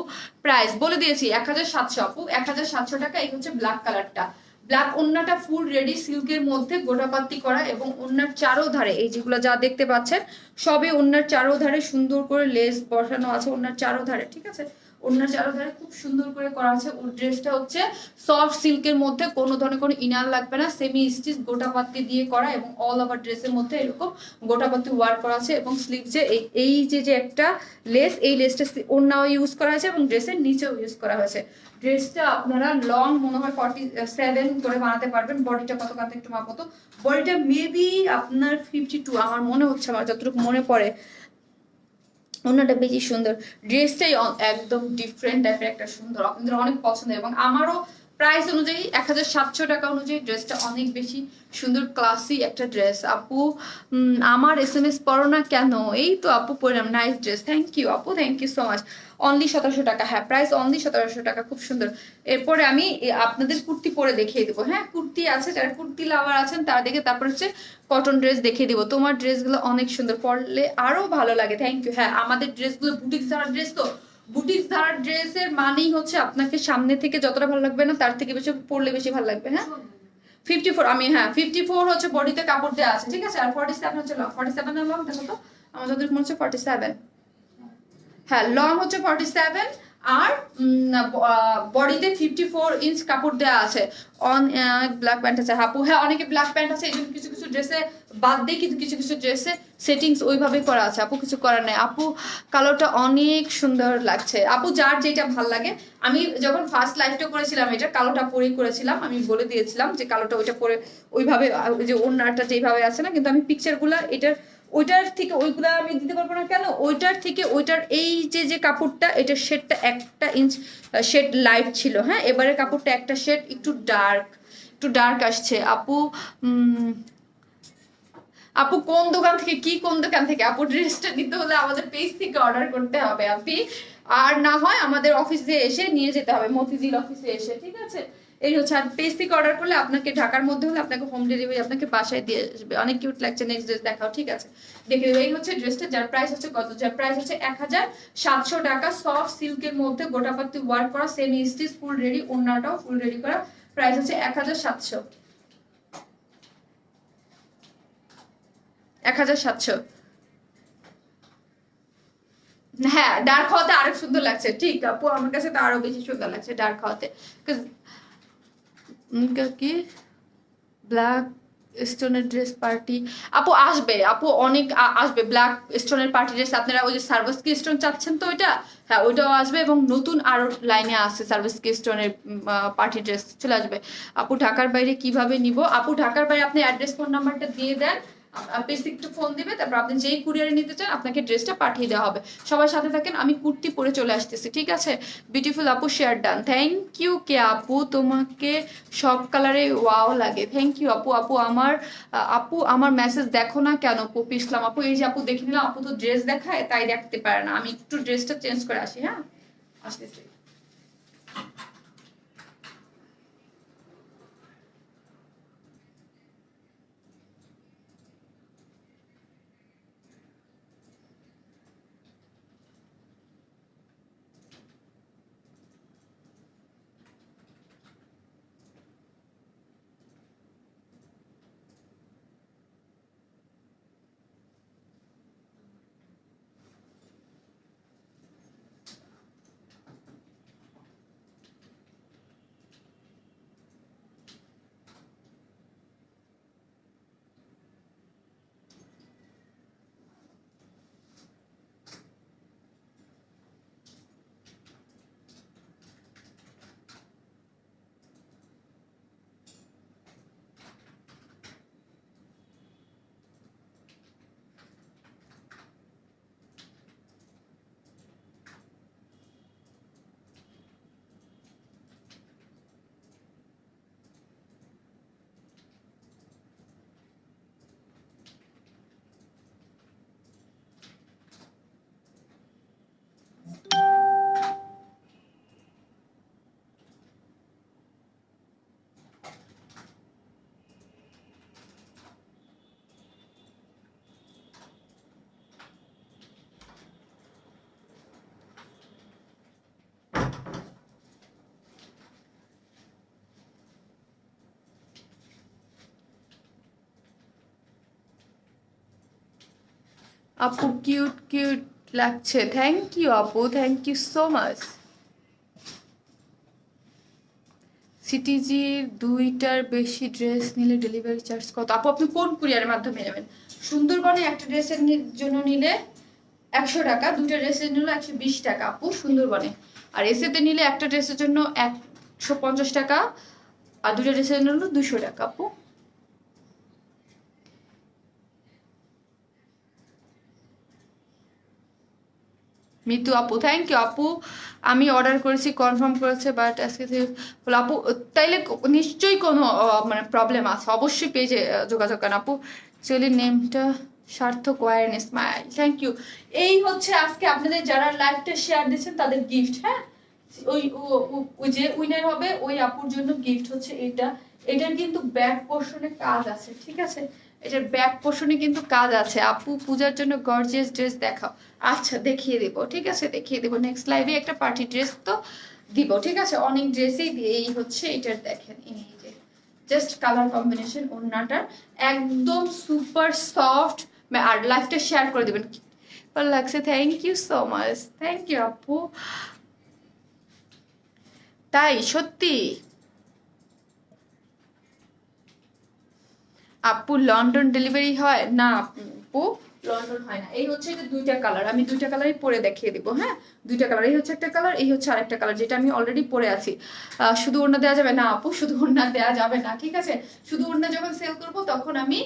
প্রাইস বলে দিয়েছি 1700 আপু, 1700 টাকা। এই হচ্ছে ব্ল্যাক কালারটা, ব্ল্যাক ওন্নাটা ফুল রেডি সিল্কের মধ্যে গোটাপাত্তি করা, এবং ওন্নার চারো ধারে এই যেগুলো যা দেখতে পাচ্ছেন সবই ওন্নার চারো ধারে সুন্দর করে লেস বসানো আছে ওন্নার চারো ধারে, ঠিক আছে। ওন্নার চারো ধারে খুব সুন্দর করে করা আছে। ওর ড্রেসটা হচ্ছে সফট সিল্কের মধ্যে, কোনো ধরনের কোনো ইনার লাগবে না, সেমি স্টিচ গোটাপাত্তি দিয়ে করা, এবং অল ওভার ড্রেসের মধ্যে এরকম গোটাপাত্তি ওয়ার্ক করা আছে, এবং স্লিভসে এই যে একটা লেস, এই লেসটা ওন্নাও ইউজ করা হয়েছে এবং ড্রেসের নিচেও ইউজ করা হয়েছে। ড্রেসটা আপনারা লং মনে হয় 47 করে বানাতে পারবেন। বডিটা কত কাতে একটু মাপো তো, বডিটা মেবি আপনার 52 আমার মনে হচ্ছে, আমার যতটুকু মনে পড়ে। অন্যটা বেশি সুন্দর, ড্রেসটাই একদম ডিফারেন্ট টাইপের একটা সুন্দর, আপনাদের অনেক পছন্দ, এবং আমারও প্রাইস অনুযায়ী 1700 টাকা অনুযায়ী ড্রেসটা অনেক বেশি সুন্দর, ক্লাসি একটা ড্রেস আপু। আমার SMS পড়ো না কেন? এই তো আপু পড়লাম, নাইস ড্রেস, থ্যাংক ইউ আপু, thank you so much. Only 1700 টাকা, হ্যাঁ প্রাইস অনলি 1700 টাকা, খুব সুন্দর। এরপরে আমি আপনাদের কুর্তি পরে দেখিয়ে দেবো। হ্যাঁ কুর্তি আছে, যারা কুর্তি লাভার আছেন তারা দেখে, তারপর হচ্ছে কটন ড্রেস দেখিয়ে দিব। তোমার ড্রেসগুলো অনেক সুন্দর, পরলে আরো ভালো লাগে, থ্যাংক ইউ। হ্যাঁ আমাদের ড্রেসগুলো বুটিক ধারার ড্রেস, তো বুটিক ধারার ড্রেসের মানেই হচ্ছে আপনাকে সামনে থেকে যতটা ভালো লাগবে না তার থেকে বেশি পরলে বেশি ভালো লাগবে। হ্যাঁ 54 আমি, হ্যাঁ 54 হচ্ছে বডিতে কাপড় দেওয়া আছে, ঠিক আছে। আর 47 হচ্ছে লং, 47 এর লং দেখো তো, আমার যতটুকু মনে হচ্ছে 47, হ্যাঁ লং হচ্ছে 47, আর বডিতে 54 ইঞ্চ কাপড় দেওয়া আছে। অন ব্ল্যাক প্যান্ট আছে আপু, হ্যাঁ অনেকে ব্ল্যাক প্যান্ট আছে, এই জন্য কিছু কিছু ড্রেসে বাদ দিয়ে, কিন্তু কিছু কিছু ড্রেসে সেটিংস ওইভাবে করা আছে আপু, কিছু করার নেই আপু। কালোটা অনেক সুন্দর লাগছে আপু, যার যেটা ভাল লাগে। আমি যখন ফার্স্ট লাইভটা করেছিলাম এটা কালোটা পরেই করেছিলাম, আমি বলে দিয়েছিলাম যে কালোটা ওইটা পরে ওইভাবে, যে ওনারটা যেভাবে আছে না, কিন্তু আমি পিকচারগুলো এটার ওইটার থেকে ওইগুলা আমি দিতে পারবো না কেন, ওইটার থেকে ওইটার এই যে কাপড়টা, এটার শেডটা 1 ইঞ্চ শেড লাইট ছিল। হ্যাঁ এবারে কাপড়টা একটা শেড একটু ডার্ক আসছে আপু। আপু কোন দোকান থেকে, কোন দোকান থেকে আপু? ড্রেসটা নিতে হলে আমাদের পেজ থেকে অর্ডার করতে হবে আপনি, আর না হয় আমাদের অফিসে এসে নিয়ে যেতে হবে, মতিঝিল অফিসে এসে, ঠিক আছে। এই হচ্ছে, আর পেজ থেকে অর্ডার করলে আপনাকে ঢাকার মধ্যে হলে আপনাকে হোম ডেলিভারি আপনাকে বাসায় দিয়ে আসবে। অনেক কিউট লাগছে, নেক্সট ড্রেস দেখাও, ঠিক আছে। দেখে এই হচ্ছে ড্রেসটা, যার প্রাইস হচ্ছে কত, যার প্রাইস হচ্ছে 1700 টাকা। সফট সিল্কের মধ্যে গোটাপাতি ওয়ার্ক করা, সেমি স্টিচ, ফুল রেডি, ওন্নাটাও ফুল রেডি করা, প্রাইস হচ্ছে 1700। 1700। হ্যাঁ, ডার্ক হওয়াতে আরো সুন্দর লাগছে। ঠিক আপু, আমার কাছে তো আরো বেশি সুন্দর লাগছে ডার্ক হওয়াতে। কি ব্ল্যাক স্টোনের ড্রেস পার্টি আপু আসবে, আপু অনেক আসবে ব্ল্যাক স্টোনের পার্টি ড্রেস। আপনারা ওই যে সার্ভিসকি স্টোন চাচ্ছেন তো ওইটা, হ্যাঁ ওইটাও আসবে, এবং নতুন আরো লাইনে আছে সার্ভিসকি স্টোনের পার্টি ড্রেস চলে আসবে। আপু ঢাকার বাইরে কিভাবে নিব? আপু ঢাকার বাইরে আপনি অ্যাড্রেস ফোন নাম্বারটা দিয়ে দেন, বেসিক একটু ফোন দিবে, তারপর আপনি যেই কুরিয়ারে নিতে চান আপনাকে ড্রেসটা পাঠিয়ে দেওয়া হবে। সবার সাথে থাকেন, আমি কুর্তি পরে চলে আসতেছি, ঠিক আছে? বিউটিফুল আপু, শেয়ার ডান, থ্যাংক ইউ। কে আপু তোমাকে সব কালারে ওয়াও লাগে, থ্যাংক ইউ আপু। আপু আমার মেসেজ দেখো না কেন? পপি ইসলাম আপু, এই যে আপু দেখে নিলাম, আপু তো ড্রেস দেখায় তাই দেখতে পারে না, আমি একটু ড্রেসটা চেঞ্জ করে আসি। হ্যাঁ, আসতেছি। আপু কিউট কিউট লাগছে, থ্যাংক ইউ আপু, থ্যাংক ইউ সো মাচ। সিটিজির 2টার বেশি ড্রেস নিলে ডেলিভারি চার্জ কত? আপু আপনি কোন কুরিয়ারের মাধ্যমে নেবেন? সুন্দরবনে একটা ড্রেসের জন্য নিলে 100 টাকা, 2টা ড্রেসের নিলে 120 টাকা আপু সুন্দরবনে। আর এসেতে নিলে একটা ড্রেসের জন্য 150 টাকা, আর 2টা ড্রেসের জন্য 200 টাকা আপু। মিতু আপু, থ্যাংক ইউ আপু। আমি অর্ডার করেছি, কনফার্ম করেছে, বাট আজকে বলে আপু তাইলে নিশ্চয়ই কোনো মানে প্রবলেম আছে, অবশ্যই পেজে যোগাযোগ করেন আপু। অ্যাকচুয়ালি নেমটা সার্থক ওয়ার স্মাইল, থ্যাংক ইউ। এই হচ্ছে আজকে আপনাদের যারা লাইভটা শেয়ার দিচ্ছেন তাদের গিফট। হ্যাঁ, ওই যে উইনার হবে ওই আপুর জন্য গিফট হচ্ছে এটা। এটার কিন্তু ব্যাক পোর্শনে কাজ আছে, ঠিক আছে? এটার ব্যাক পোর্শনে কিন্তু কাজ আছে। আপু পূজার জন্য গর্জিয়াস ড্রেস দেখাও। আচ্ছা দেখিয়ে দেবো, ঠিক আছে, দেখিয়ে দেবো। নেক্সট লাইভে একটা পার্টি ড্রেস তো দিব, ঠিক আছে? অনেক ড্রেসই দিয়ে, এই হচ্ছে এটার দেখেন, এই যে জাস্ট কালার কম্বিনেশন, ওড়নাটার একদম সুপার সফট। আর লাইভটা শেয়ার করে দেবেন, ভালো লাগছে, thank you so much, thank you আপু। তাই সত্যি আপু লন্ডন ডেলিভারি হয় না? আপু লন্ডন হয় না। এই হচ্ছে এটা 2টা কালার, আমি 2টা কালারই পরে দেখিয়ে দিব। হ্যাঁ, 2টা কালার, এই হচ্ছে একটা কালার, এই হচ্ছে আরেকটা কালার, যেটা আমি অলরেডি পরে আছি। শুধু ওড়না দেওয়া যাবে না আপু, শুধু ওড়না দেওয়া যাবে না, ঠিক আছে? শুধু ওড়না যখন সেল করব তখন আমি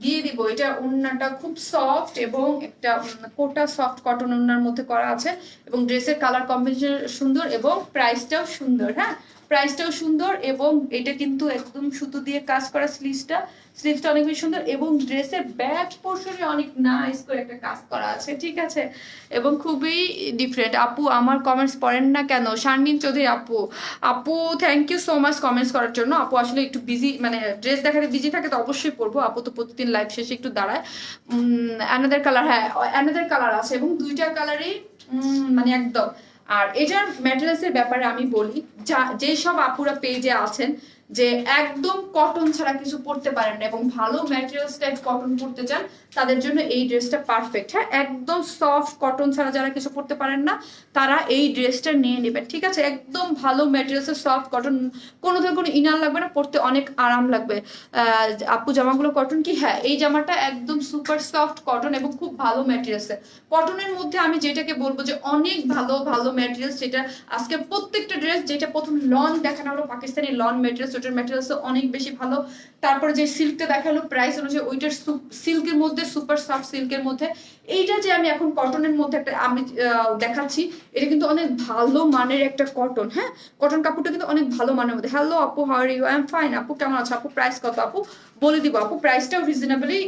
দিয়ে দিব। এটা ওড়নাটা খুব সফট এবং একটা কোটা সফট কটন ওড়নার মধ্যে করা আছে, এবং ড্রেসের কালার কম্বিনেশন সুন্দর এবং প্রাইসটাও সুন্দর। হ্যাঁ, প্রাইসটাও সুন্দর, এবং এটা কিন্তু একদম সুতো দিয়ে কাজ করা। স্লিভসটা অনেক বেশি সুন্দর, এবং ড্রেসের ব্যাক পোর্শনে অনেক নাইস করে একটা কাজ করা আছে, ঠিক আছে? এবং খুবই ডিফারেন্ট। আপু আমার কমেন্টস পড়েন না কেন? শারমিন চৌধুরী আপু, আপু thank you so much comments করার জন্য। আপু আসলে একটু বিজি, মানে ড্রেস দেখাতে বিজি থাকে, তো অবশ্যই পড়বো। আপু তো প্রতিদিন লাইভ শেষে একটু দাঁড়ায়। অ্যানাদার কালার, হ্যাঁ অ্যানাদার কালার আছে, এবং 2টা কালারই মানে একদম। আর এটার ম্যাটেরিয়ালসের ব্যাপারে আমি বলি, যেসব আপুরা পেজে আছেন যে একদম কটন ছাড়া কিছু পরতে পারেন না এবং ভালো ম্যাটেরিয়ালস টাইপ কটন পরতে চান তাদের জন্য এই ড্রেসটা পারফেক্ট। হ্যাঁ, একদম সফট কটন ছাড়া যারা কিছু পরতে পারেন না তারা এই ড্রেসটা নিয়ে নেবেন, ঠিক আছে? একদম ভালো ম্যাটেরিয়ালসের সফট কটন, কোনো ধরনের কোনো ইনার লাগবে না, পরতে অনেক আরাম লাগবে। আপু জামাগুলো কটন কি? হ্যাঁ, এই জামাটা একদম সুপার সফট কটন এবং খুব ভালো ম্যাটেরিয়ালসের। কটনের মধ্যে আমি যেটাকে বলবো যে অনেক ভালো ভালো ম্যাটেরিয়ালস, যেটা আজকে প্রত্যেকটা ড্রেস, যেটা প্রথম লন দেখানো হলো পাকিস্তানি লন ম্যাটেরিয়ালস, ওটার ম্যাটেরিয়ালস অনেক বেশি ভালো। তারপরে যে সিল্কটা দেখালো প্রাইস অনুযায়ী ওইটার সিল্কের মধ্যে সুপার সফট সিল্কের মধ্যে। এইটা যে আমি এখন কটনের মধ্যে একটা আমি দেখাচ্ছি, এটা কিন্তু অনেক ভালো মানের একটা কটন। হ্যাঁ, কটন কাপড়টা কিন্তু অনেক ভালো মানের মধ্যে। হ্যালো আপু, how are you? I am fine. আপু কেমন আছো? আপু প্রাইস কত? আপু বলে দিব। আপু প্রাইসটাও রিজনেবলি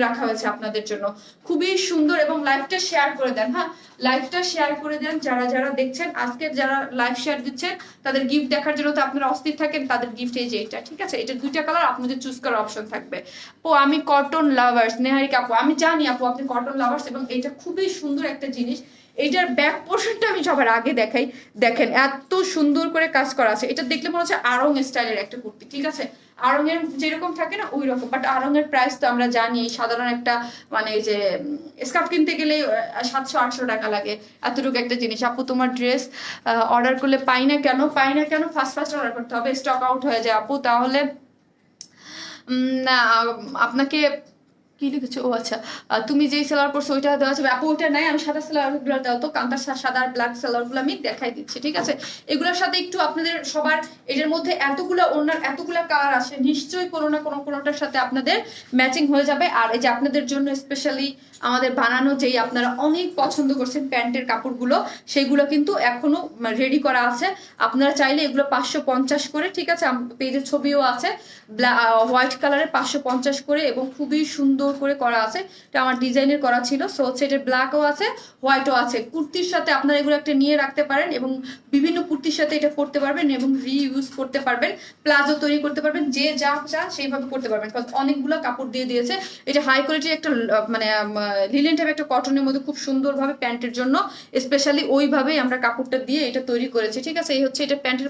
রাখা হয়েছে আপনাদের জন্য, খুবই সুন্দর। এবং লাইভটা শেয়ার করে দেন। হ্যাঁ, লাইভটা শেয়ার করে দেন যারা যারা দেখছেন। আজকে যারা লাইভ শেয়ার দিচ্ছেন তাদের গিফট দেখার জন্য তো আপনারা অস্থির থাকেন, তাদের গিফট এই যে এটা, ঠিক আছে? এটা দুইটা কালার আপনাদের চুজ করার অপশন থাকবে। আপু আমি কটন লাভার্স, নেহারিকা আপু আমি জানি আপু আপনি কটন লাভার্স, এবং এটা খুবই সুন্দর একটা জিনিস। এইটার ব্যাক পোর্শনটা আমি সবার আগে দেখাই, দেখেন এত সুন্দর করে কাজ করা আছে। এটা দেখলে মনে হচ্ছে আড়ং স্টাইলের একটা কুর্তি, ঠিক আছে? আড়ং এর যেরকম থাকে না ওই রকম, বাট আড়ং এর প্রাইস তো আমরা জানি সাধারণ একটা মানে যে স্কার্ফ কিনতে গেলে 700-800 টাকা লাগে, এতটুকু একটা জিনিস। আপু তোমার ড্রেস অর্ডার করলে পাই না কেন? পাই না কেন? ফার্স্ট ফার্স্ট অর্ডার করতে হবে, স্টক আউট হয়ে যায় আপু। তাহলে না আপনাকে কি লিখেছো? ও আচ্ছা, তুমি যেই সেলার পরছো ওইটা দেওয়া যাবে আপু? ওইটা নাই, আমি সাদা সেলার গুলো দাও তো, কান্তার সাদা আর ব্ল্যাক সেলার গুলো আমি দেখাই দিচ্ছি, ঠিক আছে? এগুলোর সাথে একটু আপনাদের সবার এটার মধ্যে এতগুলা ওনার এতগুলা কালার আসে, নিশ্চয়ই কোনো না কোনোটার সাথে আপনাদের ম্যাচিং হয়ে যাবে। আর এই যে আপনাদের জন্য স্পেশালি আমাদের বানানো যেই আপনারা অনেক পছন্দ করছেন প্যান্টের কাপড়গুলো, সেগুলো কিন্তু এখনো রেডি করা আছে। আপনারা চাইলে এগুলো 550 করে, ঠিক আছে? পেজের ছবিও আছে, হোয়াইট কালারের 550 করে, এবং খুবই সুন্দর করে করা আছে। এটা আমার ডিজাইনের করা ছিল। সো হচ্ছে এটা ব্ল্যাকও আছে, হোয়াইটও আছে। কুর্তির সাথে আপনারা এগুলো একটা নিয়ে রাখতে পারেন এবং বিভিন্ন কুর্তির সাথে এটা পরতে পারবেন এবং রিইউজ করতে পারবেন, প্লাজো তৈরি করতে পারবেন, যে যা চান সেইভাবে করতে পারবেন। কারণ অনেকগুলো কাপড় দিয়ে দিয়েছে। এটা হাই কোয়ালিটির একটা মানে লিলেন টাইপ একটা কটনের মধ্যে খুব সুন্দরভাবে প্যান্টের জন্য স্পেশালি ওইভাবেই আমরা কাপড়টা দিয়ে এটা তৈরি করেছি, ঠিক আছে? এই হচ্ছে এটা প্যান্টের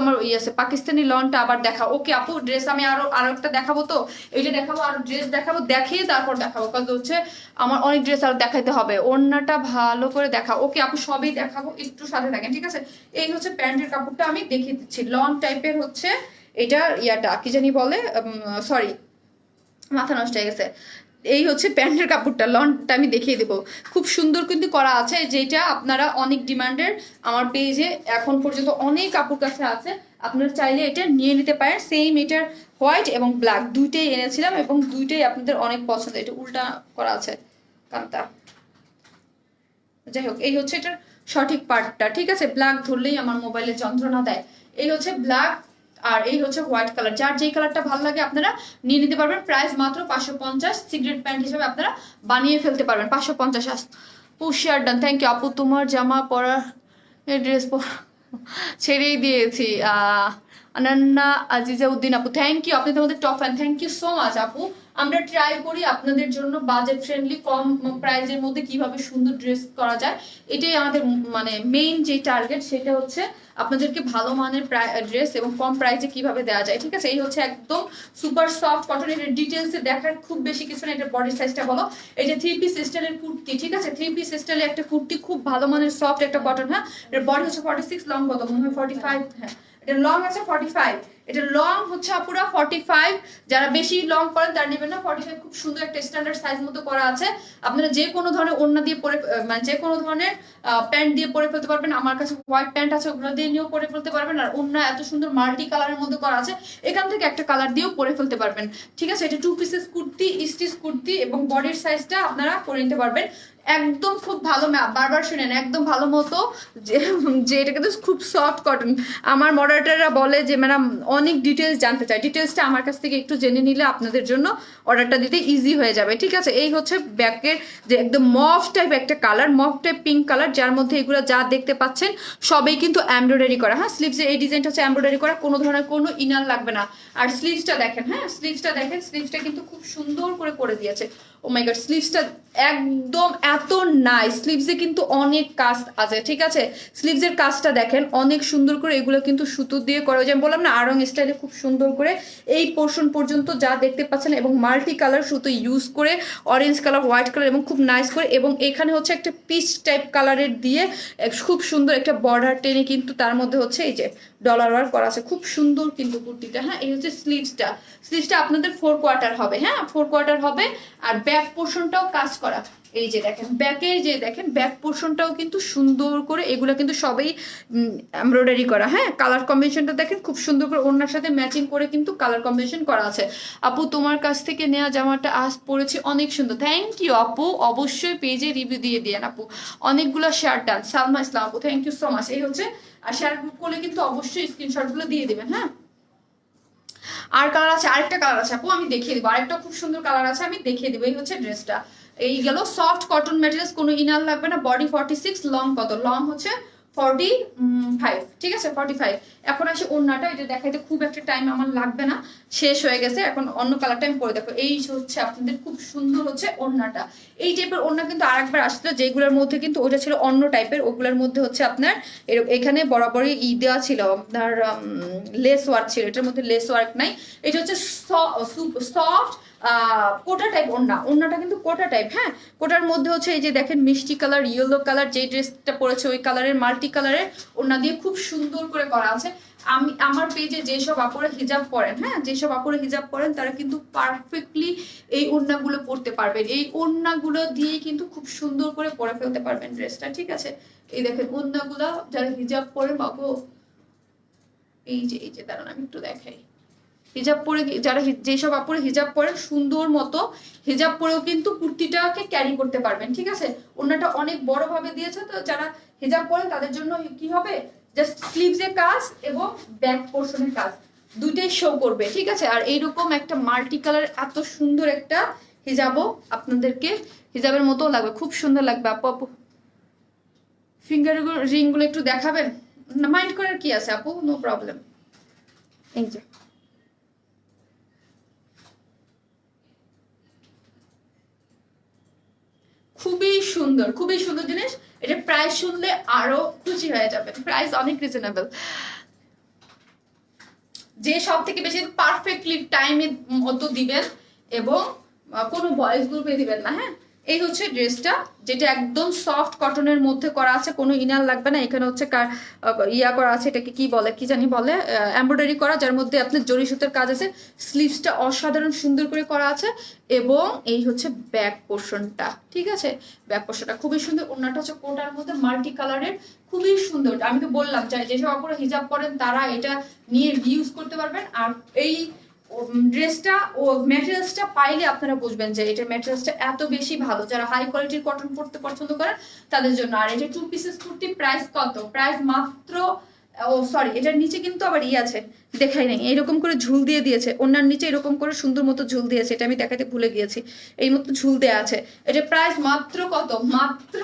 আমার আছে পাকিস্তানি লনটা। আবার দেখা ওকে আপু, ড্রেস আমি আরো একটা দেখাবো, তো এইটা দেখাবো, আরো ড্রেস দেখাবো, দেখিয়ে তারপর দেখাবো, কারণ হচ্ছে আমার অনেক ড্রেস আরো দেখাইতে হবে। ওড়নাটা ভালো করে দেখা। ওকে আপু সবই দেখাবো, একটু সাথে থাকেন, ঠিক আছে? এই হচ্ছে প্যান্টের কাপড়টা আমি দেখিয়ে দিচ্ছি। লন টাইপের হচ্ছে এটা, ইয়াটা কি জানি বলে, সরি মাথা নষ্ট হয়ে গেছে। এই হচ্ছে প্যান্টের কাপড়টা, লনটা আমি দেখিয়ে দেবো। খুব সুন্দর কিন্তু করা আছে, যেটা আপনারা অনেক ডিমান্ডের। আমার পেজে এখন পর্যন্ত অনেক কাপড় কাছে আছে, আপনারা চাইলে এটা নিয়ে নিতে পারেন। সেম এটার হোয়াইট এবং ব্ল্যাক দুইটাই এনেছিলাম এবং দুইটাই আপনাদের অনেক পছন্দ। এটা উল্টা করা আছে কান্তা, যাই হোক এই হচ্ছে এটার সঠিক পার্টটা, ঠিক আছে? ব্ল্যাক ধরলেই আমার মোবাইলে যন্ত্রণা দেয়। এই হচ্ছে ব্ল্যাক আর এই হচ্ছে হোয়াইট কালার, যার যেই কালারটা ভালো লাগে আপনারা নিয়ে নিতে পারবেন। প্রাইস মাত্র 550, সিগারেট প্যান্ট হিসেবে আপনারা বানিয়ে ফেলতে পারবেন। 550 পুশিয়ার ডান। থ্যাংক ইউ আপু, তোমার জামা পরার ড্রেস ছেড়েই দিয়েছি। আনান্না আজিজা উদ্দিন আপু, থ্যাংক ইউ, আপনি তোমাদের top fan, thank you so much আপু। আমরা ট্রাই করি আপনাদের জন্য বাজেট ফ্রেন্ডলি কম প্রাইজের মধ্যে কিভাবে সুন্দর ড্রেস করা যায়, এটাই আমাদের মানে মেইন যে টার্গেট, সেটা হচ্ছে আপনাদেরকে ভালো মানের ড্রেস এবং কম প্রাইসে কিভাবে দেওয়া যায়, ঠিক আছে? এই হচ্ছে একদম সুপার সফট কটন। এর ডিটেলসে দেখার খুব বেশি কিছু না। এটা বডি সাইজটা বলো, এটা 3 পিস স্টাইলের কুর্তি, ঠিক আছে? 3 পিস স্টাইলের একটা কুর্তি, খুব ভালো মানের সফট একটা কটন। হ্যাঁ, এর বডি হচ্ছে 46, লং কত মনে হয় 45। হ্যাঁ, এটা লং আছে 45, এটা লং হচ্ছে আপুরা 45। যারা বেশি লং করেন তারা নেবেন না, 45 খুব সুন্দর একটা স্ট্যান্ডার্ড সাইজ মতো করা আছে। আপনারা যে কোনো ধরনের ওড়না দিয়ে পরে মানে যে কোনো ধরনের প্যান্ট দিয়ে পরে ফেলতে পারবেন। আমার কাছে হোয়াইট প্যান্ট আছে, ওগুলো দিয়ে নিয়েও পরে ফেলতে পারবেন। আর ওড়না এত সুন্দর মাল্টি কালারের মধ্যে করা আছে, এখান থেকে একটা কালার দিয়েও পরে ফেলতে পারবেন, ঠিক আছে? এটা 2 পিসেস কুর্তি, স্টিচ কুর্তি, এবং বডির সাইজটা আপনারা করে নিতে পারবেন। একদম খুব ভালো, বারবার শুনেন, একদম ভালো মতো যে এটা কিন্তু খুব সফট কটন। আমার মডারেটাররা বলে যে ম্যাডাম অনেক ডিটেলস জানতে চাই, ডিটেলসটা আমার কাছ থেকে একটু জেনে নিলে আপনাদের জন্য অর্ডারটা দিতে ইজি হয়ে যাবে, ঠিক আছে? এই হচ্ছে ব্যাকের যে একদম মফ টাইপ একটা কালার, মফ টাইপ পিঙ্ক কালার, যার মধ্যে এগুলো যা দেখতে পাচ্ছেন সবই কিন্তু এমব্রয়ডারি করা। হ্যাঁ, স্লিভসের এই ডিজাইনটা হচ্ছে এমব্রয়ডারি করা, কোনো ধরনের কোনো ইনার লাগবে না। আর স্লিভসটা দেখেন, হ্যাঁ স্লিভসটা দেখেন, স্লিভসটা কিন্তু খুব সুন্দর করে দিয়েছে। ও মাই গড, স্লিভসটা একদম এত নাইস। স্লিভসে কিন্তু অনেক কাজ আছে, ঠিক আছে? স্লিভসের কাজটা দেখেন অনেক সুন্দর করে, এগুলো কিন্তু সুতো দিয়ে করা, যে আমি বললাম না আড়ং স্টাইলে খুব সুন্দর করে এই পোর্শন পর্যন্ত যা দেখতে পাচ্ছেন, এবং মাল্টি কালার সুতো ইউজ করে, অরেঞ্জ কালার, হোয়াইট কালার, এবং খুব নাইস করে, এবং এখানে হচ্ছে একটা পিচ টাইপ কালারের দিয়ে খুব সুন্দর একটা বর্ডার টেনে কিন্তু তার মধ্যে হচ্ছে এই যে ডলার ওয়ার্ক করা আছে, খুব সুন্দর কিন্তু কুর্তিটা। হ্যাঁ, এই হচ্ছে স্লিভসটা। স্লিভসটা আপনাদের 4 কোয়ার্টার হবে, হ্যাঁ 4 কোয়ার্টার হবে। আর ব্যাক পোর্শনটাও কাজ করা, এই যে দেখেন ব্যাকে, যে দেখেন ব্যাক পোর্শনটাও কিন্তু সুন্দর করে, এগুলো কিন্তু সবই এমব্রয়ডারি করা। হ্যাঁ, কালার কম্বিনেশনটা দেখেন খুব সুন্দর করে, ওনার সাথে ম্যাচিং করে কিন্তু কালার কম্বিনেশন করা আছে। আপু তোমার কাছ থেকে নেওয়া জামাটা আজ পরেছি, অনেক সুন্দর। থ্যাংক ইউ আপু, অবশ্যই পেজে রিভিউ দিয়ে দিয়েন আপু। অনেকগুলো শেয়ার ডান, সালমা ইসলাম আপু, থ্যাংক ইউ সো মাচ। এই হচ্ছে, আর শেয়ার করলে কিন্তু অবশ্যই স্ক্রিনশটগুলো দিয়ে দিবেন। হ্যাঁ, আর কালার আছে, আরেকটা কালার আছে আপু, আমি দেখিয়ে দিব। আরেকটা খুব সুন্দর কালার আছে, আমি দেখিয়ে দিব। এই হচ্ছে ড্রেসটা, এই গেল সফট কটন ম্যাটেরিয়ালস, কোনো ইনার লাগবে না। বডি 46, লং কত? লং হচ্ছে 45, ঠিক আছে 45। এখন আসে ওড়নাটা, এটা দেখাইতে খুব একটা টাইম আমার লাগবে না, শেষ হয়ে গেছে। এখন অন্য কালারটা আমি পরে দেখো। এই হচ্ছে আপনাদের খুব সুন্দর হচ্ছে ওড়নাটা। এই টাইপের ওড়না কিন্তু আরেকবার আসছিল, যেগুলোর মধ্যে কিন্তু ওটা ছিল অন্য টাইপের, ওগুলোর মধ্যে হচ্ছে আপনার এখানে বরাবরই দেওয়া ছিল আপনার লেস ওয়ার্ক ছিল, এটার মধ্যে লেস ওয়ার্ক নাই। এটা হচ্ছে সফট কোটা টাইপ ওড়না, ওড়নাটা কিন্তু কোটা টাইপ। হ্যাঁ, কোটার মধ্যে হচ্ছে এই যে দেখেন মিষ্টি কালার, ইয়েলো কালার, যে ড্রেসটা পরেছে ওই কালারের মাল্টি কালারের ওড়না দিয়ে খুব সুন্দর করে করা আছে। আমি আমার পেজে যেসব আপুরা হিজাব পরেন, হ্যাঁ যেসব আপুরা হিজাব পরেন, তারা কিন্তু পারফেক্টলি এই ওড়নাগুলো পরতে পারবেন। এই ওড়নাগুলো দিয়ে কিন্তু খুব সুন্দর করে পরে ফেলতে পারবেন ড্রেসটা, ঠিক আছে? এই দেখেন ওড়নাগুলো যারা হিজাব পরে বাবু, এই যে দাঁড়ান আমি একটু দেখাই। হিজাব পরে যারা, যেসব আপুরে হিজাব পরে সুন্দর মতো হিজাব পরেও কিন্তু কুর্তিটাকে ক্যারি করতে পারবেন, ঠিক আছে? ওড়নাটা অনেক বড় ভাবে দিয়েছে, তো যারা হিজাব পরে তাদের জন্য কি হবে, জাস্ট স্লিভসের কাজ এবং ব্যাক পোর্শনের কাজ দুইটাই শো করবে, ঠিক আছে? আর এইরকম একটা মাল্টি কালার এত সুন্দর একটা হিজাবও আপনাদেরকে হিজাবের মতো লাগবে, খুব সুন্দর লাগবে। আপু আপু ফিঙ্গার রিং গুলো একটু দেখাবেন? না মাইন্ড করার কি আছে আপু, নো প্রবলেম। এই যে খুবই সুন্দর, খুবই সুন্দর জিনিস। এটা প্রাইস শুনলে আরো খুশি হয়ে যাবে, প্রাইস অনেক রিজনেবল। যে সব থেকে বেশি পারফেক্টলি টাইমে মতো দিবেন, এবং কোনো ভয়েস গ্রুপে দিবেন না। হ্যাঁ, এই হচ্ছে ড্রেসটা, যেটা একদম সফট কটনের মধ্যে করা আছে, কোনো ইনার লাগবে না। এখানে হচ্ছে ইয়া করা আছে, এটাকে কি বলে, কি জানি বলে, এমব্রয়ডারি করা, যার মধ্যে আপনার জরি সুতার কাজ আছে। স্লিভসটা অসাধারণ সুন্দর করে করা আছে, এবং এই হচ্ছে ব্যাক পোর্শনটা, ঠিক আছে? ব্যাক পোর্শনটা খুবই সুন্দর। ওড়নাটা হচ্ছে কোটার মধ্যে মাল্টি কালারের, খুবই সুন্দর। আমি তো বললাম যেসব আপনারা হিজাব করেন তারা এটা নিয়ে ইউজ করতে পারবেন। আর এই ড্রেসটা ও ম্যাটেরিয়ালসটা পাইলে আপনারা বুঝবেন যে এটা ম্যাটেরিয়ালসটা এত বেশি ভালো। যারা হাই কোয়ালিটির কটন পরতে পছন্দ করেন তাদের জন্য। আর এটা 2 পিসেস কুর্তি, প্রাইস কত? প্রাইস মাত্র, ও সরি, এটার নিচে কিন্তু আবার আছে, দেখাই নাই, এরকম করে ঝুল দিয়ে দিয়েছে। ওনার নিচে এরকম করে সুন্দর মতো ঝুল দিয়েছে, এটা আমি দেখাতে ভুলে গিয়েছি। এই মতো ঝুল দেওয়া আছে। এটা প্রাইস মাত্র কত? মাত্র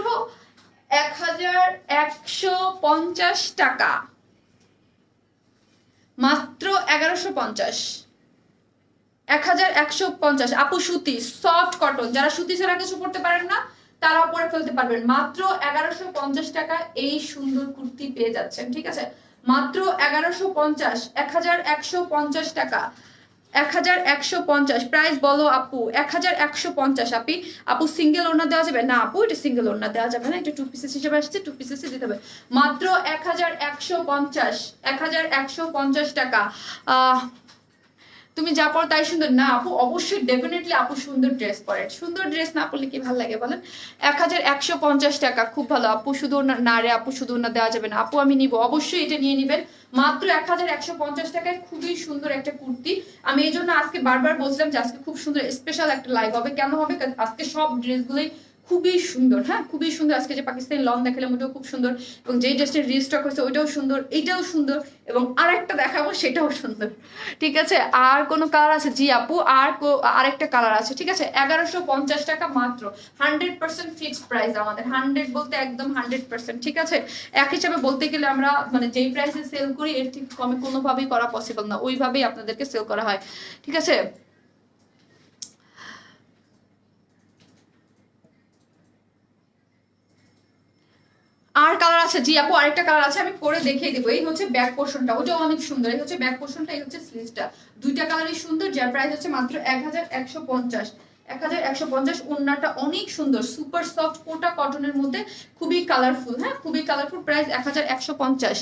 1150 টাকা, মাত্র 1150, 1150। আপু সুতি সফট কটন, যারা সুতি ছাড়া কিছু পড়তে পারেন না তারাও পরে ফেলতে পারবেন। মাত্র 1150 টাকা এই সুন্দর কুর্তি পেয়ে যাচ্ছেন, ঠিক আছে? মাত্র 1150, 1150 টাকা, 1150 প্রাইস বলো আপু। 1150 আপি। আপু সিঙ্গেল ওড়না দেওয়া যাবে না? আপু এটা সিঙ্গেল ওড়না দেওয়া যাবে না, এটা 2 পিসেস হিসেবে আসছে, 2 পিসেস দিতে হবে। মাত্র 1150, 1150 টাকা। তুমি যা পড়ো তাই সুন্দর না আপু? অবশ্যই ডেফিনেটলি আপু সুন্দর ড্রেস পরে, সুন্দর ড্রেস না পরলে কি ভালো লাগে বলেন? 1150 টাকা, খুব ভালো। আপু শুধু না রে আপু, শুধু না দেওয়া যাবে না আপু, আমি নিব, অবশ্যই এটা নিয়ে নিবেন। মাত্র 1150 টাকায় খুবই সুন্দর একটা কুর্তি। আমি এই জন্য আজকে বারবার বলছিলাম যে আজকে খুব সুন্দর স্পেশাল একটা লাইভ হবে। কেন হবে? আজকে সব ড্রেসগুলোই খুবই সুন্দর, হ্যাঁ খুবই সুন্দর। আজকে যে পাকিস্তানি লং দেখালাম ওটাও খুব সুন্দর, এবং যেই ড্রেসটা রিস্টক হয়েছে ওইটাও সুন্দর, এইটাও সুন্দর, এবং আরেকটা দেখাবো সেটাও সুন্দর, ঠিক আছে? আর কোনো কালার আছে? জি আপু, আরেকটা কালার আছে, ঠিক আছে? 1150 টাকা মাত্র, 100% ফিক্সড প্রাইস আমাদের, 100 বলতে একদম 100%, ঠিক আছে? এক হিসাবে বলতে গেলে আমরা মানে যেই প্রাইসে সেল করি এর ঠিক কমে কোনোভাবেই করা পসিবল না, ওইভাবেই আপনাদেরকে সেল করা হয়, ঠিক আছে? আচ্ছা জি আপু, আরেকটা কালার আছে, আমি পরে দেখিয়ে দিব। এই হচ্ছে ব্যাক পোর্শনটা, ওটাও অনেক সুন্দর। এই হচ্ছে ব্যাক পোর্শনটা, এই হচ্ছে স্লিভসটা, দুইটা কালারই সুন্দর। যার প্রাইস হচ্ছে মাত্র 1150, 1150। ওড়নাটা অনেক সুন্দর, সুপার সফট কোটা কটনের মধ্যে, খুবই কালারফুল। হ্যাঁ, খুবই কালারফুল। প্রাইস 1150।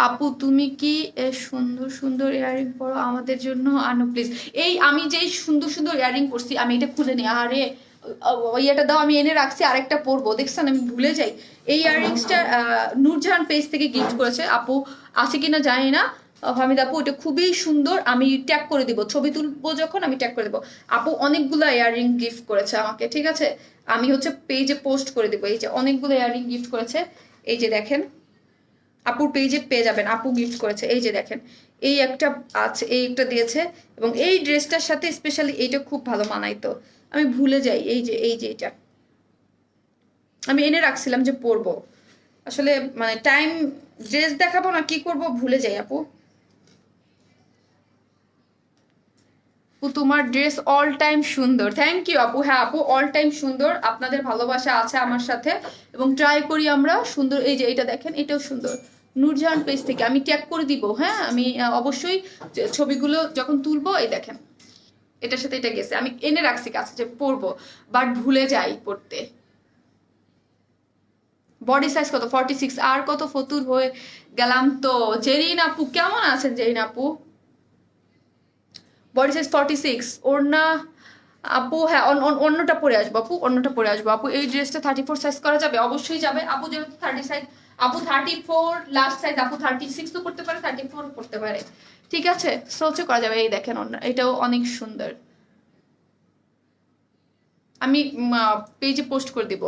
আপু তুমি কি সুন্দর সুন্দর ইয়ারিং পরো, আমাদের জন্য আনো প্লিজ। এই আমি যেই সুন্দর সুন্দর ইয়ারিং পরছি, আমি এটা খুলে নিই। আরে ইয়েটা দাও, আমি এনে রাখছি, আরেকটা পরবো, দেখছেন আমি ভুলে যাই। এই ইয়াররিংসটা নূরজাহান পেজ থেকে গিফট করেছে আপু, আছে কিনা জানি না। হামিদ আপু এটা খুবই সুন্দর, আমি ট্যাগ করে দিব, ছবি তুলবো যখন আমি ট্যাগ করে দেবো। আপু অনেকগুলো ইয়াররিং গিফট করেছে আমাকে, ঠিক আছে, আমি হচ্ছে পেজে পোস্ট করে দেবো। এই যে অনেকগুলো ইয়াররিং গিফট করেছে, এই যে দেখেন, আপুর পেজে পেয়ে যাবেন, আপু গিফট করেছে। এই যে দেখেন, এই একটা আছে, এই একটা দিয়েছে, এবং এই ড্রেসটার সাথে স্পেশালি এইটা খুব ভালো মানাইতো, আমি ভুলে যাই। এই যে এটা আমি এনে রাখছিলাম যে পরবো, আসলে মানে টাইম, ড্রেস দেখাবো না কি করব ভুলে যাই। আপু তোমার ড্রেস অল টাইম সুন্দর, থ্যাংক ইউ আপু। হ্যাঁ আপু, অল টাইম সুন্দর, আপনাদের ভালোবাসা আছে আমার সাথে, এবং ট্রাই করি আমরা সুন্দর। এই যে এটা দেখেন, এটাও সুন্দর, নূরজাহান পেজ থেকে আমি ট্যাগ করে দিব। হ্যাঁ, আমি অবশ্যই ছবিগুলো যখন তুলবো, এই দেখেন এটার সাথে এটা গেছে, আমি এনে রাখছি কাছে যে পরবো, বাট ভুলে যাই পড়তে। বডি সাইজ কত? 46। আর কত ফতুর হয়ে গেলাম তো। জেরিন আপু কেমন আছেন? জেরিন আপু বডি সাইজ 46, ওড়না আপু, হ্যাঁ অন্যটা পরে আসবো আপু, অন্যটা পরে আসবো আপু। এই ড্রেসটা 34 সাইজ করা যাবে? অবশ্যই যাবে আপু, যেহেতু 30 সাইজ আপু, 34 লাস্ট সাইজ আপু, 36 তো করতে পারে, 34 করতে পারে, ঠিক আছে, সোচে করা যাবে। এই দেখেন ওড়না, এটাও অনেক সুন্দর, আমি পেজে পোস্ট করে দিব।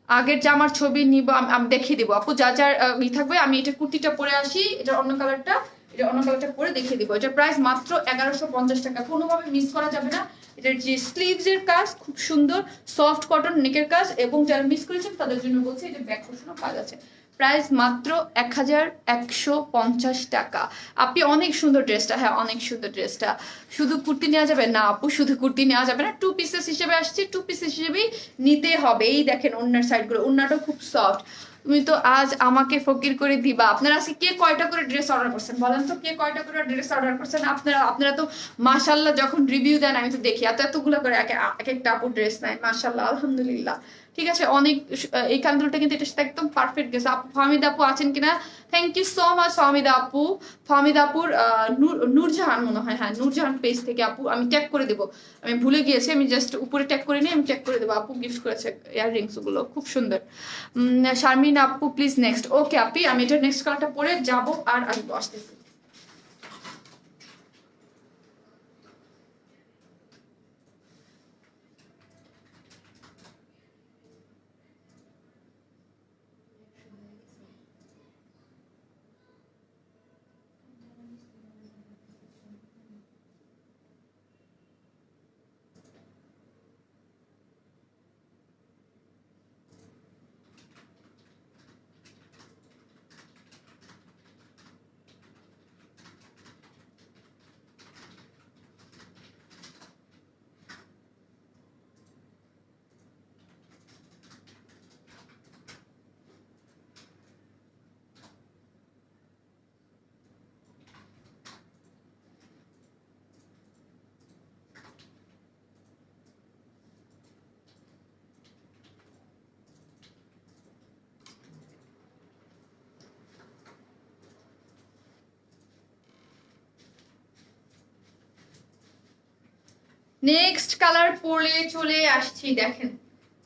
আগের জামার ছবি নিব, আমি দেখিয়ে দিব আপু, যা যার ই থাকবে। আমি এটা কুর্তিটা পরে আসি, এটা অন্য কালারটা, এটা অন্য কালারটা পরে দেখিয়ে দিব। এটার প্রাইস মাত্র 1150 টাকা, কোনোভাবে মিস করা যাবে না। এটার যে স্লিভস এর কাজ খুব সুন্দর, সফট কটন নেকের কাজ, এবং যারা মিস করেছেন তাদের জন্য বলছি, এটা ব্যাক পোর্শনও কাজ আছে। প্রাইস মাত্র 1150 টাকা। আপনি অনেক সুন্দর ড্রেসটা, হ্যাঁ অনেক সুন্দর ড্রেসটা। শুধু কুর্তি নেওয়া যাবে না আপু, শুধু কুর্তি নেওয়া যাবে না, 2 পিসেস হিসেবে আসছে, 2 পিসেস হিসেবেই নিতে হবে। এই দেখেন ওনার সাইডগুলো, ওনাটাও খুব সফট। তুমি তো আজ আমাকে ফকির করে দিবা। আপনারা আজকে কে কয়টা করে ড্রেস অর্ডার করছেন বলেন তো, কে কয়টা করে ড্রেস অর্ডার করছেন? আপনারা তো মাশাল্লাহ যখন রিভিউ দেন আমি তো দেখি, এতগুলো করে এক একটা আপু ড্রেস নেয়, মাশাল্লাহ আলহামদুলিল্লাহ। ঠিক আছে, অনেক, এই কান্দুলটা কিন্তু এটার সাথে একদম পারফেক্ট গেছে। আপু ফাহমিদা আপু আছেন কিনা? Thank you so much Fahmida আপু। ফাহমিদা আপুর নূরজাহান মনে হয়, হ্যাঁ নূরজাহান পেজ থেকে আপু, আমি ট্যাগ করে দেবো, আমি ভুলে গিয়েছি, আমি জাস্ট উপরে ট্যাগ করে নিয়ে আমি ট্যাগ করে দেবো। আপু গিফট করেছে ইয়াররিংস গুলো, খুব সুন্দর। শারমিন আপু প্লিজ নেক্সট। ওকে আপি, আমি এটা নেক্সট কালারটা পরে যাবো আর আসবো, আসতেছি। নেক্সট কালার পরে চলে আসছি, দেখেন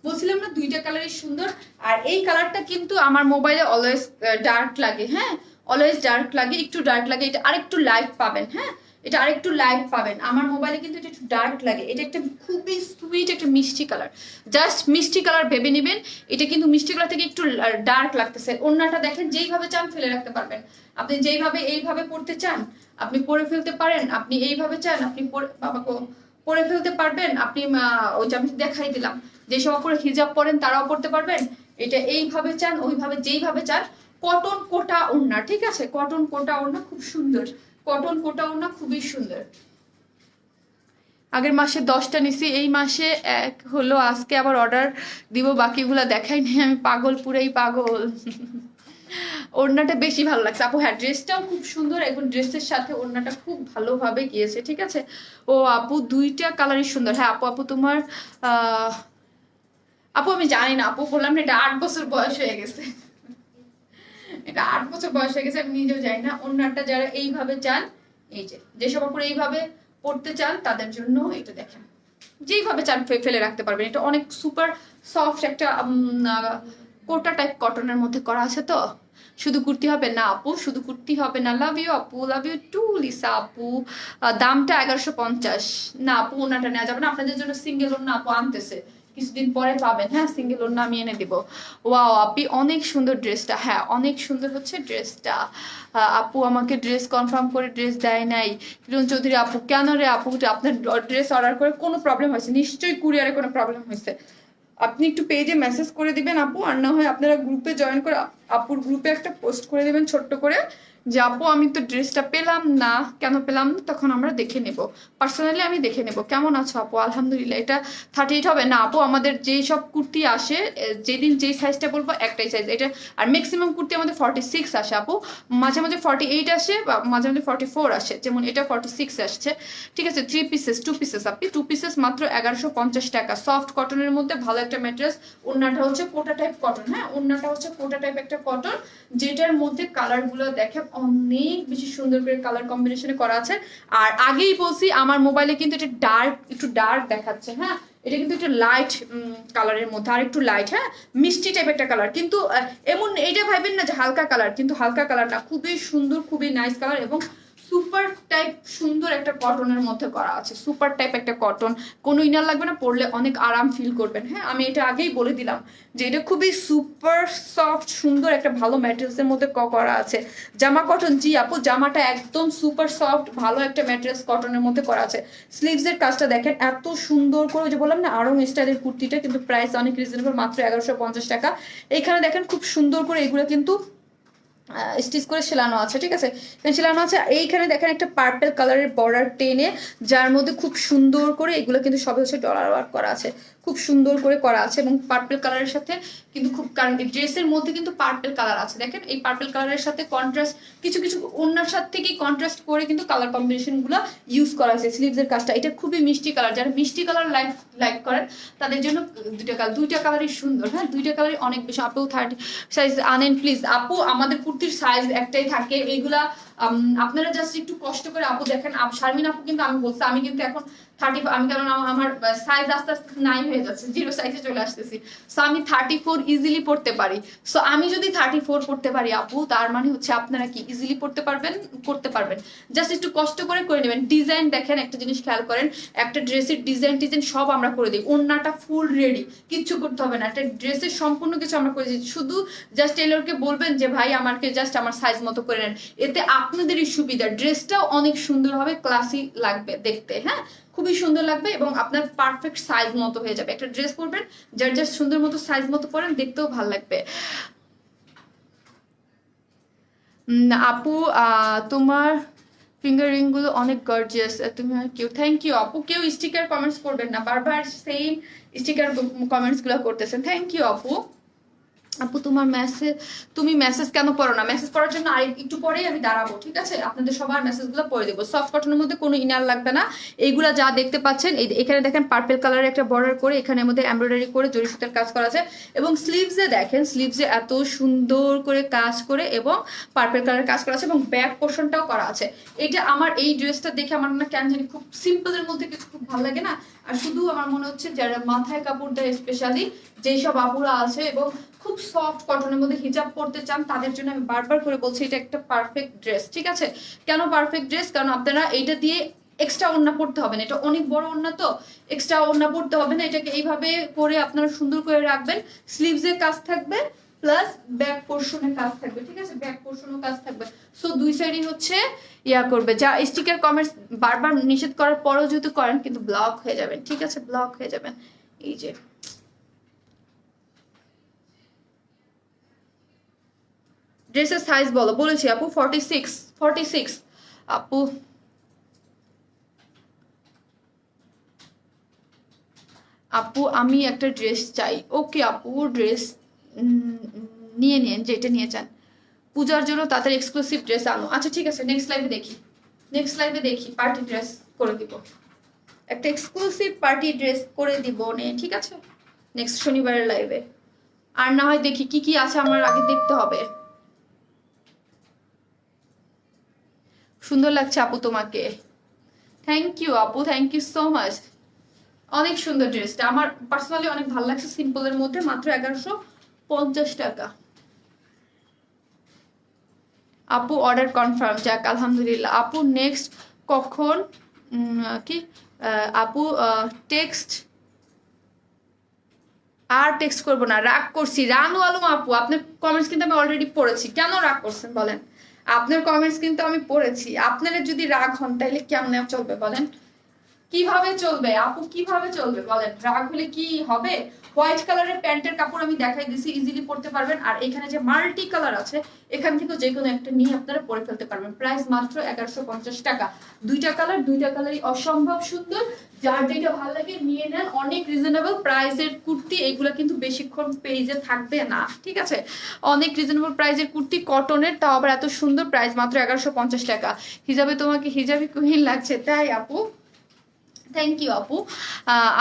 বলছিলাম না দুইটা কালারই সুন্দর। আর এই কালারটা কিন্তু আমার মোবাইলে অলওয়েজ ডার্ক লাগে, হ্যাঁ অলওয়েজ ডার্ক লাগে, একটু ডার্ক লাগে। এটা আরেকটু লাইট পাবেন, হ্যাঁ এটা আরেকটু লাইট পাবেন। আমার মোবাইলে কিন্তু এটা একটু ডার্ক লাগে। এটা একটা খুবই সুইট একটা মিষ্টি কালার, জাস্ট মিষ্টি কালার ভেবে নেবেন। এটা কিন্তু মিষ্টি কালার থেকে একটু ডার্ক লাগতেছে। ওড়নাটা দেখেন, যেইভাবে চান ফেলে রাখতে পারবেন, আপনি যেইভাবে এইভাবে পড়তে চান আপনি পরে ফেলতে পারেন, আপনি এইভাবে চান আপনি বাবাকে পরে ফেলতে পারবেন। আপনি ওই যে আমি দেখাই দিলাম, যে সব করে হিজাব পরেন তারাও পড়তে পারবেন। এটা এইভাবে চান ওইভাবে, যেইভাবে চান। কটন কোটা ওড়না, ঠিক আছে, কটন কোটা ওড়না খুব সুন্দর, কটন কোটা ওড়না খুবই সুন্দর। আগের মাসে 10টা নিছি, এই মাসে এক হলো, আজকে আবার অর্ডার দিব, বাকিগুলা দেখাই নেই, আমি পাগল, পুরাই পাগল। ওড়নাটা বেশি ভালো লাগছে আপু। হ্যাঁ, ড্রেসটাও খুব সুন্দর, এখন ড্রেসের সাথে ওড়নাটা খুব ভালোভাবে গিয়েছে, ঠিক আছে। ও আপু দুইটা কালারই সুন্দর। হ্যাঁ আপু, আপু তোমার আপু আমি জানি না আপু, বললাম না এটা 8 বছর বয়স হয়ে গেছে, এটা 8 বছর বয়স হয়ে গেছে, আমি নিজেও জানি না। ওড়নাটা যারা এইভাবে চান, এই যে যেসব আপুর এইভাবে পড়তে চান তাদের জন্য এটা দেখেন, যেইভাবে চান ফেলে রাখতে পারবেন। এটা অনেক সুপার সফট একটা কোটা টাইপ কটনের মধ্যে করা আছে। তো শুধু কুর্তি হবে না আপু, শুধু কুর্তি হবে না। লাভ ইউ আপু, লাভ ইউ টু লিসা আপু। দামটা 1150। না আপু, ওনাটা নেওয়া যাবে না, আপনাদের জন্য সিঙ্গেল ওনা আপু আনতেছে, কিছুদিন পরে পাবেন। হ্যাঁ, সিঙ্গেল ওনা আমি এনে দিব। ওয়াও আপি, অনেক সুন্দর ড্রেসটা। হ্যাঁ অনেক সুন্দর হচ্ছে ড্রেসটা। আপু আমাকে ড্রেস কনফার্ম করে ড্রেস দেয় নাই। কিরণ চৌধুরী আপু, কেন রে আপু, আপনার ড্রেস অর্ডার করে কোনো প্রবলেম হয়েছে? নিশ্চয়ই কুরিয়ারে কোনো প্রবলেম হয়েছে। আপনি একটু পেজে মেসেজ করে দিবেন আপু, আর না হয় আপনারা গ্রুপে জয়েন করে আপুর গ্রুপে একটা পোস্ট করে দিবেন ছোট্ট করে, যে আপু আমি তো ড্রেসটা পেলাম না, কেন পেলাম না, তখন আমরা দেখে নেব, পার্সোনালি আমি দেখে নেব। কেমন আছো আপু? আলহামদুলিল্লাহ। এটা 38 হবে না আপু, আমাদের যেই সব কুর্তি আসে, যেদিন যেই সাইজটা বলবো একটাই সাইজ এটা। আর ম্যাক্সিমাম কুর্তি আমাদের 46 আসে আপু, মাঝে মাঝে 48 আসে, বা মাঝে মাঝে 44 আসে, যেমন এটা 46 আসছে, ঠিক আছে। 3 পিসেস 2 পিসেস আপনি, 2 পিসেস মাত্র 1150 টাকা, সফট কটনের মধ্যে ভালো একটা ম্যাটেরিয়ালস। ওড়নাটা হচ্ছে কোটা টাইপ কটন। হ্যাঁ, ওড়নাটা হচ্ছে কোটা টাইপ একটা কটন, যেটার মধ্যে কালার গুলো দেখেন অনেক বেশি সুন্দর করে কালার কম্বিনেশনে করা আছে। আর আগেই বলছি, আমার মোবাইলে কিন্তু এটা ডার্ক, একটু ডার্ক দেখাচ্ছে। হ্যাঁ, এটা কিন্তু একটা লাইট কালারের মধ্যে, আর একটু লাইট, হ্যাঁ মিষ্টি টাইপ একটা কালার, কিন্তু এমন এইটা ভাববেন না যে হালকা কালার, কিন্তু হালকা কালার না, খুবই সুন্দর, খুবই নাইস কালার, এবং সুপার টাইপ সুন্দর একটা কটনের মধ্যে করা আছে। সুপার টাইপ একটা কটন, কোনো ইনার লাগবে না, পরলে অনেক আরাম ফিল করবেন। হ্যাঁ, আমি এটা আগেই বলে দিলাম যে এটা খুবই সুপার সফট সুন্দর একটা ভালো ম্যাটেরিয়ালসের মধ্যে করা আছে। জামা কটন, জি আপু, জামাটা একদম সুপার সফট ভালো একটা ম্যাটেরিয়ালস কটনের মধ্যে করা আছে। স্লিভসের কাজটা দেখেন এত সুন্দর করে, যে বললাম না আরং স্টাইলের কুর্তিটা, কিন্তু প্রাইস অনেক রিজনেবল, মাত্র 1150 টাকা। এইখানে দেখেন খুব সুন্দর করে এগুলো কিন্তু স্টিচ করে সেলানো আছে, ঠিক আছে, সেলানো আছে। এইখানে দেখেন একটা পার্পল কালারের বর্ডার টেনে, যার মধ্যে খুব সুন্দর করে এগুলো কিন্তু সবই হচ্ছে ডলার ওয়ার্ক করা আছে, খুব সুন্দর করে করা আছে। এবং পার্পল কালারের সাথে কিন্তু খুব, কারণ ড্রেসের মধ্যে কিন্তু পার্পল কালার আছে, দেখেন এই পার্পল কালারের সাথে কন্ট্রাস্ট, কিছু কিছু অন্যার সাথে থেকেই কন্ট্রাস্ট করে কিন্তু কালার কম্বিনেশন গুলো ইউজ করা আছে। স্লিভসের কাজটা এটা খুবই মিষ্টি কালার, যারা মিষ্টি কালার লাইক করেন তাদের জন্য দুইটা কালারই সুন্দর। হ্যাঁ, দুইটা কালারই অনেক বেশি। আপু 30 সাইজ আনেন প্লিজ। আপু আমাদের কুর্তির সাইজ একটাই থাকে, এইগুলা আপনারা জাস্ট একটু কষ্ট করে আপু দেখেন। শারমিন আপু কিন্তু আমি বলছি, আমি কিন্তু এখন 30, আমি কারণ আমার সাইজ আস্তে আস্তে 9 হয়ে যাচ্ছে, 0 সাইজে চলে আসতেছি। সো আমি 34 ইজিলি পড়তে পারি। সো আমি যদি 34 পড়তে পারি আপু, তার মানে হচ্ছে আপনারা কি ইজিলি পড়তে পারবেন, করতে পারবেন। জাস্ট একটু কষ্ট করে নেবেন। ডিজাইন দেখেন, একটা জিনিস খেয়াল করেন, একটা ড্রেসের ডিজাইন সব আমরা করে দিই, ওড়নাটা ফুল রেডি, কিচ্ছু করতে হবে না, একটা ড্রেসের সম্পূর্ণ কিছু আমরা করে দিই। শুধু জাস্ট টেলরকে বলবেন যে ভাই আমাকে জাস্ট আমার সাইজ মতো করে নেন, এতে আপনাদেরই সুবিধা। ড্রেসটাও অনেক সুন্দর হবে, ক্লাসি লাগবে দেখতে। হ্যাঁ, খুবই সুন্দর লাগবে, এবং আপনার পারফেক্ট সাইজ মতো হয়ে যাবে। একটা ড্রেস পরবেন, যার জাস্ট সুন্দর মতো সাইজ মতো পরেন, দেখতেও ভালো লাগবে। আপু তোমার ফিঙ্গার রিং গুলো অনেক গর্জিয়াস, তুমি কেউ, থ্যাংক ইউ আপু। কেউ স্টিকার কমেন্টস করবেন না, বারবার সেম স্টিকার কমেন্টস গুলো করতেছেন, থ্যাংক ইউ আপু। আপু তোমার তুমি মেসেজ কেন পড়ো না? মেসেজ পড়ার জন্য আর একটু পরেই আমি দাঁড়াবো, ঠিক আছে, আপনাদের সবার মেসেজগুলো পড়ে দেবো। সফট কটনের মধ্যে কোনো ইনার লাগবে না। এইগুলা যা দেখতে পাচ্ছেন, এখানে দেখেন পার্পল কালারের একটা বর্ডার করে, এখানের মধ্যে এমব্রয়ডারি করে জরি সুতার কাজ করা আছে, এবং স্লিভসে দেখেন, স্লিভসে এত সুন্দর করে কাজ করে এবং পার্পল কালারের কাজ করা আছে, এবং ব্যাক পোর্শনটাও করা আছে। এটা আমার এই ড্রেসটা দেখে আমার না কেন জানি খুব সিম্পলের মধ্যে কিছু খুব ভালো লাগে না। আর শুধু আমার মনে হচ্ছে যারা মাথায় কাপড় দেয়, স্পেশালি যেই সব আপুরা আছে এবং খুব সফট কটনের মধ্যে হিজাব পরতে চান, তাদের জন্য আমি বারবার করে বলছি এটা একটা পারফেক্ট ড্রেস, ঠিক আছে। কেন পারফেক্ট ড্রেস? কারণ আপনারা এইটা দিয়ে এক্সট্রা ওড়না পড়তে হবে না, এটা অনেক বড় ওড়না, তো এক্সট্রা ওড়না পড়তে হবে না। এটাকে এইভাবে করে আপনারা সুন্দর করে রাখবেন, স্লিভসের কাজ থাকবে প্লাস ব্যাক পোর্শনের কাজ থাকবে, ঠিক আছে, ব্যাক পোর্শনও কাজ থাকবে। সো দুই সাইডই হচ্ছে করবে। যা স্টিকার কমেন্টস বারবার নিষেধ করার পরেও যেহেতু করেন, কিন্তু ব্লক হয়ে যাবেন, ঠিক আছে, ব্লক হয়ে যাবেন। এই যে ড্রেসের সাইজ বলেছি আপু 46 আপু। আপু আমি একটা ড্রেস চাই। ওকে আপু, ড্রেস নিয়ে নিন যেটা নিয়ে চান। পূজার জন্য তাদের এক্সক্লুসিভ ড্রেস আনো। আচ্ছা ঠিক আছে, নেক্সট লাইভে দেখি, নেক্সট লাইভে দেখি পার্টি ড্রেস করে দিব, একটা এক্সক্লুসিভ পার্টি ড্রেস করে দিব নে, ঠিক আছে নেক্সট শনিবারের লাইভে। আর না হয় দেখি কি কি আছে, আমার আগে দেখতে হবে। সুন্দর লাগছে আপু তোমাকে, থ্যাংক ইউ আপু, থ্যাংক ইউ সো মাচ। অনেক সুন্দর ড্রেসটা, আমার পার্সোনালি অনেক ভালো লাগছে, সিম্পলের মধ্যে মাত্র 1150 টাকা। আপু অর্ডার কনফার্ম, যাক আলহামদুলিল্লাহ। আপু নেক্সট কখন কি আপু টেক্সট আর টেক্সট করবো না, রাগ করছি। রানু আলম আপু আপনার কমেন্টস কিন্তু আমি অলরেডি পড়েছি, কেন রাগ করছেন বলেন? আপনার কমেন্টস কিন্তু আমি পড়েছি, আপনারা যদি রাগ হন তাহলে কেমন চলবে বলেন? কিভাবে চলবে আপু, কিভাবে চলবে বলেন? রাগ হলে কি হবে? হোয়াইট কালারের প্যান্টের কাপড় আমি দেখাই দিছি, ইজিলি পরতে পারবেন। আর এখানে যে মাল্টি কালার আছে এখান থেকে যে কোনো একটা নিয়ে আপনারা পরে ফেলতে পারবেন। প্রাইস মাত্র 1150 টাকা। দুইটা কালারই অসম্ভব সুন্দর, যার যেটা ভালো লাগে নিয়ে নেন। অনেক রিজনেবল প্রাইসের কুর্তি, এগুলো কিন্তু বেশিক্ষণ পেজে থাকবে না, ঠিক আছে? অনেক রিজনেবল প্রাইসের কুর্তি, কটনের, তাও আবার এত সুন্দর, প্রাইস মাত্র 1150 টাকা। হিজাবে তোমাকে হিজাবি কুহিন লাগছে, তাই আপু? থ্যাংক ইউ আপু।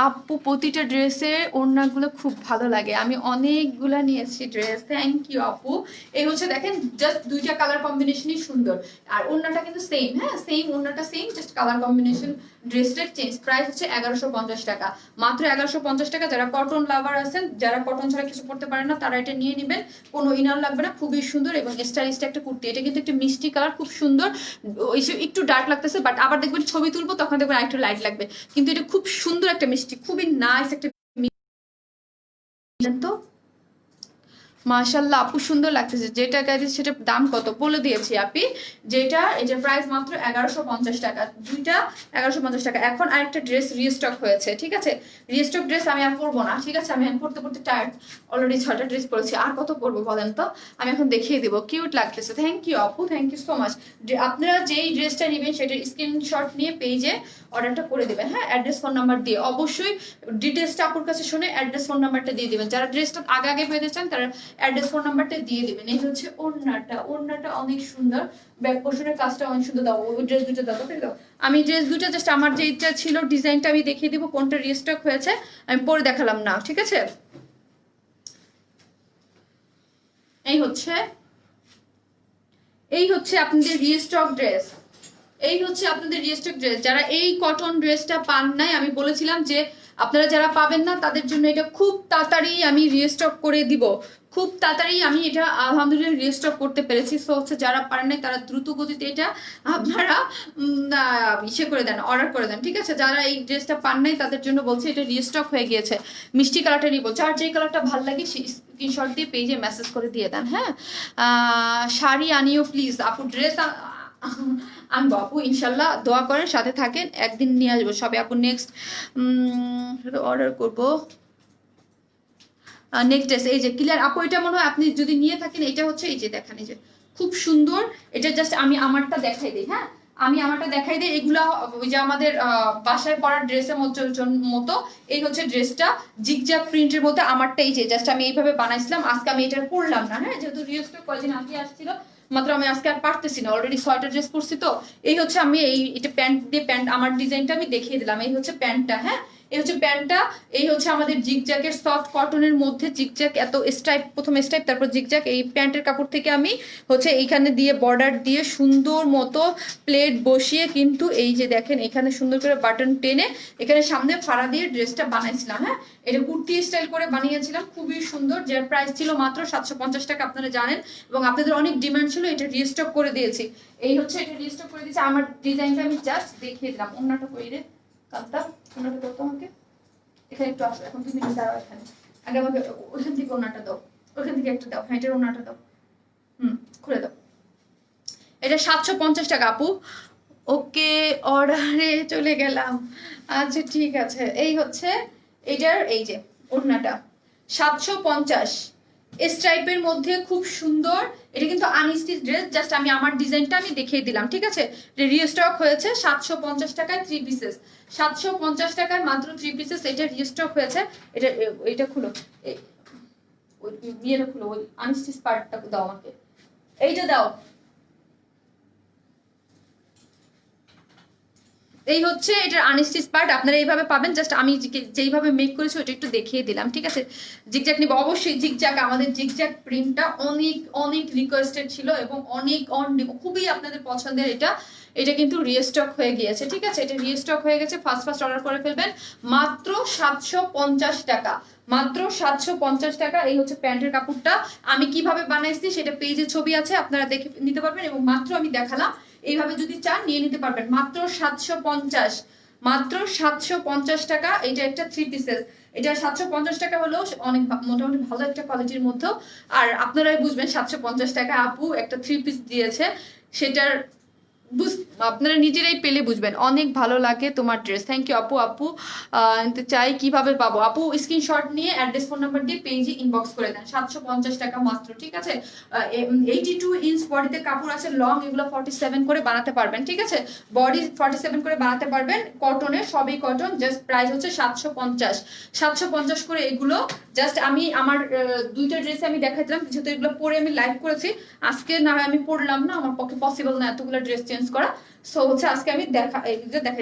আপু প্রতিটা ড্রেসের ওড়নাগুলো খুব ভালো লাগে, আমি অনেকগুলা নিয়েছি ড্রেস। থ্যাংক ইউ আপু। এই হচ্ছে দেখেন, জাস্ট দুইটা কালার কম্বিনেশনই সুন্দর, আর ওড়নাটা কিন্তু সেম, হ্যাঁ সেম ওড়নাটা সেম, জাস্ট কালার কম্বিনেশন ড্রেসটার চেঞ্জ। প্রাইস হচ্ছে 1150 টাকা, মাত্র 1150 টাকা। যারা কটন লাভার আছেন, যারা কটন ছাড়া কিছু পড়তে পারেন না, তারা এটা নিয়ে নেবেন, কোনো ইনার লাগবে না। খুবই সুন্দর এবং স্টাইলিশ একটা কুর্তি, এটা কিন্তু একটা মিষ্টি কালার, খুব সুন্দর। একটু ডার্ক লাগতেছে, বাট আবার দেখবেন ছবি তুলবো তখন দেখবেন আরেকটু লাইট লাগবে, কিন্তু এটা খুব সুন্দর একটা মিষ্টি, খুবই নাইস একটা তো। মাশাল্লাহ আপু সুন্দর লাগতেছে, যেটা গাইছে সেটার দাম কত বলে দিয়েছি আপি, যেটা এটার প্রাইস মাত্র 1150 টাকা, দুইটা 1150 টাকা। এখন আরেকটা ড্রেস রিস্টক হয়েছে, ঠিক আছে? রিস্টক ড্রেস আমি আর পরবো না, ঠিক আছে? আমি এখন পড়তে পড়তে টায়ার্ড, অলরেডি 6টা ড্রেস পরেছি, আর কত পরবো বলেন তো? আমি এখন দেখিয়ে দিব, কিউট লাগতেছে। থ্যাংক ইউ আপু, থ্যাংক ইউ সো মাচ। আপনারা যেই ড্রেসটা নেবেন সেটার স্ক্রিনশট নিয়ে পেজে অর্ডারটা করে দেবেন, হ্যাঁ অ্যাড্রেস ফোন নাম্বার দিয়ে। অবশ্যই ডিটেলসটা আপুর কাছে শুনে অ্যাড্রেস ফোন নাম্বারটা দিয়ে দিবেন। যারা ড্রেসটা আগে আগে পেতে চান তারা অ্যাড্রেস ফোন নাম্বারটা দিয়ে দিবেন। এই হচ্ছে ওড়নাটা, ওড়নাটা অনেক সুন্দর, ব্যাক পোর্শনের কাজটা অনেক সুন্দর। দাও ওই ড্রেস দুটো দাও, তাই দাও। আমি ড্রেস দুটো জাস্ট আমার যেটা ছিল ডিজাইনটা আমি দেখিয়ে দিব, কোনটা রিস্টক হয়েছে আমি পরে দেখালাম না, ঠিক আছে? এই হচ্ছে আপনাদের রিস্টক ড্রেস, এই হচ্ছে আপনাদের রিস্টক ড্রেস। যারা এই কটন ড্রেসটা পান নাই, আমি বলেছিলাম যে আপনারা যারা পাবেন না তাদের জন্য এটা খুব তাড়াতাড়ি আমি রিস্টক করে দিব, খুব তাড়াতাড়ি আমি এটা আলহামদুলিল্লাহ রিস্টক করতে পেরেছি। সো হচ্ছে যারা পারেন নাই তারা দ্রুত গতিতে এটা আপনারা ইসে করে দেন, অর্ডার করে দেন, ঠিক আছে? যারা এই ড্রেসটা পান নাই তাদের জন্য বলছি এটা রিস্টক হয়ে গিয়েছে। মিষ্টি কালারটা নিব, যার যে কালারটা ভালো লাগে সেই স্ক্রিনশট দিয়ে পেজে মেসেজ করে দিয়ে দেন, হ্যাঁ? শাড়ি আনিও প্লিজ আপু, ড্রেস আনবো আপু ইনশাল্লাহ, দোয়া করেন, সাথে থাকেন, একদিন নিয়ে আসবো সবে আপু। নেক্সট অর্ডার করবো নেক্সট ড্রেস, এই যে ক্লিয়ার আপু, এটা মনে হয় আপনি যদি নিয়ে থাকেন, এটা হচ্ছে এই যে দেখেন, এই যে খুব সুন্দর। এটা জাস্ট আমি আমারটা দেখাই দিই, হ্যাঁ আমি আমারটা দেখাই দিই। এগুলা ওই যে আমাদের বাসায় পরার ড্রেসের মতো। এই হচ্ছে ড্রেসটা জিগজ্যাগ প্রিন্টের মধ্যে, আমারটা এই যে জাস্ট আমি এইভাবে বানাইছিলাম, আজকে আমি এটা পরলাম না, হ্যাঁ যেহেতু রিস্টক কয়েকদিন আগে আসছিল, মাত্র আমি আজকে আর পারতেছি না, অলরেডি 6টা ড্রেস করছি তো। এই হচ্ছে আমি এটা প্যান্ট দিয়ে, প্যান্ট আমার ডিজাইনটা আমি দেখিয়ে দিলাম। এই হচ্ছে প্যান্টটা, হ্যাঁ এই হচ্ছে প্যান্টটা। এই হচ্ছে আমাদের জিগজ্যাগের সফট কটনের মধ্যে জিগজ্যাগ, এত স্টাইপ, প্রথম স্টাইপ তারপর জিগজ্যাগ। এই প্যান্টের কাপড় থেকে আমি হচ্ছে এইখানে দিয়ে বর্ডার দিয়ে সুন্দর মতো প্লেট বসিয়ে, কিন্তু এই যে দেখেন এখানে সুন্দর করে বাটন টেনে এখানে সামনে ফাড়া দিয়ে ড্রেসটা বানাইছিলাম, হ্যাঁ এটা কুর্তি স্টাইল করে বানিয়েছিলাম, খুবই সুন্দর। যার প্রাইস ছিল মাত্র 750 টাকা, আপনারা জানেন, এবং আপনাদের অনেক ডিমান্ড ছিল, এটা রিস্টক করে দিয়েছি। এই হচ্ছে এটা রিস্টক করে দিয়েছি, আমার ডিজাইনটা আমি জাস্ট দেখিয়ে দিলাম। অন্যটা কইরে কাপটা, অন্যটা দাও তো আমাকে, এখানে একটু আসো, এখন তুমি দাঁড়াও এখানে, আগে আমাকে ওখান থেকে ওনাটা দাও, ওখান থেকে একটা দাও, হ্যাঁ এটার ওনাটা দাও, খুলে দাও। এটা 750 টাকা আপু। ওকে অর্ডারে চলে গেলাম, আচ্ছা ঠিক আছে। এই হচ্ছে এটার এই যে ওড়নাটা 750, স্ট্রাইপের মধ্যে খুব সুন্দর, এটা কিন্তু আনস্টিচ ড্রেস, জাস্ট আমি আমার ডিজাইনটা আমি দেখিয়ে দিলাম, ঠিক আছে। রিস্টক হয়েছে 750 টাকায় 3 পিসেস, 750 টাকায় মাত্র 3 পিসেস, এটা রিস্টক হয়েছে। এটা এটা খুলো, ওই ইয়েটা খুলো, ওই আনস্টিচ পার্টটা দাও আমাকে, এইটা দাও। এই হচ্ছে এটার আনস্টিচ পার্ট, আপনারা এইভাবে পাবেন। জাস্ট আমি যেইভাবে মেক করেছি ওটা একটু দেখিয়ে দিলাম, ঠিক আছে। জিগজ্যাগ নিব অবশ্যই, জিগজ্যাগ, আমাদের জিগজ্যাগ প্রিন্টটা অনেক অনেক রিকোয়েস্টেড ছিল এবং অনেক খুবই আপনাদের পছন্দের। এটা কিন্তু রিস্টক হয়ে গিয়েছে, ঠিক আছে। এটা রিস্টক হয়ে গেছে, ফার্স্ট অর্ডার করে ফেলবেন মাত্র 750 টাকা, মাত্র 750 টাকা। এই হচ্ছে প্যান্টের কাপড়টা, আমি কিভাবে বানাইছি সেটা পেজে ছবি আছে, আপনারা দেখে নিতে পারবেন। এবং মাত্র আমি দেখালাম, এইভাবে যদি চান নিয়ে নিতে পারবেন মাত্র 750, মাত্র 750 টাকা। এটা একটা 3 পিসেস, এটা 750 টাকা হলেও অনেক মোটামুটি ভালো একটা কোয়ালিটির মধ্যেও। আর আপনারাই বুঝবেন 750 টাকা আপু একটা 3 পিস দিয়েছে, সেটার আপনারা নিজেরাই পেলে বুঝবেন। অনেক ভালো লাগে তোমার ড্রেস, থ্যাংক ইউ আপু। আপু চাই কিভাবে পাবো? আপু স্ক্রিনশট নিয়ে অ্যাড্রেস ফোন নাম্বার দিয়ে পেজে ইনবক্স করে দেন, 750 টাকা মাত্র, ঠিক আছে। 82 ইঞ্চ বডিতে কাপড় আছে, লং এগুলো 47 করে বানাতে পারবেন, ঠিক আছে। বডি 47 করে বানাতে পারবেন, কটনের, সবই কটন। জাস্ট প্রাইস হচ্ছে 750, 750 করে এগুলো। জাস্ট আমি আমার দুইটা ড্রেসে আমি দেখাইছিলাম, কিছু তো এগুলো পরে আমি লাইভ করেছি, আজকে না হয় আমি পড়লাম না, আমার পক্ষে পসিবল না এতগুলো ড্রেস চেঞ্জ করা। সো হচ্ছে আজকে আমি দেখাই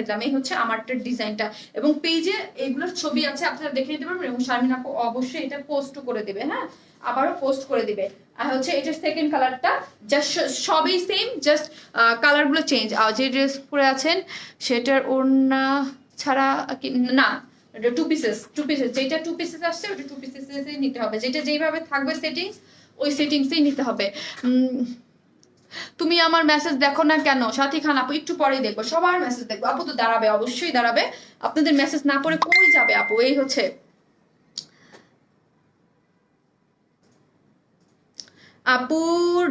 দিলাম। এই হচ্ছে আমারটার ডিজাইনটা, এবং পেজে এগুলোর ছবি আছে, আপনারা দেখে নিতে পারবেন। এবং শারমিন আপু অবশ্যই এটা পোস্ট করে দিবে, হ্যাঁ, আবারও পোস্ট করে দিবে। আর হচ্ছে এটা সেকেন্ড কালারটা, জাস্ট সবই সেম, জাস্ট কালারগুলো চেঞ্জ। আর যে ড্রেস পরে আছেন সেটার ওড়না ছাড়া না, 2 পিসেস, 2 পিসেস, যেটা 2 পিসেস আসছে ওটা 2 পিসেসই নিতে হবে, যেটা যেইভাবে থাকবে সেটিংস ওই সেটিংসেই নিতে হবে। তুমি আমার মেসেজ দেখো না কেন? সাথী খান আপু একটু পরেই দেখবো, সবার মেসেজ দেখবো। আপু তো দাঁড়াবে, অবশ্যই দাঁড়াবে, আপনাদের মেসেজ না পড়ে কই যাবে আপু। এই হচ্ছে আপু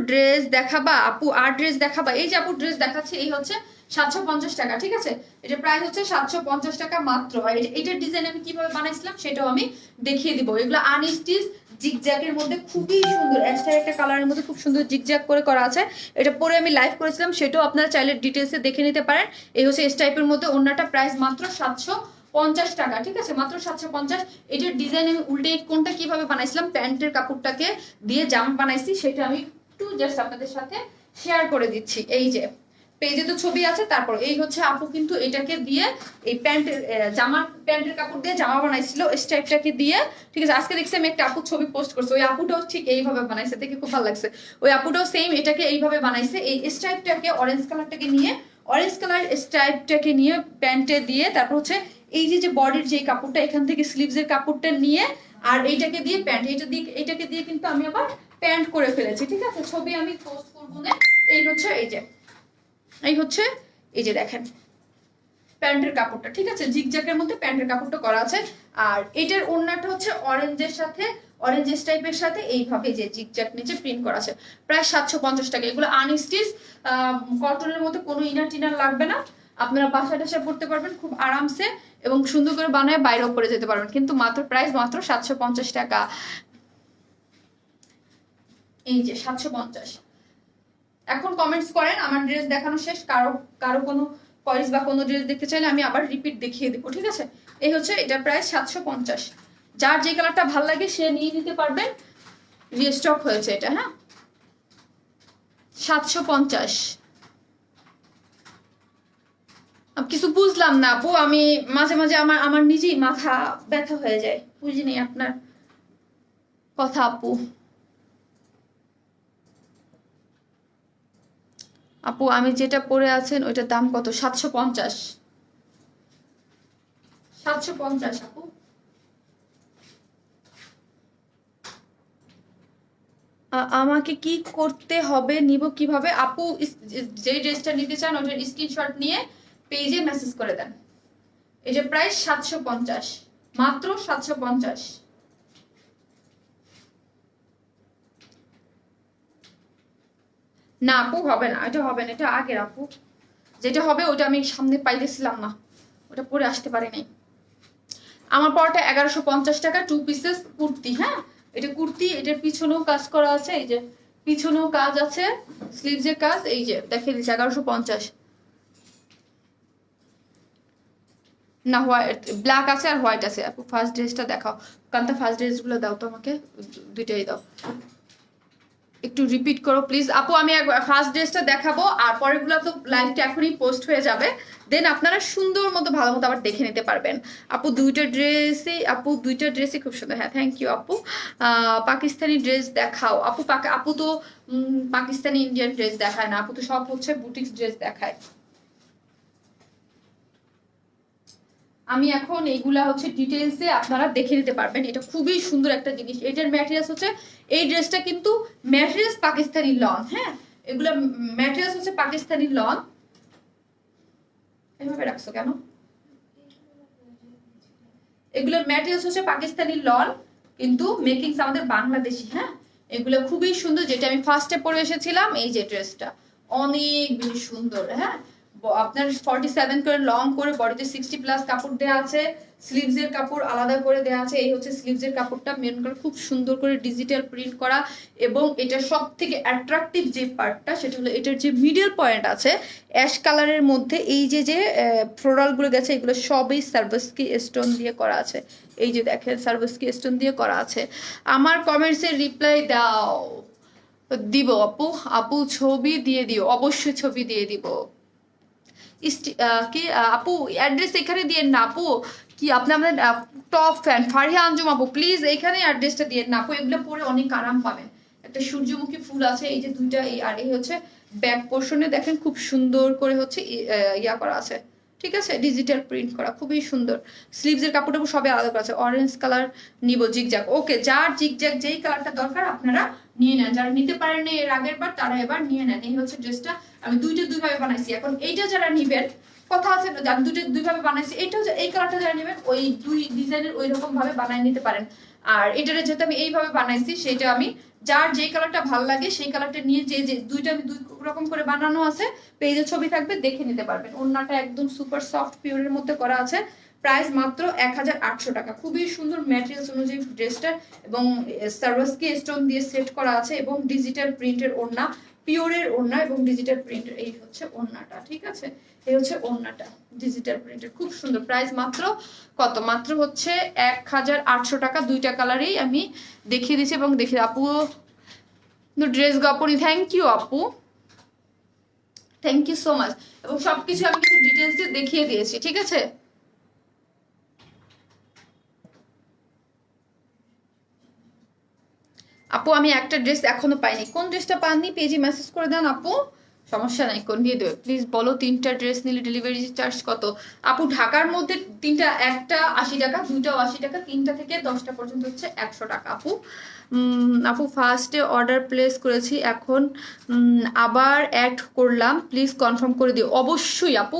ড্রেস দেখাবা, আপু আর ড্রেস দেখাবা? এই যে আপু ড্রেস দেখাচ্ছে, এই হচ্ছে 750 টাকা, ঠিক আছে। এটা প্রাইস হচ্ছে 750 টাকা মাত্র। আর এটার ডিজাইন আমি কিভাবে বানাইছিলাম সেটাও আমি দেখিয়ে দিব। এগুলো আনস্টিচ জিগজ্যাগের মধ্যে খুবই সুন্দর, এক্সট্রা একটা কালারের মধ্যে খুব সুন্দর জিগজ্যাগ করে করা আছে। এটা পরে আমি লাইভ করেছিলাম, সেটাও আপনারা চাইলে ডিটেলসে দেখে নিতে পারেন। এই হচ্ছে এস টাইপের মধ্যে, অন্যটা প্রাইস মাত্র 750 টাকা, ঠিক আছে, মাত্র 750। এটার ডিজাইন আমি উল্টে কোনটা কিভাবে বানাইছিলাম, প্যান্টের কাপড়টাকে দিয়ে জামা বানাইছি, সেটা আমি একটু জাস্ট আপনাদের সাথে শেয়ার করে দিচ্ছি। এই যে পেজে তো ছবি আছে। তারপর এই হচ্ছে আপু কিন্তু এটাকে দিয়ে এই প্যান্টের প্যান্টের কাপড় দিয়ে জামা বানাইছিল স্ট্রাইপটাকে দিয়ে, ঠিক আছে। আজকে দেখছি আমি একটা আপুর ছবি পোস্ট করছি, ওই আপুটাও ঠিক এইভাবে বানাইছে, দেখে খুব ভালো লাগছে। ওই আপুটাও সেম এটাকে এইভাবে বানাইছে, এই স্ট্রাইপটাকে অরেঞ্জ কালারটাকে নিয়ে, অরেঞ্জ কালার স্ট্রাইপটাকে নিয়ে প্যান্টে দিয়ে, তারপর হচ্ছে এই যে বডির যে কাপড়টা এখান থেকে স্লিভসের কাপড়টা নিয়ে, আর এইটাকে দিয়ে প্যান্ট, এইটাকে দিয়ে কিন্তু আমি আবার প্যান্ট করে ফেলেছি, ঠিক আছে। ছবি আমি পোস্ট করবো না। এই হচ্ছে এই যে দেখেন প্যান্টের কাপড়টা, ঠিক আছে, জিগজ্যাগের মধ্যে প্যান্টের কাপড়টা করা আছে। আর এটার ওড়নাটা হচ্ছে অরেঞ্জের সাথে, অরেঞ্জ টাইপের সাথে এইভাবে যে জিগজ্যাগ নিচে প্রিন্ট করা আছে, প্রায় 750 টাকা। এগুলো আনস্টিচ কটনের মধ্যে কোনো ইনার টিনার লাগবে না, আপনারা বাসায় টাসায় পড়তে পারবেন খুব আরামসে এবং সুন্দর করে বানায় বাইরেও পরে যেতে পারবেন। কিন্তু মাত্র প্রাইস মাত্র 750 টাকা। এই যে 750। এখন কমেন্টস করেন, আমার ড্রেস দেখানো শেষ, কারো কোনো পয়েস বা কোনো ড্রেস দেখতে চাইলে আমি আবার রিপিট দেখিয়ে দেবো, ঠিক আছে। এই হচ্ছে এটা প্রাইস 750, যার যে কালারটা ভাল লাগে সে নিয়ে নিতে পারবেন, রিস্টক হয়েছে এটা, হ্যাঁ, 750। কিছু বুঝলাম না আপু, আমি মাঝে মাঝে আমার নিজেই মাথা ব্যথা হয়ে যায়, বুঝিনি আপনার কথা আপু। আপু আমি যেটা পরে আছেন ওইটার দাম কত? 750, 750 আপু। আমাকে কি করতে হবে, নিব কিভাবে? আপু যে ড্রেসটা নিতে চান ওটার স্ক্রিনশট নিয়ে পেজে মেসেজ করে দেন। এটা প্রাইস 750, মাত্র 750। না আপু হবে না, এটা হবে না, এটা আগের আপু, যেটা হবে ওটা আমি সামনে পাইতেছিলাম না, ওটা পরে আসতে পারি নাই। আমার পরটা 1150 টাকা 2 পিসেস কুর্তি, হ্যাঁ, এটা কুর্তি, এটার পিছনেও কাজ করা আছে, এই যে পিছনেও কাজ আছে, স্লিভসের কাজ, এই যে দেখে দিচ্ছি 1150। না হোয়াইট ব্ল্যাক আছে আর হোয়াইট আছে। আপু ফার্স্ট ড্রেসটা দেখাও, কান্তা ফার্স্ট ড্রেসগুলো দাও তো আমাকে, দুইটাই দাও, একটু রিপিট করো প্লিজ আপু। আমি ফার্স্ট ড্রেসটা দেখাবো আর পরেরগুলো তো লাইভটা এখনই পোস্ট হয়ে যাবে, দেন আপনারা সুন্দর মতো ভালো মতো আবার দেখে নিতে পারবেন। আপু দুইটা ড্রেসই খুব সুন্দর। হ্যাঁ থ্যাংক ইউ আপু। পাকিস্তানি ড্রেস দেখাও আপু। আপু তো পাকিস্তানি ইন্ডিয়ান ড্রেস দেখায় না, আপু তো সব হচ্ছে বুটিক্স ড্রেস দেখায়। আমি এখন এইগুলা হচ্ছে ডিটেলসে আপনারা দেখে নিতে পারবেন। এটা খুবই সুন্দর একটা জিনিস। এটার ম্যাটেরিয়ালস হচ্ছে, এই ড্রেসটা কিন্তু ম্যাটেরিয়ালস পাকিস্তানি লন। হ্যাঁ এগুলা ম্যাটেরিয়ালস হচ্ছে পাকিস্তানি লন। এভাবে রাখছো কেন? এগুলোর ম্যাটেরিয়ালস হচ্ছে পাকিস্তানি লন, কিন্তু মেকিংস আমাদের বাংলাদেশি। হ্যাঁ এগুলো খুবই সুন্দর, যেটা আমি ফার্স্টে পরে এসেছিলাম। এই যে ড্রেসটা অনেক বেশি সুন্দর। হ্যাঁ আপনার 47 করে লং করে, বডিতে 60+ কাপড় দেওয়া আছে, স্লিভসের কাপড় আলাদা করে দেওয়া আছে। এই হচ্ছে স্লিভসের কাপড়টা, মেরুন কালার, খুব সুন্দর করে ডিজিটাল প্রিন্ট করা। এবং এটা সব থেকে অ্যাট্রাকটিভ যে পার্টটা, সেটা হলো এটার যে মিডল পয়েন্ট আছে অ্যাশ কালারের মধ্যে, এই যে যে ফ্লোরালগুলো গেছে, এগুলো সবই সার্ভাসকি স্টোন দিয়ে করা আছে। এই যে দেখেন সার্ভাসকি স্টোন দিয়ে করা আছে। আমার কমেন্টসের রিপ্লাই দাও, দিব আপু। আপু ছবি দিয়ে দিও, অবশ্যই ছবি দিয়ে দিব। কি আপু অ্যাড্রেস এখানে দিয়ে না আপু, কি আপনি আমাদের টপ ফ্যান ফারিয়া আঞ্জুম আপু, প্লিজ এইখানে অ্যাড্রেসটা দিয়ে না আপু। এগুলো পরে অনেক আরাম পাবেন। একটা সূর্যমুখী ফুল আছে, এই যে দুইটা, এই আর এই হচ্ছে ব্যাক পোর্শনে দেখেন খুব সুন্দর করে হচ্ছে ইয়া করা আছে, ঠিক আছে, ডিজিটাল প্রিন্ট করা, খুবই সুন্দর। স্লিভসের কাপড়টা সবে আলাদা করা আছে। অরেঞ্জ কালার নিব, জিগজ্যাগ। ওকে, যার জিগজ্যাগ যেই কালারটা দরকার আপনারা নিয়ে নেন, যারা নিতে পারেন এর আগের বার তারা এবার নিয়ে নেন। এই হচ্ছে ড্রেসটা, আমি দুইটা দুইভাবে বানাইছি। এখন এইটা যারা নিবেন, কথা আছে না, যারা দুইটা দুইভাবে বানাইছি, এইটা এই কালারটা যারা নেবেন ওই দুই ডিজাইনের ওই রকম ভাবে বানাই নিতে পারেন। আর এটারে যেহেতু আমি এইভাবে বানাইছি, সেটা আমি যার যে কালারটা ভালো লাগে সেই কালারটা নিয়ে, যে যে দুইটা আমি দুই রকম করে বানানো আছে, পেজে ছবি থাকবে, দেখে নিতে পারবেন। ওড়নাটা একদম সুপার সফট পিওরের মধ্যে করা আছে। প্রাইস মাত্র 1800 টাকা। খুবই সুন্দর ম্যাটেরিয়ালস অনুযায়ী ড্রেসটা, এবং সার্ভাসকি স্টোন দিয়ে সেট করা আছে, এবং ডিজিটাল প্রিন্টের ওড়না, পিওরের ওড়না এবং ডিজিটাল প্রিন্টের। এই হচ্ছে ওড়নাটা, ঠিক আছে, এই হচ্ছে ওড়নাটা ডিজিটাল প্রিন্টের, খুব সুন্দর। প্রাইস মাত্র কত? মাত্র হচ্ছে 1800 টাকা। দুইটা কালারেই আমি দেখিয়ে দিচ্ছি এবং দেখিয়ে আপু ড্রেস গপনি, থ্যাংক ইউ আপু, থ্যাংক ইউ সো মাচ। এবং সবকিছু আমি কিন্তু ডিটেলস দিয়ে দেখিয়ে দিয়েছি, ঠিক আছে। আপু আমি একটা ড্রেস এখনো পাইনি। কোন ড্রেসটা পাননি পেজে মেসেজ করে দেন আপু, সমস্যা নাই, কোন দিয়ে দেবে প্লিজ বলো। 3টা ড্রেস নিলে ডেলিভারি চার্জ কত? আপু ঢাকার মধ্যে 3টা, একটা 80 টাকা, 2টাও 80 টাকা, 3টা থেকে 10টা পর্যন্ত হচ্ছে 100 টাকা আপু। আপু ফার্স্টে অর্ডার প্লেস করেছি, এখন আবার অ্যাড করলাম, প্লিজ কনফার্ম করে দিও। অবশ্যই আপু,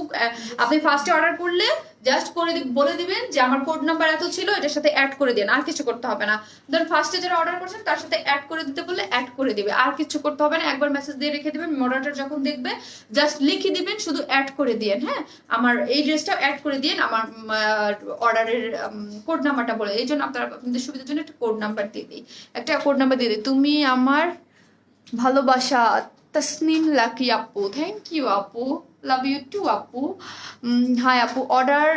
আপনি ফার্স্টে অর্ডার করলে জাস্ট করে বলে দিবেন যে আমার কোড নাম্বার এত ছিল, এটার সাথে অ্যাড করে দেন, আর কিছু করতে হবে না। ধরুন ফার্স্টে যারা অর্ডার করছেন তার সাথে অ্যাড করে দিতে বললে অ্যাড করে দিবে, আর কিছু করতে হবে না। একবার মেসেজ দিয়ে রেখে দিবেন, মডারেটর যখন দেখবে জাস্ট লিখে দিবেন শুধু অ্যাড করে দিয়েন। হ্যাঁ আমার এই ড্রেসটা অ্যাড করে দিন, আমার অর্ডারের কোড নাম্বারটা বলে, এই জন্য আপনাদের সুবিধার জন্য একটা কোড নাম্বার দিয়ে দিই, একটা কোড নাম্বার দিয়ে দিই। তুমি আমার ভালোবাসা, তসনিম লাকি আপু, থ্যাংক ইউ আপু, লাভ ইউ টু আপু। হাই আপু, অর্ডার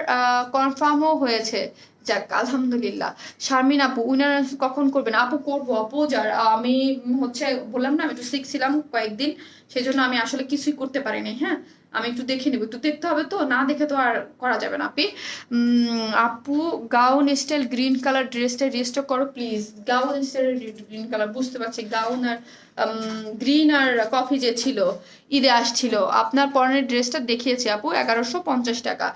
কনফার্মও হয়েছে, যাক আলহামদুলিল্লাহ। শারমিন আপু, উইনার কখন করবেন? আপু করবো আপু, যারা আমি হচ্ছে বললাম না আমি একটু সিক ছিলাম কয়েকদিন, সেই জন্য আমি আসলে কিছুই করতে পারিনি। হ্যাঁ আমি একটু দেখে নেবো, একটু দেখতে হবে, তো না দেখে তো আর করা যাবে না। আপু গাউন স্টাইল গ্রিন কালার ড্রেসটা রিস্টক করো please. Gown style green colour, বুঝতে পারছি, গাউন আর গ্রিন আর কফি যে ছিল ঈদে আসছিল, আপনার পরনের ড্রেসটা দেখিয়েছি আপু 1150 টাকা।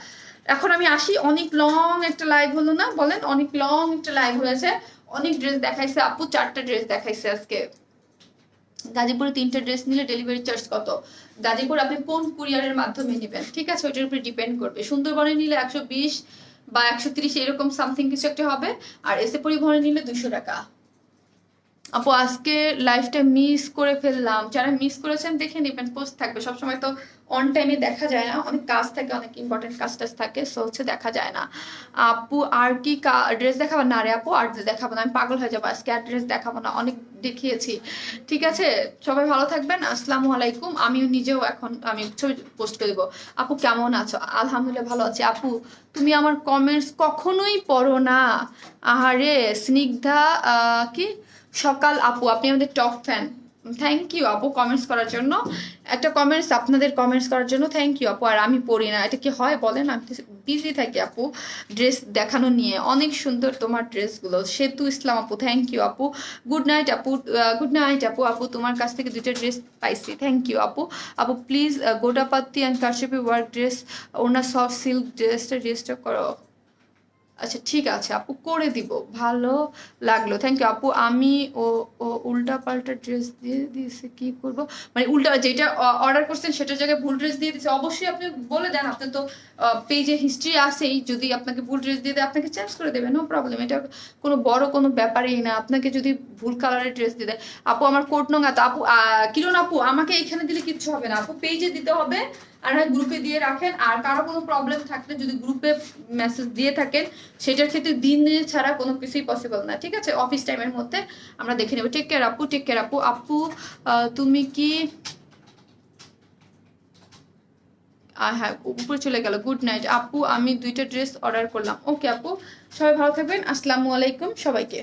এখন আমি আসি, অনেক লং একটা লাইভ হলো না বলেন, অনেক লং একটা লাইভ হয়েছে, অনেক ড্রেস দেখাইছে আপু, 4টা ড্রেস দেখাইছে আজকে। গাজীপুরে 3টা ড্রেস নিলে ডেলিভারি চার্জ কত? গাজীপুর আপনি কোন কুরিয়ারের মাধ্যমে নেবেন, ঠিক আছে, ওইটার উপরে ডিপেন্ড করবে। সুন্দরবনে নিলে 120 বা 130 এরকম সামথিং কিছু একটা হবে, আর এসে পরিবহনে নিলে 200 টাকা। আপু আজকে লাইফটা মিস করে ফেললাম, যারা মিস করেছেন দেখে নেবেন, পোস্ট থাকবে সবসময়, তো অন টাইমে দেখা যায় না, অনেক কাজ থাকে, অনেক ইম্পর্টেন্ট কাজ টাজ থাকে, সো হচ্ছে দেখা যায় না। আপু আর কি ড্রেস দেখাবো না রে আপু, আর দেখাবো না, আমি পাগল হয়ে যাবো, আজকে আর ড্রেস দেখাবো না, অনেক দেখিয়েছি। ঠিক আছে, সবাই ভালো থাকবেন, আসসালামু আলাইকুম। আমিও নিজেও এখন আমি ছবি পোস্ট করে দেবো। আপু কেমন আছো? আলহামদুলিল্লাহ ভালো আছি। আপু তুমি আমার কমেন্টস কখনোই পড়ো না। আহারে স্নিগ্ধা কি সকাল আপু, আপনি আমাদের টপ ফ্যান, থ্যাংক ইউ আপু কমেন্টস করার জন্য, একটা কমেন্টস আপনাদের কমেন্টস করার জন্য থ্যাংক ইউ আপু। আর আমি পড়ি না, এটা কি হয় বলেন, আমি বিজি থাকি আপু ড্রেস দেখানো নিয়ে। অনেক সুন্দর তোমার ড্রেসগুলো। সেতু ইসলাম আপু থ্যাংক ইউ আপু। গুড নাইট আপু, গুড নাইট আপু। আপু তোমার কাছ থেকে 2টা ড্রেস পাইছি, থ্যাংক ইউ আপু। আপু প্লিজ গোটাপাত্তি অ্যান্ড কারচুপি ওয়ার্ক ড্রেস, ওনার সফট সিল্ক ড্রেসটা রেজিস্টার করো। আচ্ছা ঠিক আছে আপু, করে দিব, ভালো লাগলো, থ্যাংক ইউ আপু। আমি ও ও উল্টা পাল্টা ড্রেস দিয়ে দিয়েছে, কি করব, মানে উল্টা যেটা অর্ডার করছেন সেটার জায়গায় ভুল ড্রেস দিয়ে দিয়েছে, অবশ্যই আপনি বলে দেন, আপনার তো পেজে হিস্ট্রি আছেই, যদি আপনাকে ভুল ড্রেস দিয়ে দেয় আপনাকে চেঞ্জ করে দেবে, নো প্রবলেম, এটা কোনো বড় কোনো ব্যাপারই না। আপনাকে যদি ভুল কালারের ড্রেস দিয়ে দেয়, আপু আমার কোট নোংা, তো আপু কিরণ আপু আমাকে এখানে দিলে কিচ্ছু হবে না আপু, পেজে দিতে হবে, আর হ্যাঁ গ্রুপে দিয়ে রাখেন। আর কারো কোনো প্রবলেম থাকলে যদি গ্রুপে মেসেজ দিয়ে থাকেন, সেটার ক্ষেত্রে দিন ছাড়া কোনো কিছুই পসিবল না, ঠিক আছে, অফিস টাইমের মধ্যে আমরা দেখে নেবো। টেক কেয়ার আপু, টেক কেয়ার আপু। আপু তুমি কি হ্যাঁ উপরে চলে গেল, গুড নাইট আপু, আমি 2টা ড্রেস অর্ডার করলাম। ওকে আপু, সবাই ভালো থাকবেন, আসসালামু আলাইকুম সবাইকে।